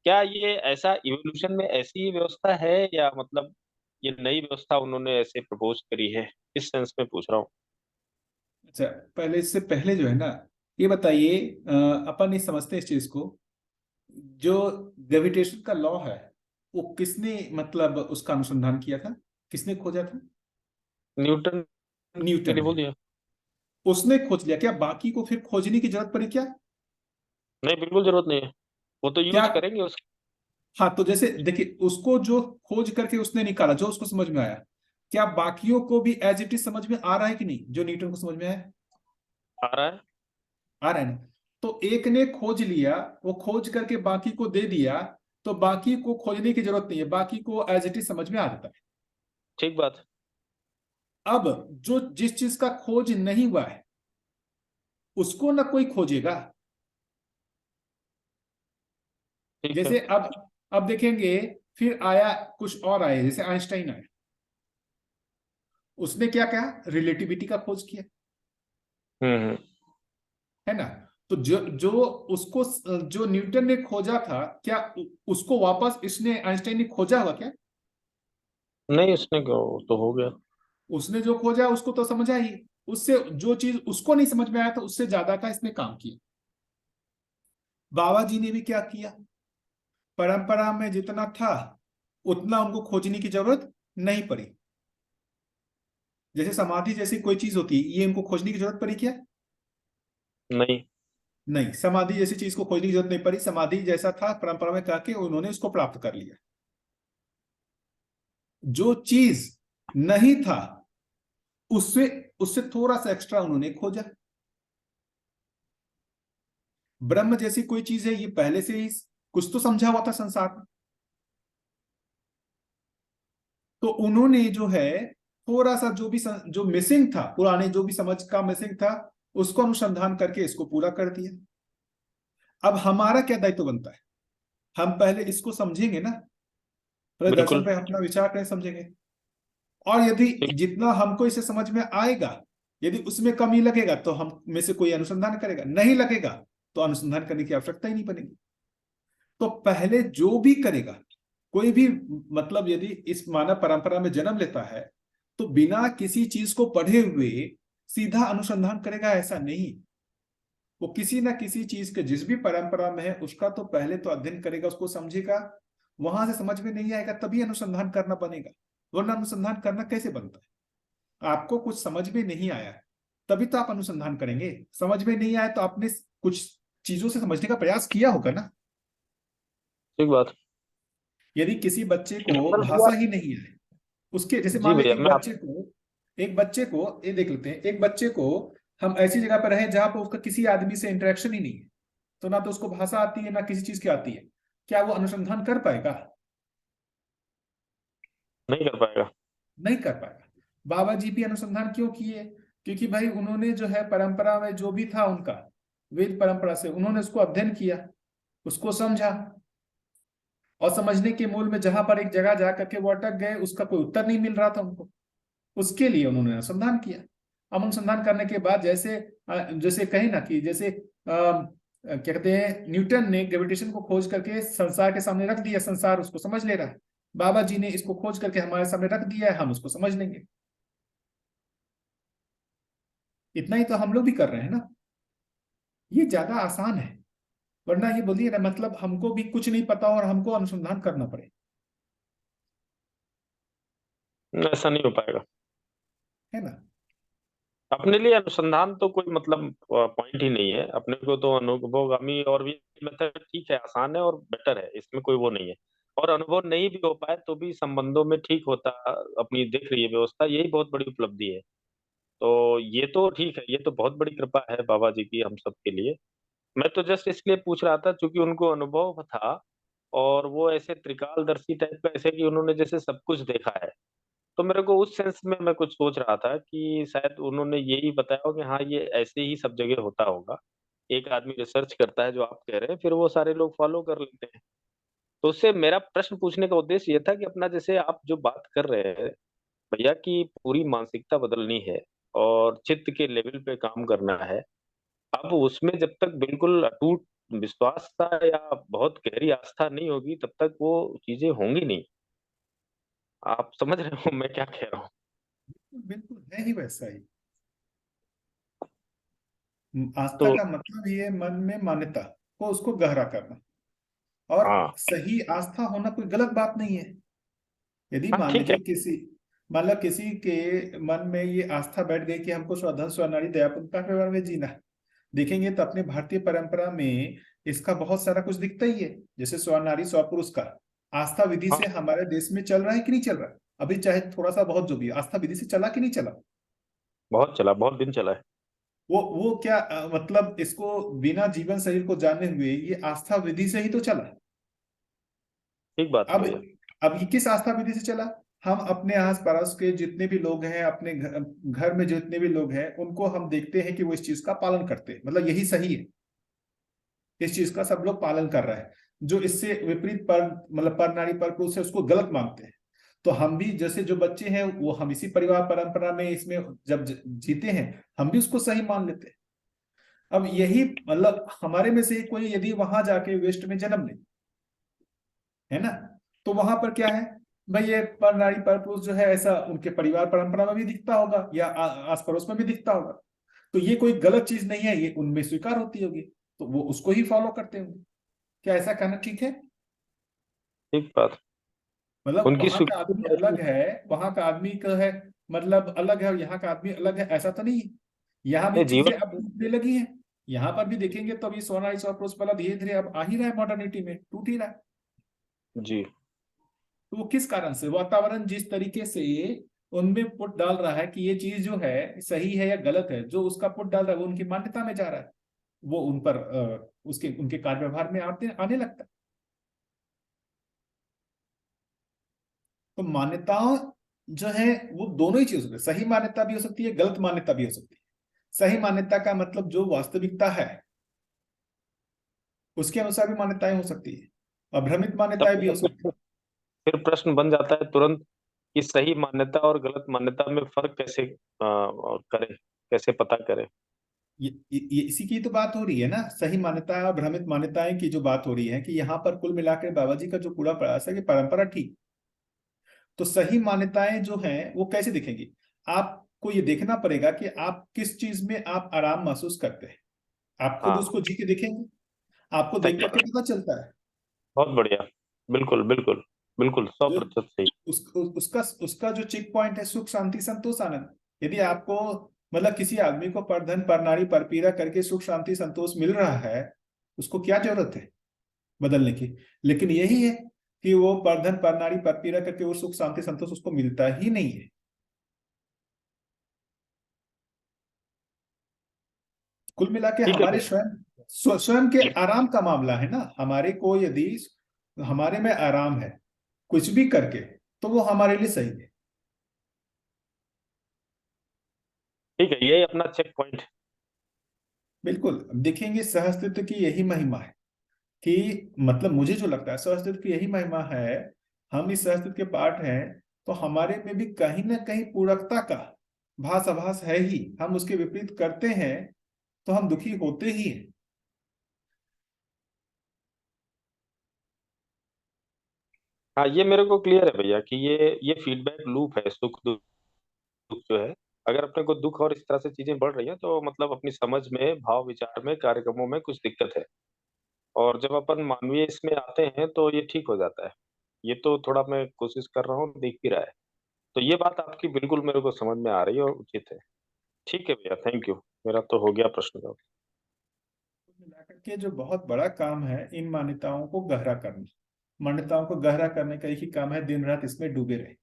क्या ये ऐसा इवोल्यूशन में ऐसी ही व्यवस्था है या मतलब ये नई व्यवस्था उन्होंने ऐसे प्रपोज करी है? इस सेंस में पूछ रहा हूँ। अच्छा, पहले इससे पहले जो है ना, ये बताइए, अपन ये समझते हैं इस चीज को, जो ग्रेविटेशन का लॉ है वो किसने मतलब उसका अनुसंधान किया था? किसने खोजा था? न्यूटन न्यूटन ने ने। बोल दिया। उसने खोज लिया, क्या बाकी को फिर खोजने की जरूरत पड़ी क्या? नहीं, बिल्कुल जरूरत नहीं है, वो तो क्या? यूज करेंगे उसकी। हाँ, तो जैसे देखिए, उसको जो खोज करके उसने निकाला, जो उसको समझ में आया, क्या बाकियों को भी एज इट इज समझ में आ रहा है कि नहीं? जो न्यूटन को समझ में आया, आ रहा है। आ रहा है ना? तो एक ने खोज लिया, वो खोज करके बाकी को दे दिया, तो बाकी को खोजने की जरूरत नहीं है, बाकी को एज इट इज समझ में आ जाता है। ठीक बात। अब जो जिस चीज का खोज नहीं हुआ है उसको ना कोई खोजेगा। ठीक है। जैसे अब देखेंगे, फिर आया कुछ और आए, जैसे आइंस्टाइन आए। उसने क्या कहा, रिलेटिविटी का खोज किया, है ना। तो जो उसको जो न्यूटन ने खोजा था, क्या उसको वापस इसने आइंस्टाइन ने खोजा हुआ क्या? नहीं, उसने क्यों, तो हो गया। उसने जो खोजा उसको तो समझा ही, उससे जो चीज उसको नहीं समझ में आया था उससे ज्यादा का इसने काम किया। बाबा जी ने भी क्या किया, परंपरा में जितना था उतना उनको खोजने की जरूरत नहीं पड़ी। जैसे समाधि जैसी कोई चीज होती है, ये इनको खोजने की जरूरत पड़ी क्या? नहीं। नहीं, समाधि जैसी चीज को खोजने की जरूरत नहीं पड़ी। समाधि जैसा था परंपरा में कह के उन्होंने उसको प्राप्त कर लिया। जो चीज नहीं था उससे उससे थोड़ा सा एक्स्ट्रा उन्होंने खोजा। ब्रह्म जैसी कोई चीज है, ये पहले से ही कुछ तो समझा हुआ था संसार में, तो उन्होंने जो है थोड़ा सा जो मिसिंग था, पुराने जो भी समझ का मिसिंग था, उसको अनुसंधान करके इसको पूरा कर दिया। अब हमारा क्या दायित्व बनता है, हम पहले इसको समझेंगे ना, पहले दर्शन पे अपना विचार करें, समझेंगे, और यदि जितना हमको इसे समझ में आएगा, यदि उसमें कमी लगेगा तो हम में से कोई अनुसंधान करेगा, नहीं लगेगा तो अनुसंधान करने की आवश्यकता ही नहीं बनेगी। तो पहले जो भी करेगा कोई भी, मतलब यदि इस मानव परंपरा में जन्म लेता है तो बिना किसी चीज को पढ़े हुए सीधा अनुसंधान करेगा ऐसा नहीं। वो किसी ना किसी चीज के जिस भी परंपरा में है उसका तो पहले तो अध्ययन करेगा, उसको समझेगा, वहां से समझ में नहीं आएगा तभी अनुसंधान करना बनेगा, वरना अनुसंधान करना कैसे बनता है? आपको कुछ समझ में नहीं आया तभी तो आप अनुसंधान करेंगे। समझ में नहीं आया तो आपने कुछ चीजों से समझने का प्रयास किया होगा ना। ठीक बात। यदि किसी बच्चे को भाषा ही नहीं है, उसके जैसे मान लीजिए एक बच्चे को ये देख लेते हैं, एक बच्चे को हम ऐसी जगह पर रहे जहां पर उसका किसी आदमी से इंटरेक्शन ही नहीं है, तो ना तो उसको भाषा आती है ना किसी चीज की आती है, क्या वो अनुसंधान कर पाएगा? नहीं कर पाएगा। नहीं कर पाएगा। बाबा जी भी अनुसंधान क्यों किए? क्योंकि भाई उन्होंने जो है परंपरा में जो भी था उनका, वेद परंपरा से उन्होंने उसको अध्ययन किया, उसको समझा, और समझने के मूल में जहां पर एक जगह जाकर के वो अटक गए, उसका कोई उत्तर नहीं मिल रहा था उनको, उसके लिए उन्होंने अनुसंधान किया। अब अनुसंधान करने के बाद जैसे जैसे कहे ना कि जैसे क्या कहते हैं, न्यूटन ने ग्रेविटेशन को खोज करके संसार के सामने रख दिया, संसार उसको समझ ले रहा है। बाबा जी ने इसको खोज करके हमारे सामने रख दिया है, हम उसको समझ लेंगे। इतना ही तो हम लोग भी कर रहे हैं ना। ये ज्यादा आसान है, वरना ये बोलिए ना, मतलब हमको भी कुछ नहीं पता और हमको अनुसंधान करना पड़े, ऐसा नहीं हो पाएगा, है ना। अपने लिए अनुसंधान तो कोई मतलब पॉइंट ही नहीं है। अपने को तो अनुभवगामी और भी मेथड ठीक है, आसान है और बेटर है, इसमें कोई वो नहीं है। और अनुभव नहीं भी हो पाए तो भी संबंधों में ठीक होता अपनी दिख रही है व्यवस्था, यही बहुत बड़ी उपलब्धि है। तो ये तो ठीक है, ये तो बहुत बड़ी कृपा है बाबा जी की हम सब के लिए। मैं तो जस्ट इसलिए पूछ रहा था क्योंकि उनको अनुभव था, और वो ऐसे त्रिकालदर्शी टाइप का, ऐसे कि उन्होंने जैसे सब कुछ देखा है। तो मेरे को उस सेंस में मैं कुछ सोच रहा था कि शायद उन्होंने यही बताया हो कि हाँ ये ऐसे ही सब जगह होता होगा। एक आदमी रिसर्च करता है जो आप कह रहे हैं, फिर वो सारे लोग फॉलो कर लेते हैं। तो उससे मेरा प्रश्न पूछने का उद्देश्य ये था कि अपना जैसे आप जो बात कर रहे हैं भैया की पूरी मानसिकता बदलनी है और चित्त के लेवल पे काम करना है। अब उसमें जब तक बिल्कुल अटूट विश्वास था या बहुत गहरी आस्था नहीं होगी तब तक वो चीजें होंगी नहीं। आप समझ रहे हो मैं क्या कह रहा हूँ? बिल्कुल है ही वैसा ही। आस्था तो का मतलब ये मन में मान्यता को उसको गहरा करना, और हाँ सही आस्था होना कोई गलत बात नहीं है। यदि हाँ मान ठीक है। लीजिए मतलब किसी के मन में ये आस्था बैठ गई कि हमको स्वधन स्वनारी दयापुरता के बारे में जीना है, देखेंगे तो अपने भारतीय परंपरा में इसका बहुत सारा कुछ दिखता ही है। जैसे स्वनारी स्वपुरुष का आस्था विधि हाँ से हमारे देश में चल रहा है कि नहीं चल रहा है? अभी चाहे थोड़ा सा बहुत जो भी आस्था विधि से चला कि नहीं चला? बहुत चला, बहुत दिन चला है। वो क्या मतलब इसको बिना जीवन शरीर को जाने हुए ये आस्था विधि से ही तो चला। ठीक बात है अब भैया। अब ये किस आस्था विधि से चला? हम अपने आस पड़ोस के जितने भी लोग हैं, अपने घर में जितने भी लोग हैं, उनको हम देखते हैं कि वो इस चीज का पालन करते हैं, मतलब यही सही है, इस चीज का सब लोग पालन कर रहे हैं। जो इससे विपरीत पर मतलब पर नारी पर पुरुष है उसको गलत मानते हैं। तो हम भी जैसे जो बच्चे हैं वो हम इसी परिवार परंपरा में इसमें जब जीते हैं हम भी उसको सही मान लेते हैं। अब यही मतलब हमारे में से कोई यदि वहां जाके वेस्ट में जन्म ले, है ना, तो वहां पर क्या है भाई, ये पर नारी पर पुरुष जो है ऐसा उनके परिवार परंपरा में भी दिखता होगा या आस पड़ोस में भी दिखता होगा, तो ये कोई गलत चीज नहीं है, ये उनमें स्वीकार होती होगी, तो वो उसको ही फॉलो करते होंगे। क्या ऐसा कहना ठीक है? ठीक बात। मतलब उनकी वहां का आदमी अलग है, वहां का आदमी का है मतलब अलग है, और यहाँ का आदमी अलग है, ऐसा तो नहीं है। यहाँ भी चीजें जीवन अब टूटने लगी हैं, यहाँ पर भी देखेंगे तो अभी सोना इस और पुरुष वाला धीरे धीरे अब आ ही रहा है, मॉडर्निटी में टूट ही रहा है। जी तो वो किस कारण से, वातावरण जिस तरीके से उनमें पुट डाल रहा है कि ये चीज जो है सही है या गलत है, जो उसका पुट डाल रहा है वो उनकी मान्यता में जा रहा है, वो उन पर उसके उनके कार्य व्यवहार में आने लगता है। तो मान्यताओं जो है वो दोनों ही चीज हो सकती है, सही मान्यता भी हो सकती है, गलत मान्यता भी हो सकती है। सही मान्यता का मतलब जो वास्तविकता है उसके अनुसार भी मान्यताएं हो सकती है, और भ्रमित मान्यताएं भी हो सकती है। फिर प्रश्न बन जाता है तुरंत कि सही मान्यता और गलत मान्यता में फर्क कैसे करें, कैसे पता करें? ये इसी की तो बात हो रही है ना, सही मान्यता और भ्रमित मान्यताएं की जो बात हो रही है, कि यहाँ पर कुल मिलाकर बाबा जी का जो पूरा प्रयास है कि परंपरा ठीक। तो सही मान्यताएं जो हैं वो कैसे दिखेंगी, आपको ये देखना पड़ेगा कि आप किस चीज में आप आराम महसूस करते हैं, आप खुद उसको जी के देखेंगे, आपको देख करके पता चलता है। बहुत बढ़िया, बिल्कुल बिल्कुल बिल्कुल 100% सही। उसका जो चेक पॉइंट है सुख शांति संतोष आनंद। यदि आपको मतलब किसी आदमी को पर धन पर नारी पर पीड़ा करके सुख शांति संतोष मिल रहा है, उसको क्या जरूरत है बदलने की। लेकिन यही है कि वो पर धन पर नारी पर पीड़ा करके वो सुख शांति संतोष उसको मिलता ही नहीं है। कुल मिला के हमारे स्वयं के आराम का मामला है ना, हमारे को यदि हमारे में आराम है कुछ भी करके तो वो हमारे लिए सही है। ठीक है, यही अपना चेक पॉइंट। बिल्कुल, देखेंगे सहअस्तित्व की यही महिमा है कि मतलब मुझे जो लगता है सहअस्तित्व की यही महिमा है, हम इस सहअस्तित्व के पार्ट हैं, तो हमारे में भी कहीं ना कहीं पूरकता का भास आभास है ही। हम उसके विपरीत करते हैं तो हम दुखी होते ही हैं। हाँ, ये मेरे को क्लियर है भैया कि ये फीडबैक लूप है, सुख दुख जो है। अगर अपने को दुख और इस तरह से चीजें बढ़ रही हैं तो मतलब अपनी समझ में, भाव विचार में, कार्यक्रमों में कुछ दिक्कत है। और जब अपन मानवीय इसमें आते हैं तो ये ठीक हो जाता है। ये तो थोड़ा मैं कोशिश कर रहा हूँ, दिख भी रहा है। तो ये बात आपकी बिल्कुल मेरे को समझ में आ रही है और उचित है। ठीक है भैया, थैंक यू, मेरा तो हो गया प्रश्न का। मिलाकर के जो बहुत बड़ा काम है इन मान्यताओं को गहरा करना, मान्यताओं को गहरा करने का एक ही काम है, दिन रात इसमें डूबे रहे,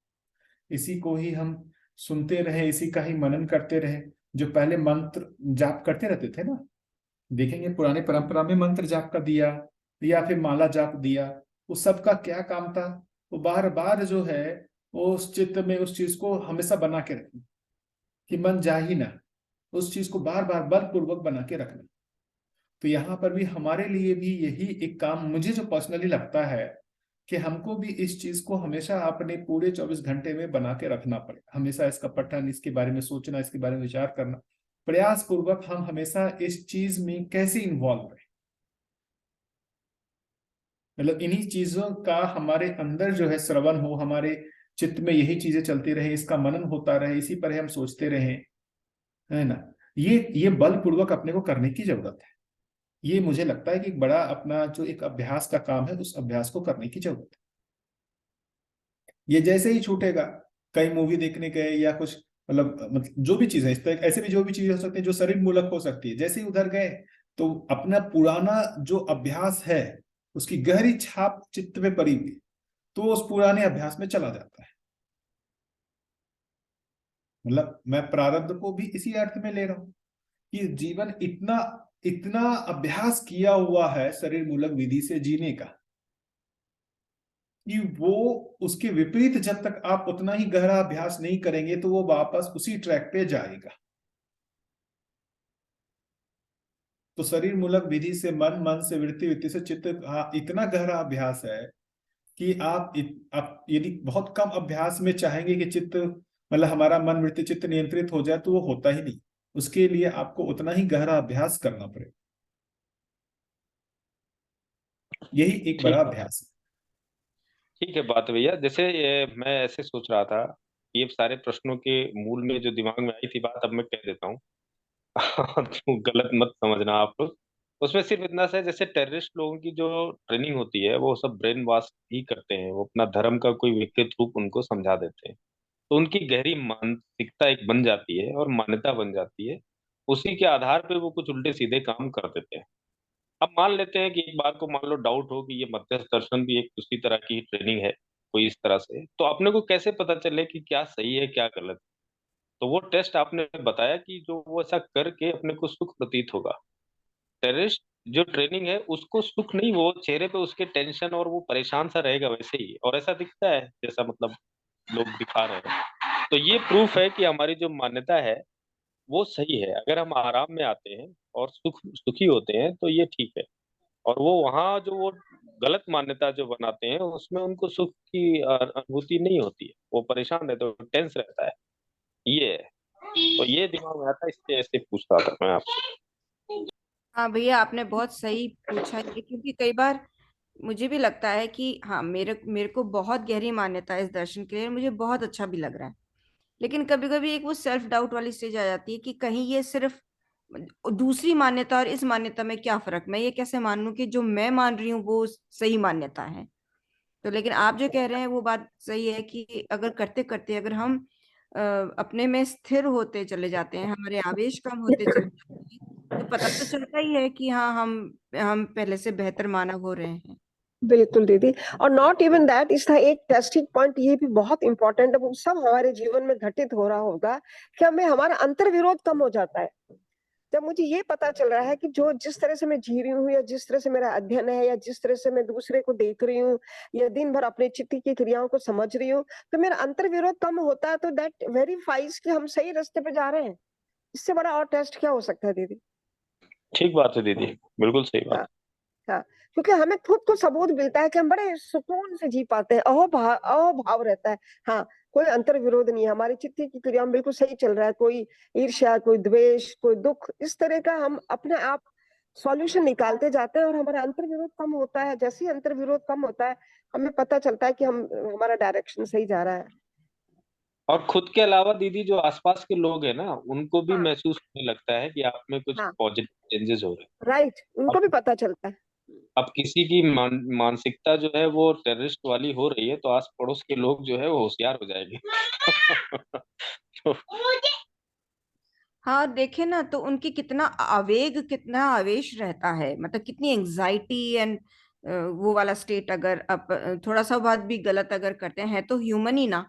इसी को ही हम सुनते रहे, इसी का ही मनन करते रहे। जो पहले मंत्र जाप करते रहते थे ना, देखेंगे पुराने परंपरा में मंत्र जाप का दिया या फिर माला जाप दिया, उस सब का क्या काम था, वो बार बार जो है वो उस चित्त में उस चीज को हमेशा बना के रखना कि मन जा ही ना, उस चीज को बार बार बलपूर्वक बना के रखना। तो यहाँ पर भी हमारे लिए भी यही एक काम मुझे जो पर्सनली लगता है कि हमको भी इस चीज को हमेशा अपने पूरे 24 घंटे में बना के रखना पड़े, हमेशा इसका पठन, इसके बारे में सोचना, इसके बारे में विचार करना, प्रयास पूर्वक हम हमेशा इस चीज में कैसे इन्वॉल्व रहे। मतलब इन्हीं चीजों का हमारे अंदर जो है श्रवण हो, हमारे चित्त में यही चीजें चलती रहे, इसका मनन होता रहे, इसी पर हम सोचते रहे, है ना। ये बलपूर्वक अपने को करने की जरूरत है। ये मुझे लगता है कि एक बड़ा अपना जो एक अभ्यास का काम है, उस अभ्यास को करने की जरूरत है। ये जैसे ही छूटेगा, कहीं मूवी देखने गए या कुछ मतलब जो भी चीज है इस तरह, ऐसे भी जो भी चीजें हो सकती है जो शरीर मूलक हो सकती है, जैसे ही उधर गए तो अपना पुराना जो अभ्यास है उसकी गहरी छाप चित्त में पड़ी हुई, तो उस पुराने अभ्यास में चला जाता है। मतलब मैं प्रारब्ध को भी इसी अर्थ में ले रहा हूं कि जीवन इतना इतना अभ्यास किया हुआ है शरीर मूलक विधि से जीने का कि वो उसके विपरीत जब तक आप उतना ही गहरा अभ्यास नहीं करेंगे तो वो वापस उसी ट्रैक पे जाएगा। तो शरीर मूलक विधि से मन, मन से वृत्ति, वृत्ति से चित्त, इतना गहरा अभ्यास है कि आप यदि बहुत कम अभ्यास में चाहेंगे कि चित्त मतलब हमारा मन वृत्ति चित्त नियंत्रित हो जाए, तो वो होता ही नहीं। उसके लिए आपको उतना ही गहरा अभ्यास करना पड़ेगा। यही एक बड़ा अभ्यास है। ठीक है बात भैया। जैसे मैं ऐसे सोच रहा था, ये सारे प्रश्नों के मूल में जो दिमाग में आई थी बात, अब मैं कह देता हूँ। तो गलत मत समझना आप लोग। उसमें सिर्फ इतना सा है, जैसे टेररिस्ट लोगों की जो ट्रेनिंग होती है वो सब ब्रेन वॉश ही करते हैं, वो अपना धर्म का कोई विकृत रूप उनको समझा देते हैं, तो उनकी गहरी मानसिकता एक बन जाती है और मान्यता बन जाती है। उसी के आधार पे वो कुछ उल्टे सीधे काम कर देते हैं। अब मान लेते हैं कि एक बात को मान लो डाउट हो कि ये मध्यस्थ दर्शन भी एक उसी तरह की ट्रेनिंग है, कोई इस तरह से, तो अपने को कैसे पता चले कि क्या सही है क्या गलत है? तो वो टेस्ट आपने बताया कि जो वो ऐसा करके अपने को सुख प्रतीत होगा। टेररिस्ट जो ट्रेनिंग है उसको सुख नहीं, वो चेहरे पे उसके टेंशन और वो परेशान सा रहेगा वैसे ही, और ऐसा दिखता है जैसा मतलब लोग दिखा रहे हैं। तो ये प्रूफ है कि हमारी जो मान्यता है वो सही है। अगर हम आराम में आते हैं और सुखी होते हैं तो ये ठीक है। और वो वहाँ जो वो गलत मान्यता जो बनाते हैं उसमें उनको सुख की अनुभूति नहीं होती है, वो परेशान रहते हैं, टेंस रहता है। ये है। तो ये दिमाग में आता है, इसलिए ऐसे पूछ रहा था मैं आपसे। हाँ भैया, आपने बहुत सही पूछा ये, क्योंकि कई बार मुझे भी लगता है कि हाँ, मेरे मेरे को बहुत गहरी मान्यता है इस दर्शन के लिए, मुझे बहुत अच्छा भी लग रहा है। लेकिन कभी कभी एक वो सेल्फ डाउट वाली स्टेज आ जाती है कि कहीं ये सिर्फ दूसरी मान्यता और इस मान्यता में क्या फर्क, मैं ये कैसे मान लूं कि जो मैं मान रही हूँ वो सही मान्यता है। तो लेकिन आप जो कह रहे हैं वो बात सही है कि अगर करते करते अगर हम अपने में स्थिर होते चले जाते हैं, हमारे आवेश कम होते चले जाते हैं, तो पता तो चलता ही है कि हाँ, हम पहले से बेहतर मानव हो रहे हैं। बिल्कुल दीदी। और नॉट इवन दैट, इसका एक टेस्टिंग पॉइंट ये भी बहुत इंपॉर्टेंट है, वो सब हमारे जीवन में घटित हो रहा होगा कि हमें हमारा अंतर विरोध कम हो जाता है। जब मुझे ये पता चल रहा है कि जो जिस तरह से मैं जी रही हूँ, या जिस तरह से मेरा अध्ययन है, या जिस तरह से मैं दूसरे को देख रही हूँ, या दिन भर अपने चित्त की क्रियाओं को समझ रही हूँ, तो मेरा अंतर विरोध कम होता है, तो दैट वेरीफाइज कि हम सही रास्ते पे जा रहे हैं। इससे बड़ा और टेस्ट क्या हो सकता है दीदी? ठीक बात है दीदी, बिल्कुल सही बात। हाँ हाँ, क्योंकि हमें खुद को सबूत मिलता है कि हम बड़े सुकून से जी पाते हैं, अहोभाव रहता है। हाँ, कोई अंतर विरोध नहीं है, हमारी चित्त की क्रिया में बिल्कुल सही चल रहा है। कोई ईर्ष्या, कोई द्वेष, कोई दुख, इस तरह का हम अपने आप सॉल्यूशन निकालते जाते हैं और हमारा अंतर विरोध कम होता है। जैसे ही अंतर विरोध कम होता है, हमें पता चलता है कि हमारा डायरेक्शन सही जा रहा है। और खुद के अलावा दीदी जो आसपास के लोग हैं ना, उनको भी हाँ महसूस होने लगता है कि आप में कुछ हाँ, पॉजिटिव चेंजेस हो रहे हैं। राइट, उनको भी पता चलता है। अब किसी की मानसिकता जो है वो टेररिस्ट वाली हो रही है, तो आस पड़ोस के लोग जो है वो होशियार हो जाएंगे। तो हाँ, देखे ना, तो उनकी कितना आवेग, कितना आवेश रहता है, मतलब कितनी एंजाइटी एंड वो वाला स्टेट। अगर आप थोड़ा सा बात भी गलत अगर करते हैं तो ह्यूमन ही ना,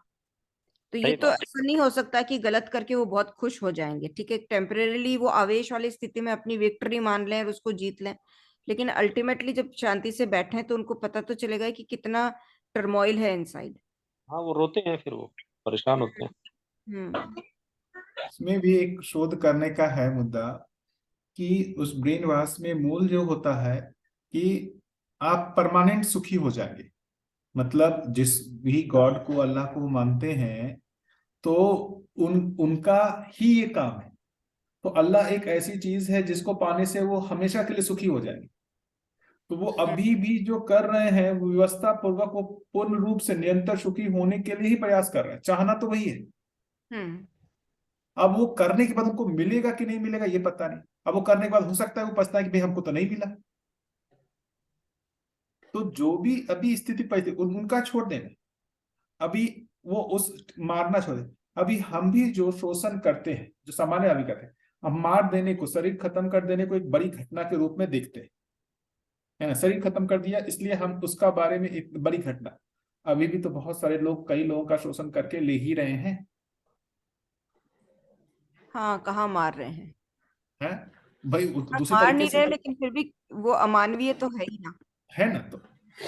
तो ये सही तो बात है। ऐसा नहीं हो सकता कि गलत करके वो बहुत खुश हो जाएंगे। ठीक है, टेम्परेली वो आवेश वाली स्थिति में अपनी विक्ट्री मान लें और उसको जीत लें, लेकिन अल्टीमेटली जब शांति से बैठे तो उनको पता तो चलेगा कि कितना टर्मोइल है इनसाइड। हाँ, वो रोते हैं, फिर वो परेशान होते हैं। हम्म। इसमें भी एक शोध करने का है मुद्दा कि उस ब्रेन वॉश में मूल जो होता है कि आप परमानेंट सुखी हो जाएंगे। मतलब जिस भी गॉड को, अल्लाह को मानते हैं, तो उनका ही ये काम है। तो अल्लाह एक ऐसी चीज है जिसको पाने से वो हमेशा के लिए सुखी हो जाएंगे। तो वो अभी भी जो कर रहे हैं वो व्यवस्था पूर्वक, वो पूर्ण रूप से निरंतर सुखी होने के लिए ही प्रयास कर रहे हैं। चाहना तो वही है। हम्म। अब वो करने के बाद उनको मिलेगा कि नहीं मिलेगा ये पता नहीं। अब वो करने के बाद हो सकता है वो पछताए कि भाई हमको तो नहीं मिला। तो जो भी अभी स्थिति परिस्थिति उनका छोड़ देना, अभी वो उस मारना छोड़ दे। अभी हम भी जो शोषण करते हैं, जो सामान्य अभी करते हैं, हम मार देने को, शरीर खत्म कर देने को एक बड़ी घटना के रूप में देखते हैं, है ना। शरीर खत्म कर दिया इसलिए हम उसका बारे में एक बड़ी घटना। अभी भी तो बहुत सारे लोग कई लोगों का शोषण करके ले ही रहे हैं। हाँ, कहाँ मार रहे हैं? हैं भाई, हाँ, दूसरे मार तरीके नहीं से रहे, लेकिन फिर भी वो अमानवीय तो है ही ना। है ना।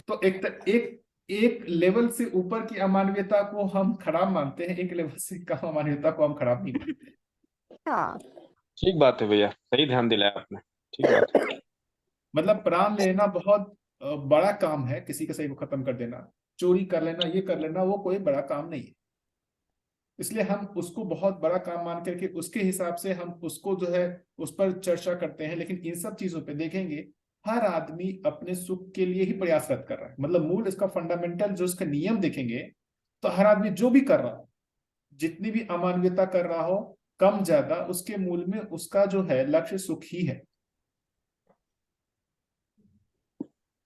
तो एक एक लेवल से ऊपर की अमानवीयता को हम खराब मानते हैं, एक लेवल से कम अमानवीयता को हम खराब नहीं मानते। हाँ, ठीक बात है भैया, सही ध्यान दिलाया आपने। ठीक बात है। मतलब प्राण लेना बहुत बड़ा काम है, किसी के सही को खत्म कर देना। चोरी कर लेना, ये कर लेना, वो कोई बड़ा काम नहीं है। इसलिए हम उसको बहुत बड़ा काम मान करके उसके हिसाब से हम उसको जो है उस पर चर्चा करते हैं। लेकिन इन सब चीजों पे देखेंगे, हर आदमी अपने सुख के लिए ही प्रयासरत कर रहा है। मतलब मूल इसका फंडामेंटल जो इसका नियम देखेंगे तो हर आदमी जो भी कर रहा हो, जितनी भी अमानवीयता कर रहा हो, कम ज्यादा, उसके मूल में उसका जो है लक्ष्य सुख ही है।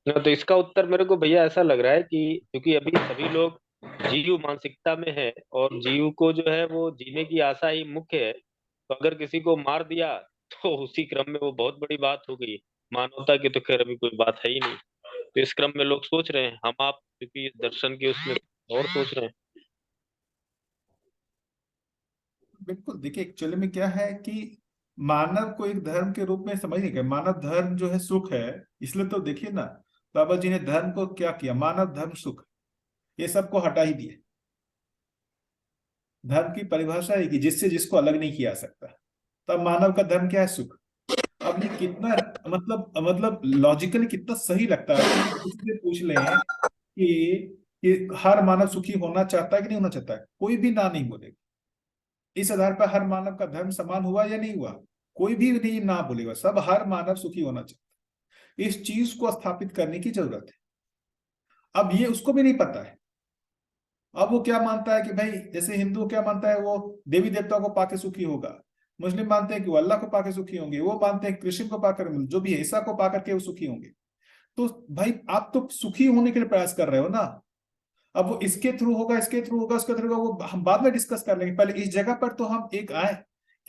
तो इसका उत्तर मेरे को भैया ऐसा लग रहा है कि क्योंकि अभी सभी लोग जीव मानसिकता में है और जीव को जो है वो जीने की आशा ही मुख्य है, तो अगर किसी को मार दिया तो उसी क्रम में वो बहुत बड़ी बात हो गई। मानवता की तो खैर अभी कोई बात है ही नहीं। तो इस क्रम में लोग सोच रहे हैं, हम आप क्योंकि इस दर्शन के उसमें और सोच रहे हैं। बिल्कुल, देखिए एक्चुअली में क्या है कि मानव को एक धर्म के रूप में समझ नहीं गए। मानव धर्म जो है सुख है, इसलिए तो देखिए ना, बाबा जी ने धर्म को क्या किया, मानव धर्म सुख, ये सबको हटा ही दिया। धर्म की परिभाषा है कि जिससे जिसको अलग नहीं किया जा सकता। तब मानव का धर्म क्या है, सुख। अब ये कितना मतलब लॉजिकली कितना सही लगता है कि किसी से पूछ लें कि हर मानव सुखी होना चाहता है कि नहीं होना चाहता है, कोई भी ना नहीं बोलेगा। इस आधार पर हर मानव का धर्म समान हुआ या नहीं हुआ, कोई भी नहीं ना बोलेगा, सब हर मानव सुखी होना चाहता है। इस चीज को स्थापित करने की जरूरत है। अब ये उसको भी नहीं पता है। अब वो क्या मानता है कि भाई, जैसे हिंदू क्या मानता है, वो देवी देवता को पाके सुखी होगा। मुस्लिम मानते हैं कि वो अल्लाह को पाके सुखी होंगे। वो मानते हैं कृष्ण को पाकर, जो भी है, ईसा को पाकर के वो सुखी होंगे। तो भाई आप तो सुखी होने के लिए प्रयास कर रहे हो ना। अब वो इसके थ्रू होगा, इसके थ्रू होगा, उसके थ्रू होगा, वो हम बाद में डिस्कस कर लेंगे। पहले इस जगह पर तो हम एक आए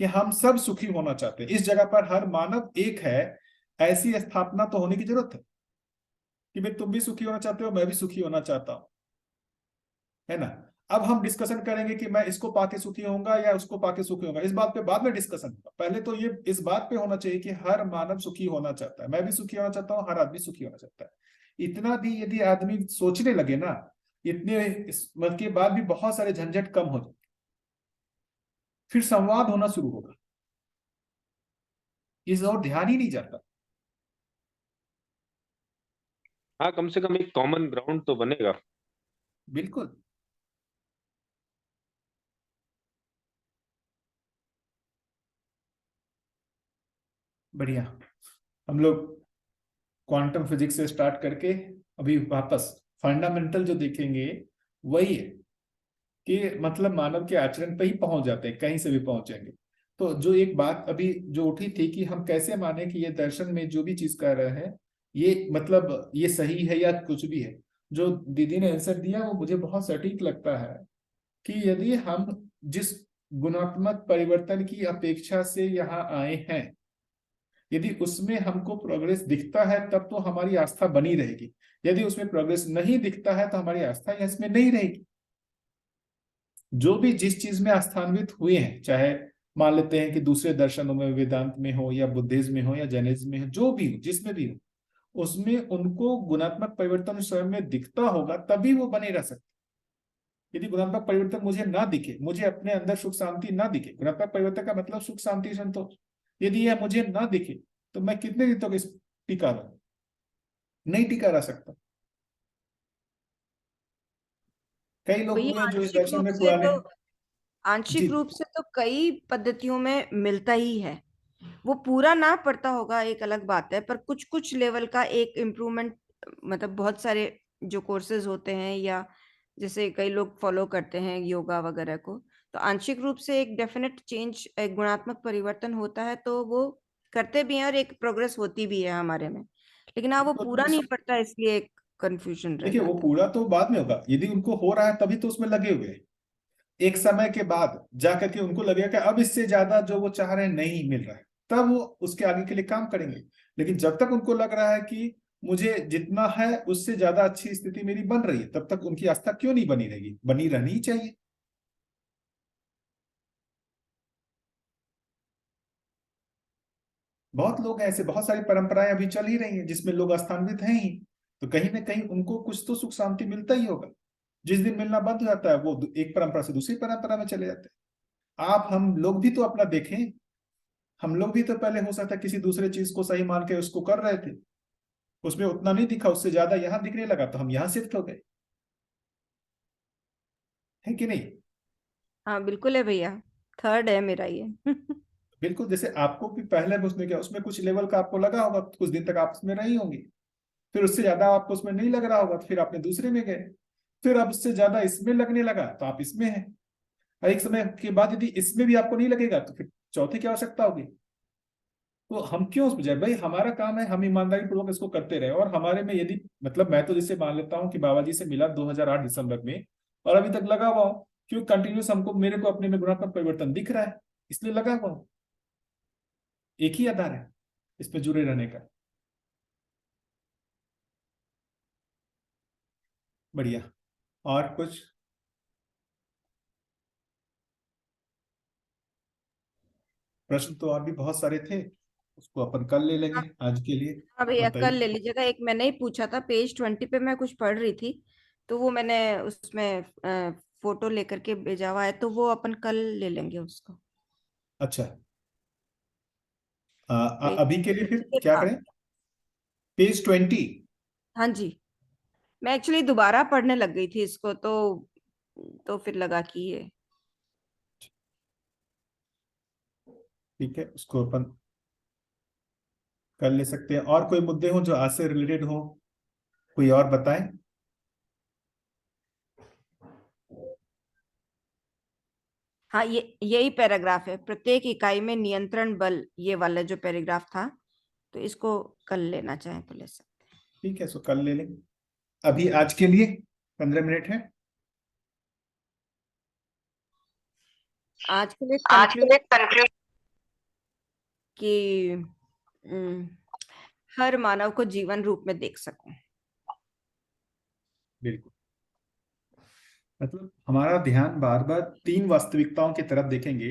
कि हम सब सुखी होना चाहते हैं। इस जगह पर हर मानव एक है, ऐसी स्थापना तो होने की जरूरत है कि भाई तुम भी सुखी होना चाहते हो, मैं भी सुखी होना चाहता हूं, है ना। अब हम डिस्कशन करेंगे कि मैं इसको पाके सुखी होऊंगा या उसको पाके सुखी होगा, इस बात पे बाद में डिस्कशन होगा। पहले तो ये इस बात पे होना चाहिए कि हर मानव सुखी होना चाहता है, मैं भी सुखी होना चाहता हूँ, हर आदमी सुखी होना चाहता है। इतना भी यदि आदमी सोचने लगे ना, इतने इस मत के बाद भी बहुत सारे झंझट कम हो जाए, फिर संवाद होना शुरू होगा। इस और ध्यान ही नहीं जाता। हाँ, कम से कम एक कॉमन ग्राउंड तो बनेगा। बिल्कुल। बढ़िया। हम लोग क्वांटम फिजिक्स से स्टार्ट करके अभी वापस फंडामेंटल जो देखेंगे वही है कि मतलब मानव के आचरण पे ही पहुंच जाते हैं, कहीं से भी पहुंचेंगे। तो जो एक बात अभी जो उठी थी कि हम कैसे माने कि ये दर्शन में जो भी चीज कर रहे हैं ये मतलब ये सही है या कुछ भी है, जो दीदी ने आंसर दिया वो मुझे बहुत सटीक लगता है कि यदि हम जिस गुणात्मक परिवर्तन की अपेक्षा से यहाँ आए हैं, यदि उसमें हमको प्रोग्रेस दिखता है तब तो हमारी आस्था बनी रहेगी। यदि उसमें प्रोग्रेस नहीं दिखता है तो हमारी आस्था इसमें नहीं रहेगी। जो भी जिस चीज में आस्थान्वित हुए हैं, चाहे मान लेते हैं कि दूसरे दर्शनों में, वेदांत में हो या बुद्धिज्म में हो या जैनिज्म में हो, जो भी हो, जिसमें भी हो, उसमें उनको गुणात्मक परिवर्तन स्वयं में दिखता होगा, तभी वो बने रह सकते। यदि गुणात्मक परिवर्तन मुझे ना दिखे, मुझे अपने अंदर सुख शांति ना दिखे, गुणात्मक परिवर्तन का मतलब सुख शांति संतोष, यदि यह मुझे ना दिखे तो मैं कितने दिन तक इस टिका रहूं, नहीं टिका रह सकता। कई लोग वही हुए जो इस आंशिक दर्शन रूप में से पुराने। तो जी आंशिक रूप से तो कई पद्धतियों में मिलता ही है। वो पूरा ना पड़ता होगा एक अलग बात है, पर कुछ कुछ लेवल का एक इम्प्रूवमेंट, मतलब बहुत सारे जो कोर्सेज होते हैं या जैसे कई लोग फॉलो करते हैं योगा वगैरह को, तो आंशिक रूप से एक डेफिनेट चेंज, एक गुणात्मक परिवर्तन होता है, तो वो करते भी हैं और एक प्रोग्रेस होती भी है हमारे में। लेकिन हाँ, वो पूरा नहीं पड़ता, इसलिए एक कंफ्यूजन रह देखिए वो जाता है। पूरा तो बाद में होगा। यदि उनको हो रहा है तभी तो उसमें लगे हुए हैं। एक समय के बाद जाकर के उनको लगेगा कि अब इससे ज्यादा जो वो चाह रहे हैं नहीं मिल रहा है, तब वो उसके आगे के लिए काम करेंगे। लेकिन जब तक उनको लग रहा है कि मुझे जितना है उससे ज्यादा अच्छी स्थिति मेरी बन रही है, तब तक उनकी आस्था क्यों नहीं बनी रहेगी, बनी रहनी ही चाहिए। बहुत लोग ऐसे, बहुत सारी परंपराएं अभी चल ही रही हैं जिसमें लोग स्थान्वित हैं ही, तो कहीं ना कहीं उनको कुछ तो सुख शांति मिलता ही होगा। जिस दिन मिलना बंद हो जाता है वो एक परंपरा से दूसरी परंपरा में चले जाते हैं। आप हम लोग भी तो अपना देखें, हम लोग भी तो पहले हो सकता है किसी दूसरे चीज को सही मान के उसको कर रहे थे, उसमें उतना नहीं दिखा, उससे ज्यादा यहाँ दिखने लगा तो हम यहाँ शिफ्ट हो गए। है कि नहीं? हाँ बिल्कुल है भैया, थर्ड है मेरा ये। बिल्कुल, जैसे आपको भी पहले उसने क्या, उसमें कुछ लेवल का आपको लगा होगा, कुछ दिन तक आप उसमें रही होंगी, फिर उससे ज्यादा आपको उसमें नहीं लग रहा होगा, तो फिर आपने दूसरे में गए, फिर अब उससे ज्यादा इसमें लगने लगा तो आप इसमें हैं, और एक समय के बाद यदि इसमें भी आपको नहीं लगेगा तो फिर चौथे की आवश्यकता होगी। तो हम क्यों उसमें जाए भाई, हमारा काम है हम ईमानदारी पूर्वक इसको करते रहे, और हमारे में यदि मतलब मैं तो जैसे मान लेता हूँ कि बाबा जी से मिला 2008 दिसंबर में और अभी तक लगा हुआ हूँ, क्यों कंटिन्यूस हमको मेरे को अपने में गुणात्मक परिवर्तन दिख रहा है, इसलिए लगा हुआ हूँ। एक ही आधार है इस पे जुड़े रहने का। बढ़िया, और कुछ? प्रश्न तो और भी बहुत सारे थे, उसको अपन कल ले लेंगे, आज के लिए हाँ भैया कल बताइए। ले लीजिएगा। एक मैंने ही पूछा था, पेज 20 पे मैं कुछ पढ़ रही थी, तो वो मैंने उसमें फोटो लेकर के भेजा हुआ है, तो वो अपन कल ले लेंगे उसको। अच्छा, पेज अभी के लिए फिर 20 क्या था। करें? पेज 20। हाँ जी, मैं एक्चुअली दोबारा पढ़ने लग गई थी इसको, तो फिर लगा कि ये ठीक है, उसको अपन कर ले सकते हैं। और कोई मुद्दे हो जो आज से रिलेटेड हो, कोई और बताएं। हाँ, ये यही पैराग्राफ है, प्रत्येक इकाई में नियंत्रण बल, ये वाला जो पैराग्राफ था, तो इसको कल लेना चाहें तो ले सकते हैं। ठीक है, सो कल ले लेंगे। अभी आज के लिए 15 मिनट है। आज के लिए कंक्लूड कि हर मानव को जीवन रूप में देख सकूं। बिल्कुल, मतलब हमारा ध्यान बार बार 3 वास्तविकताओं की तरफ देखेंगे।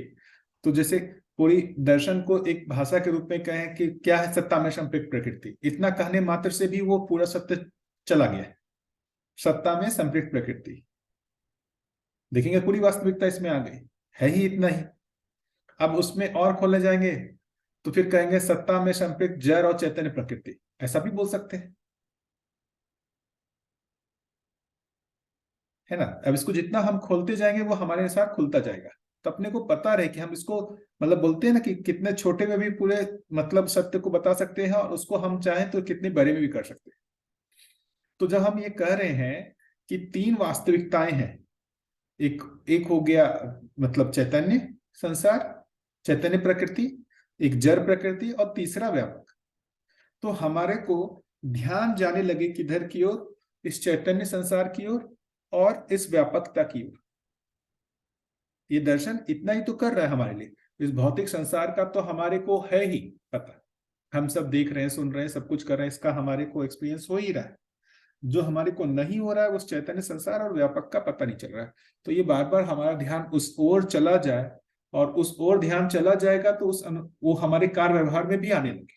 तो जैसे पूरी दर्शन को एक भाषा के रूप में कहें कि क्या है सत्ता में संपृक्त प्रकृति, इतना कहने मात्र से भी वो पूरा सत्य चला गया है। सत्ता में संपृक्त प्रकृति देखेंगे, पूरी वास्तविकता इसमें आ गई है ही, इतना ही। अब उसमें और खोलने जाएंगे तो फिर कहेंगे सत्ता में संपृक्त जड़ और चैतन्य प्रकृति, ऐसा भी बोल सकते हैं, है ना। अब इसको जितना हम खोलते जाएंगे वो हमारे अनुसार खुलता जाएगा, तो अपने को पता रहे कि हम इसको मतलब बोलते हैं ना कि कितने छोटे में भी पूरे मतलब सत्य को बता सकते हैं, और उसको हम चाहें तो कितने बड़े में भी कर सकते हैं। तो जब हम ये कह रहे हैं कि 3 वास्तविकताएं हैं, एक एक हो गया मतलब चैतन्य संसार, चैतन्य प्रकृति, एक जड़ प्रकृति, और तीसरा व्यापक। तो हमारे को ध्यान जाने लगे किधर की ओर, इस चैतन्य संसार की ओर और इस व्यापकता की ओर। ये दर्शन इतना ही तो कर रहा है हमारे लिए, इस भौतिक संसार का तो हमारे को है ही पता, हम सब देख रहे हैं, सुन रहे हैं, सब कुछ कर रहे हैं, इसका हमारे को एक्सपीरियंस हो ही रहा है। जो हमारे को नहीं हो रहा है उस चैतन्य संसार और व्यापक का पता नहीं चल रहा है। तो ये बार बार हमारा ध्यान उस ओर चला जाए, और उस ओर ध्यान चला जाएगा तो वो हमारे कार्य व्यवहार में भी आने लगे,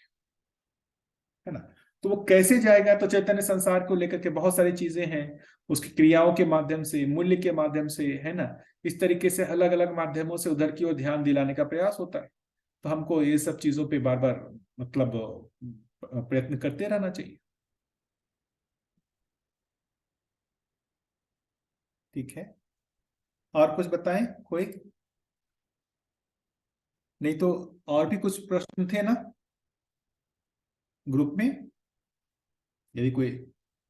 है ना। तो वो कैसे जाएगा, तो चैतन्य संसार को लेकर के बहुत सारी चीजें हैं, उसकी क्रियाओं के माध्यम से, मूल्य के माध्यम से, है ना। इस तरीके से अलग अलग माध्यमों से उधर की ओर ध्यान दिलाने का प्रयास होता है। तो हमको ये सब चीजों पे बार बार मतलब प्रयत्न करते रहना चाहिए। ठीक है, और कुछ बताएं कोई? नहीं तो और भी कुछ प्रश्न थे ना ग्रुप में, यदि कोई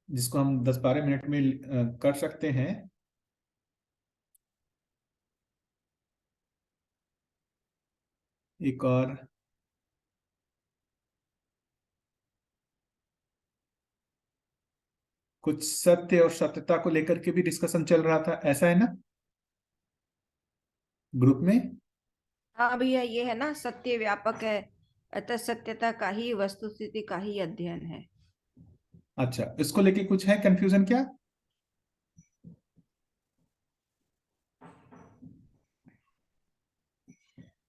जिसको हम 10-12 मिनट में कर सकते हैं। एक और कुछ सत्य और सत्यता को लेकर के भी डिस्कशन चल रहा था, ऐसा है ना ग्रुप में? हाँ भैया, ये है ना, सत्य व्यापक है, अतः सत्यता का ही वस्तुस्थिति का ही अध्ययन है। अच्छा, इसको लेके कुछ है कंफ्यूजन क्या?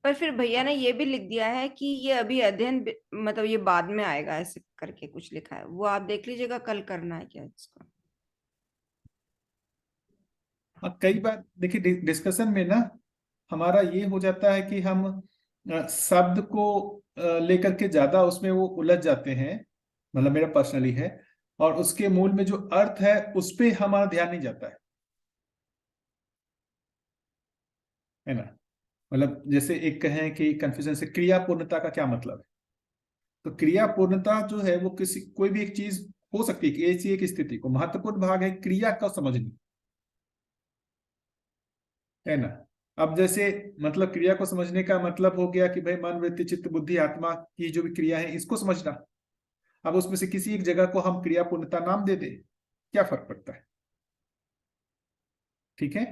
पर फिर भैया ने ये भी लिख दिया है कि ये अभी अध्ययन मतलब ये बाद में आएगा, ऐसे करके कुछ लिखा है, वो आप देख लीजिएगा कल करना है क्या इसको। हाँ, कई बार देखिए डिस्कशन में ना हमारा ये हो जाता है कि हम शब्द को लेकर के ज्यादा उसमें वो उलझ जाते हैं, मतलब मेरा पर्सनली है, और उसके मूल में जो अर्थ है उस पे हमारा ध्यान नहीं जाता है। है ना। मतलब जैसे एक कहें कि कंफ्यूजन से क्रिया पूर्णता का क्या मतलब है, तो क्रिया पूर्णता जो है वो किसी कोई भी एक चीज हो सकती है कि ऐसी एक स्थिति को, महत्वपूर्ण भाग है क्रिया का समझना, है ना। अब जैसे मतलब क्रिया को समझने का मतलब हो गया कि भाई मन वृत्ति चित्त बुद्धि आत्मा की जो भी क्रिया है इसको समझना। अब उसमें से किसी एक जगह को हम क्रिया पूर्णता नाम दे दे, क्या फर्क पड़ता है, ठीक है।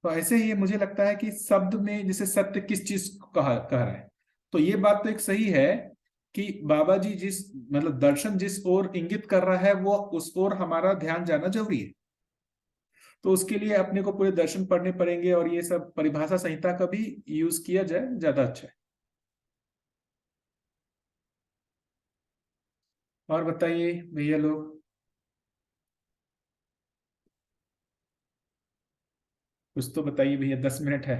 तो ऐसे ही मुझे लगता है कि शब्द में जैसे सत्य किस चीज को कह रहा है, तो ये बात तो एक सही है कि बाबा जी जिस मतलब दर्शन जिस ओर इंगित कर रहा है वो उस ओर हमारा ध्यान जाना जरूरी है। तो उसके लिए अपने को पूरे दर्शन पढ़ने पड़ेंगे और ये सब परिभाषा संहिता का भी यूज किया जाए, ज्यादा अच्छा है। और बताइए भैया लोग। कुछ तो बताइए भैया, 10 मिनट है।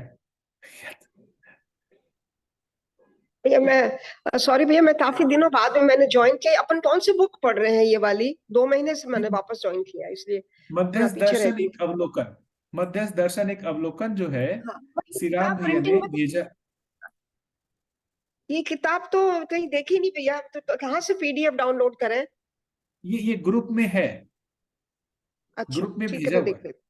भैया मैं सॉरी भैया, मैं काफी दिनों बाद में मैंने ज्वाइन किया। अपन कौन सी बुक पढ़ रहे हैं ये वाली? 2 महीने से मैंने वापस ज्वाइन किया, इसलिए थोड़ा मध्यस्थ पीछे रह दर्शन गई। एक अवलोकन, मध्यस्थ दर्शन एक अवलोकन जो है हाँ, श्री राम भैया ने प्रिंटिंग में भेजा। ये किताब तो कहीं देखी नहीं भैया, तो कहाँ से पीडीएफ डाउनलोड करें? ये ग्रुप में है, अच्छा ग्रुप में ठीक है, भेजा तो हुआ देख लेते।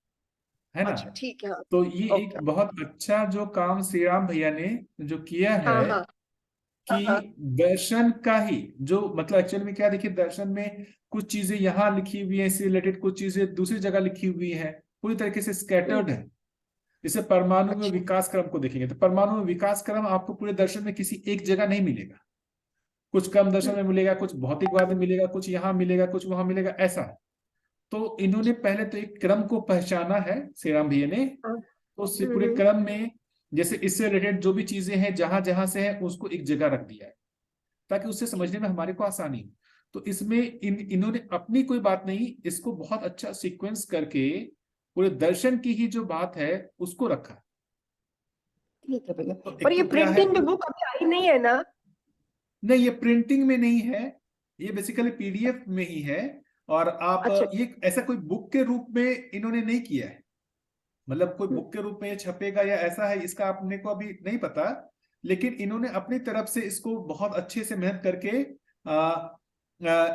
है ना। अच्छा ठीक है, हाँ। तो ये एक ओके। बहुत अच्छा जो काम श्री राम भैया ने जो किया हाँ है हाँ हाँ कि हाँ। दर्शन का ही जो मतलब एक्चुअल में क्या, देखिए दर्शन में कुछ चीजें यहाँ लिखी हुई है इससे रिलेटेड, कुछ चीजें दूसरी जगह लिखी हुई है, पूरी तरीके से स्कैटर्ड है। जैसे परमाणु में अच्छा विकास क्रम को देखेंगे तो परमाणु में विकास क्रम आपको पूरे दर्शन में किसी एक जगह नहीं मिलेगा, कुछ कम दर्शन में मिलेगा, कुछ भौतिकवाद में मिलेगा, कुछ यहाँ मिलेगा, कुछ वहां मिलेगा, ऐसा। तो इन्होंने पहले तो एक क्रम को पहचाना है श्री राम भैया ने, हाँ। तो उससे पूरे क्रम में जैसे इससे रिलेटेड जो भी चीजें हैं जहां जहां से है उसको एक जगह रख दिया है ताकि उससे समझने में हमारे को आसानी हो। तो इसमें इन्होंने अपनी कोई बात नहीं, इसको बहुत अच्छा सीक्वेंस करके पूरे दर्शन की ही जो बात है उसको रखा। ठीक है भैया, तो पर एक ये तो क्या है, प्रिंटिंग में बुक अभी आई नहीं है ना? नहीं ये प्रिंटिंग में नहीं है, ये बेसिकली पीडीएफ में ही है। और आप अच्छा। ये ऐसा कोई बुक के रूप में इन्होंने नहीं किया है, मतलब कोई बुक के रूप में ये छपेगा या ऐसा है इसका अपने को अभी नहीं पता, लेकिन इन्होंने अपनी तरफ से इसको बहुत अच्छे से मेहनत करके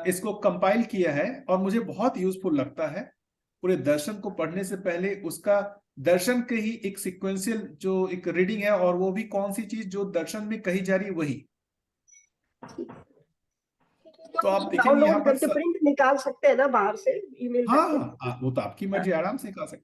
इसको कंपाइल किया है और मुझे बहुत यूजफुल लगता है। पूरे दर्शन को पढ़ने से पहले उसका दर्शन के ही एक सिक्वेंशियल जो एक रीडिंग है, और वो भी कौन सी चीज जो दर्शन में कही जा रही है वही। तो आप देखेंगे यहाँ डाउनलोड पर करके प्रिंट निकाल सकते हैं ना बाहर से, ईमेल हाँ करके? हाँ वो तो आपकी मर्जी, आराम से खा सकते।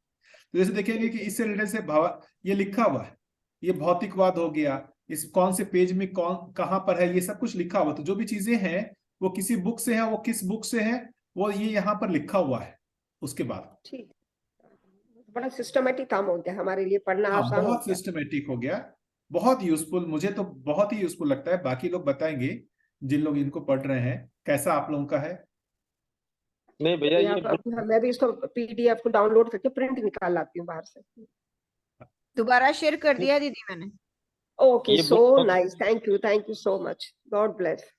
तो जैसे देखेंगे कि इससे रिलेटेड से भाव ये लिखा हुआ है, ये भौतिकवाद हो गया, इस कौन से पेज में कौन कहाँ पर है ये सब कुछ लिखा हुआ। तो जो भी चीजें हैं वो किसी बुक से है, वो किस बुक से है वो ये यहाँ पर लिखा हुआ है। उसके बाद ठीक, बड़ा सिस्टमेटिक काम हो गया हमारे लिए, पढ़ना हाँ आसान हो बहुत गया। सिस्टमेटिक हो गया, बहुत यूजफुल, मुझे तो बहुत ही यूजफुल लगता है। बाकी लोग बताएंगे जिन लोग इनको पढ़ रहे हैं कैसा आप लोगों का है। नहीं भैया ये मैं भी इसको पीडीएफ को डाउनलोड करके प्रिंट निकाल लाती हूँ बाहर से। दोबारा शेयर कर दिया दीदी मैंने। ओके, ये so book nice, thank you so much, God bless.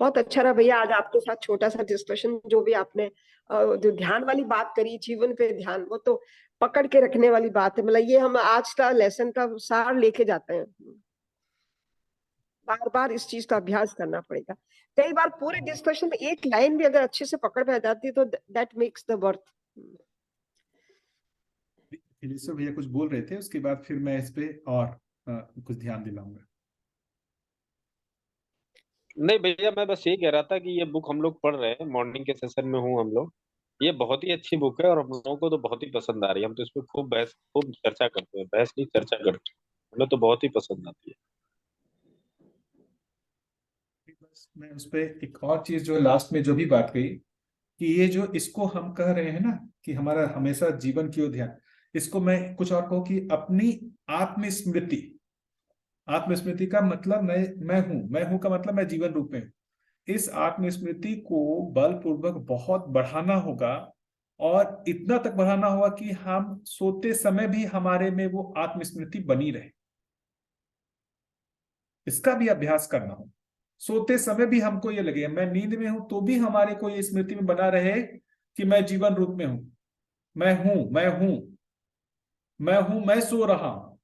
बहुत अच्छा रहा भैया आज आपके साथ छोटा सा डिस्कशन। जो भी आपने जो ध्यान वाली बात करी, जीवन पे ध्यान, वो तो पकड़ के रखने वाली बात है। मतलब ये हम आज का लेसन का सार लेके जाते हैं, बार बार इस चीज का अभ्यास करना पड़ेगा। कई बार पूरे डिस्कशन में एक लाइन भी अगर अच्छे से पकड़ में आ जाती है तो दैट मेक्स द वर्थ। फिलिसो भैया कुछ बोल रहे थे, उसके बाद फिर मैं इस पे और कुछ ध्यान दिलाऊंगा। नहीं भैया मैं बस यही कह रहा था कि ये बुक हम लोग पढ़ रहे हैं, मॉर्निंग के सेशन में हूँ हम लोग। ये बहुत ही अच्छी बुक है और हम लोगों को तो बहुत ही पसंद आ रही है। हम तो इस पे खूब चर्चा करते हैं, बहस नहीं चर्चा करते हैं, हमें तो बहुत ही पसंद आती है। बस मैं उस पे एक और चीज जो लास्ट में जो भी बात कही कि ये जो इसको हम कह रहे हैं ना कि हमारा हमेशा जीवन की ओर ध्यान, इसको मैं कुछ और कहूँ कि अपनी आत्मस्मृति, आत्मस्मृति का मतलब मैं हूं का मतलब मैं जीवन रूप में हूं। इस आत्मस्मृति को बलपूर्वक बहुत बढ़ाना होगा और इतना तक बढ़ाना होगा कि हम सोते समय भी हमारे में वो आत्मस्मृति बनी रहे, इसका भी अभ्यास करना हो। सोते समय भी हमको ये लगे मैं नींद में हूं, तो भी हमारे को ये स्मृति में बना रहे कि मैं जीवन रूप में हूं, मैं हूं, मैं हूं, मैं हूं, मैं सो रहा हूं।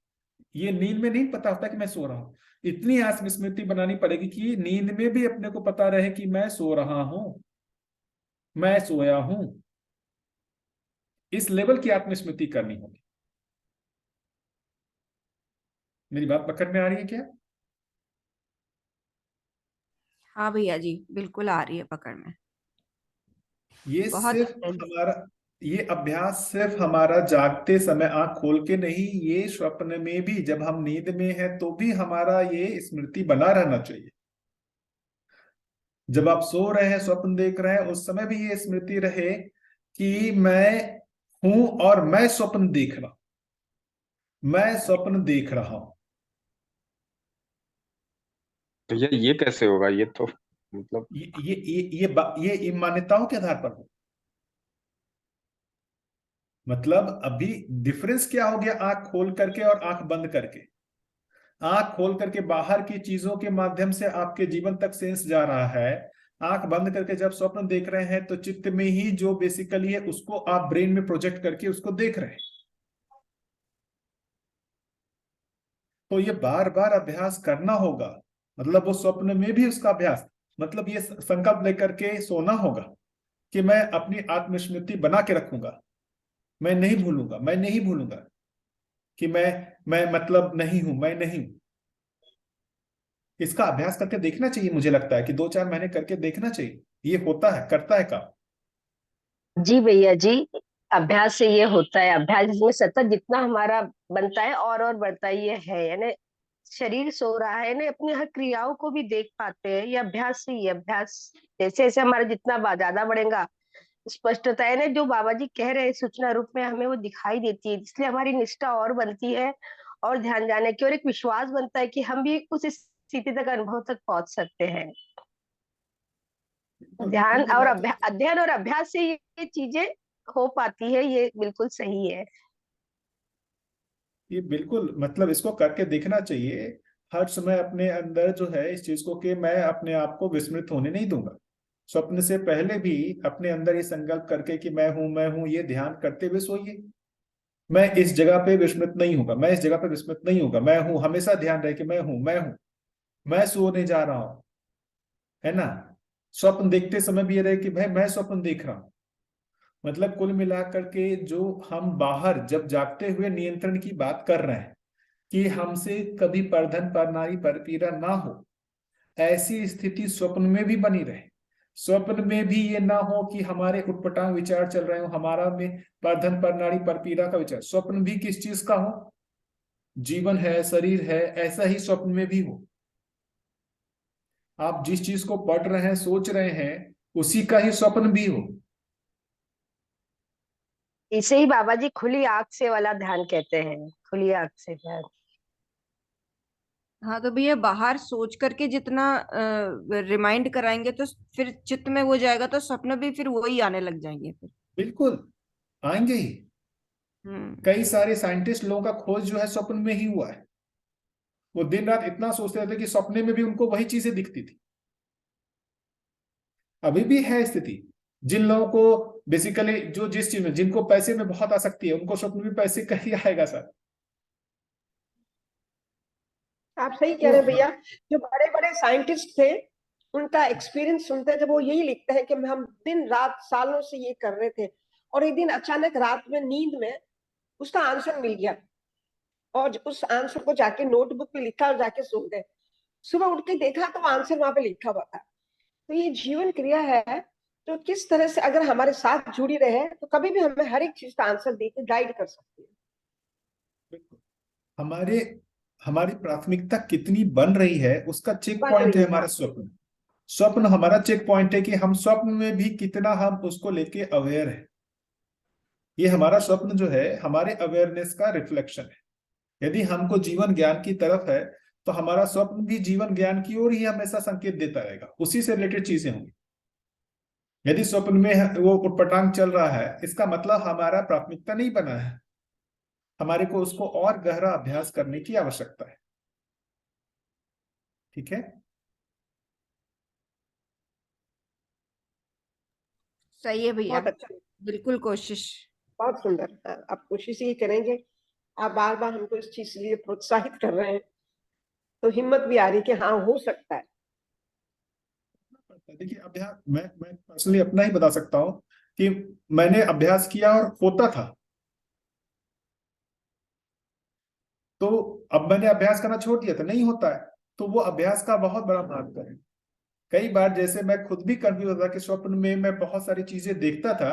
ये नींद में नहीं पता होता कि मैं सो रहा हूं। इतनी आत्मस्मृति बनानी पड़ेगी कि नींद में भी अपने को पता रहे कि मैं सो रहा हूं, मैं सोया हूं। इस लेवल की आत्मस्मृति करनी होगी। मेरी बात पकड़ में आ रही है क्या? हाँ भैया जी, बिल्कुल आ रही है पकड़ में। ये बहुत सिर्फ हमारा ये अभ्यास सिर्फ हमारा जागते समय आंख खोल के नहीं, ये स्वप्न में भी जब हम नींद में हैं तो भी हमारा ये स्मृति बना रहना चाहिए। जब आप सो रहे हैं, स्वप्न देख रहे हैं, उस समय भी ये स्मृति रहे कि मैं हूं और मैं स्वप्न देख रहा हूं, मैं स्वप्न देख रहा हूं। तो ये कैसे होगा? ये तो मतलब ये मान्यताओं के आधार पर हो। मतलब अभी डिफरेंस क्या हो गया आंख खोल करके और आंख बंद करके? आंख खोल करके बाहर की चीजों के माध्यम से आपके जीवन तक सेंस जा रहा है। आंख बंद करके जब स्वप्न देख रहे हैं तो चित्त में ही जो बेसिकली है उसको आप ब्रेन में प्रोजेक्ट करके उसको देख रहे हैं। तो ये बार बार अभ्यास करना होगा। मतलब वो स्वप्न में भी उसका अभ्यास, मतलब ये संकल्प लेकर के सोना होगा कि मैं अपनी आत्मस्मृति बना के रखूंगा, मैं नहीं भूलूंगा, मैं नहीं भूलूंगा कि मैं मतलब नहीं हूं, मैं नहीं हूं। इसका अभ्यास करके देखना चाहिए। मुझे लगता है कि 2-4 महीने करके देखना चाहिए। ये होता है, करता है काम। जी भैया जी, अभ्यास से ये होता है। अभ्यास में सतत जितना हमारा बनता है और बढ़ता ही ये है। यानी शरीर सो रहा है ना, अपनी हर क्रियाओं को भी देख पाते हैं। ये अभ्यास से ही है। अभ्यास जैसे जैसे हमारा जितना ज्यादा बढ़ेगा, स्पष्टता है ना, जो बाबा जी कह रहे हैं सूचना रूप में हमें वो दिखाई देती है। इसलिए हमारी निष्ठा और बनती है और ध्यान जाने की, और एक विश्वास बनता है कि हम भी उस स्थिति तक, अनुभव तक पहुंच सकते हैं। ध्यान और अध्ययन और अभ्यास से ये चीजें हो पाती है। ये बिल्कुल सही है। ये बिल्कुल, मतलब इसको करके देखना चाहिए हर समय अपने अंदर जो है इस चीज को कि मैं अपने आप को विस्मृत होने नहीं दूंगा। स्वप्न से पहले भी अपने अंदर ये संकल्प करके कि मैं हूं, मैं हूं, ये ध्यान करते हुए सोइए। मैं इस जगह पे विस्मृत नहीं होगा, मैं इस जगह पे विस्मृत नहीं होगा, मैं हूं। हमेशा ध्यान रहे कि मैं हूं, मैं हूं, मैं सोने जा रहा हूं, है ना। स्वप्न देखते समय भी ये रहे कि भाई मैं स्वप्न देख रहा हूं। मतलब कुल मिलाकर के जो हम बाहर जब जागते हुए नियंत्रण की बात कर रहे हैं कि हमसे कभी परधन पर नारी पर पीड़ा ना हो, ऐसी स्थिति स्वप्न में भी बनी रहे। स्वप्न में भी ये ना हो कि हमारे उटपटांग विचार चल रहे हो, हमारा में परधन पर नारी पर पीड़ा का विचार। स्वप्न भी किस चीज का हो? जीवन है, शरीर है, ऐसा ही स्वप्न में भी हो। आप जिस चीज को पढ़ रहे हैं, सोच रहे हैं, उसी का ही स्वप्न भी हो। इसे ही बाबा जी खुली आंख से वाला ध्यान कहते हैं। खुली आंख से ध्यान। हाँ, तो भैया बाहर सोच करके जितना रिमाइंड कराएंगे तो फिर चित्त में वो जाएगा, तो सपने भी फिर वही आने लग जाएंगे फिर। बिल्कुल आएंगे ही। कई सारे साइंटिस्ट लोगों का खोज जो है स्वप्न में ही हुआ है। वो दिन रात इतना सोचते रहते कि सपने में भी उनको वही चीजें दिखती थी। अभी भी है स्थिति। जिन लोगों को बेसिकली जो जिस चीज में जिनको पैसे में बहुत आसक्ति है, उनको स्वप्न में पैसे का ही आएगा सर। आप सही कह रहे हैं भैया। जो बड़े बड़े साइंटिस्ट थे, उनका एक्सपीरियंस सुनते हैं, जब वो यही लिखते हैं कि हम दिन रात सालों से ये कर रहे थे, और एक दिन अचानक रात में नींद में उसका आंसर मिल गया, और उस आंसर को जाके नोटबुक में लिखा और जाके सो गए। सुबह उठ के देखा तो आंसर वहां पे लिखा हुआ था। तो ये जीवन क्रिया है जो किस तरह से अगर हमारे साथ जुड़ी रहे तो कभी भी हमें हर एक चीज का आंसर देके गाइड कर सकती है। हमारे हमारी प्राथमिकता कितनी बन रही है उसका चेक बन पॉइंट रही है है, हमारा स्वप्न। स्वप्न हमारा चेक पॉइंट है कि हम स्वप्न में भी कितना हम उसको लेके अवेयर है। ये हमारा स्वप्न जो है हमारे अवेयरनेस का रिफ्लेक्शन है। यदि हमको जीवन ज्ञान की तरफ है तो हमारा स्वप्न भी जीवन ज्ञान की ओर ही हमेशा संकेत देता रहेगा, उसी से रिलेटेड चीजें होंगी। यदि स्वप्न में वो उटपटांग चल रहा है, इसका मतलब हमारा प्राथमिकता नहीं बना है। हमारे को उसको और गहरा अभ्यास करने की आवश्यकता है। ठीक है। सही है भैया, बहुत अच्छा, बिल्कुल कोशिश। बहुत सुंदर। हाँ, आप कोशिश ही करेंगे। आप बार बार हमको इस चीज के लिए प्रोत्साहित कर रहे हैं, तो हिम्मत भी आ रही कि हाँ हो सकता है। देखिए अभ्यास, मैं पर्सनली अपना ही बता सकता हूँ कि मैंने अभ्यास किया और होता था, तो अब मैंने अभ्यास करना छोड़ दिया था, नहीं होता है। तो वो अभ्यास का बहुत बड़ा महत्व है। कई बार जैसे मैं खुद भी कंफ्यूज होता कि स्वप्न में मैं बहुत सारी चीजें देखता था,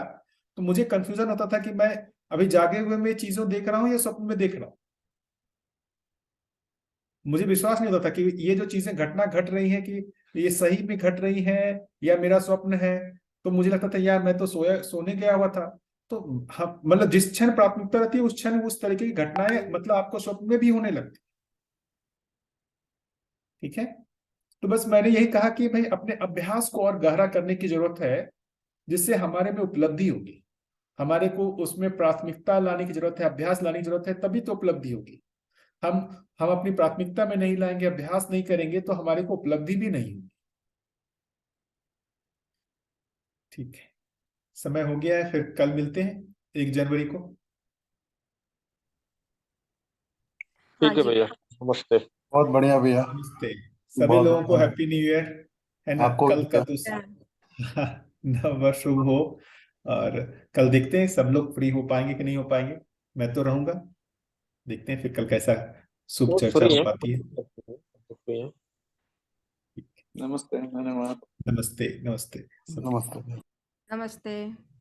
तो मुझे कंफ्यूजन होता था कि मैं अभी जागे हुए में चीजों देख रहा हूँ या स्वप्न में देख रहा हूँ। मुझे विश्वास नहीं होता था कि ये जो चीजें घटना घट रही है कि ये सही में घट रही है या मेरा स्वप्न है। तो मुझे लगता था यार मैं तो सोने गया हुआ था। तो हम मतलब जिस क्षण प्राथमिकता रहती है उस क्षण उस तरीके की घटनाएं मतलब आपको स्वप्न में भी होने लगती। ठीक है, तो बस मैंने यही कहा कि भाई अपने अभ्यास को और गहरा करने की जरूरत है, जिससे हमारे में उपलब्धि होगी। हमारे को उसमें प्राथमिकता लाने की जरूरत है, अभ्यास लाने की जरूरत है, तभी तो उपलब्धि होगी। हम हम अपनी प्राथमिकता में नहीं लाएंगे, अभ्यास नहीं करेंगे, तो हमारे को उपलब्धि भी नहीं होगी। ठीक है, समय हो गया है, फिर कल मिलते हैं 1 जनवरी को। हाँ ठीक है जी, भैया, नमस्ते। बहुत बढ़िया भैया, नमस्ते सभी बहुत लोगों को, बढ़िया। हैप्पी न्यू ईयर, है ना। आपको कल भी का तो नव वर्ष शुभ हो। और कल देखते हैं सब लोग फ्री हो पाएंगे कि नहीं हो पाएंगे। मैं तो रहूंगा, देखते हैं फिर कल कैसा शुभ वो चर्चा फ्री हो है, पाती है। फ्री है। नमस्ते, धन्यवाद। नमस्ते नमस्ते सबको। नमस्ते। नमस्ते।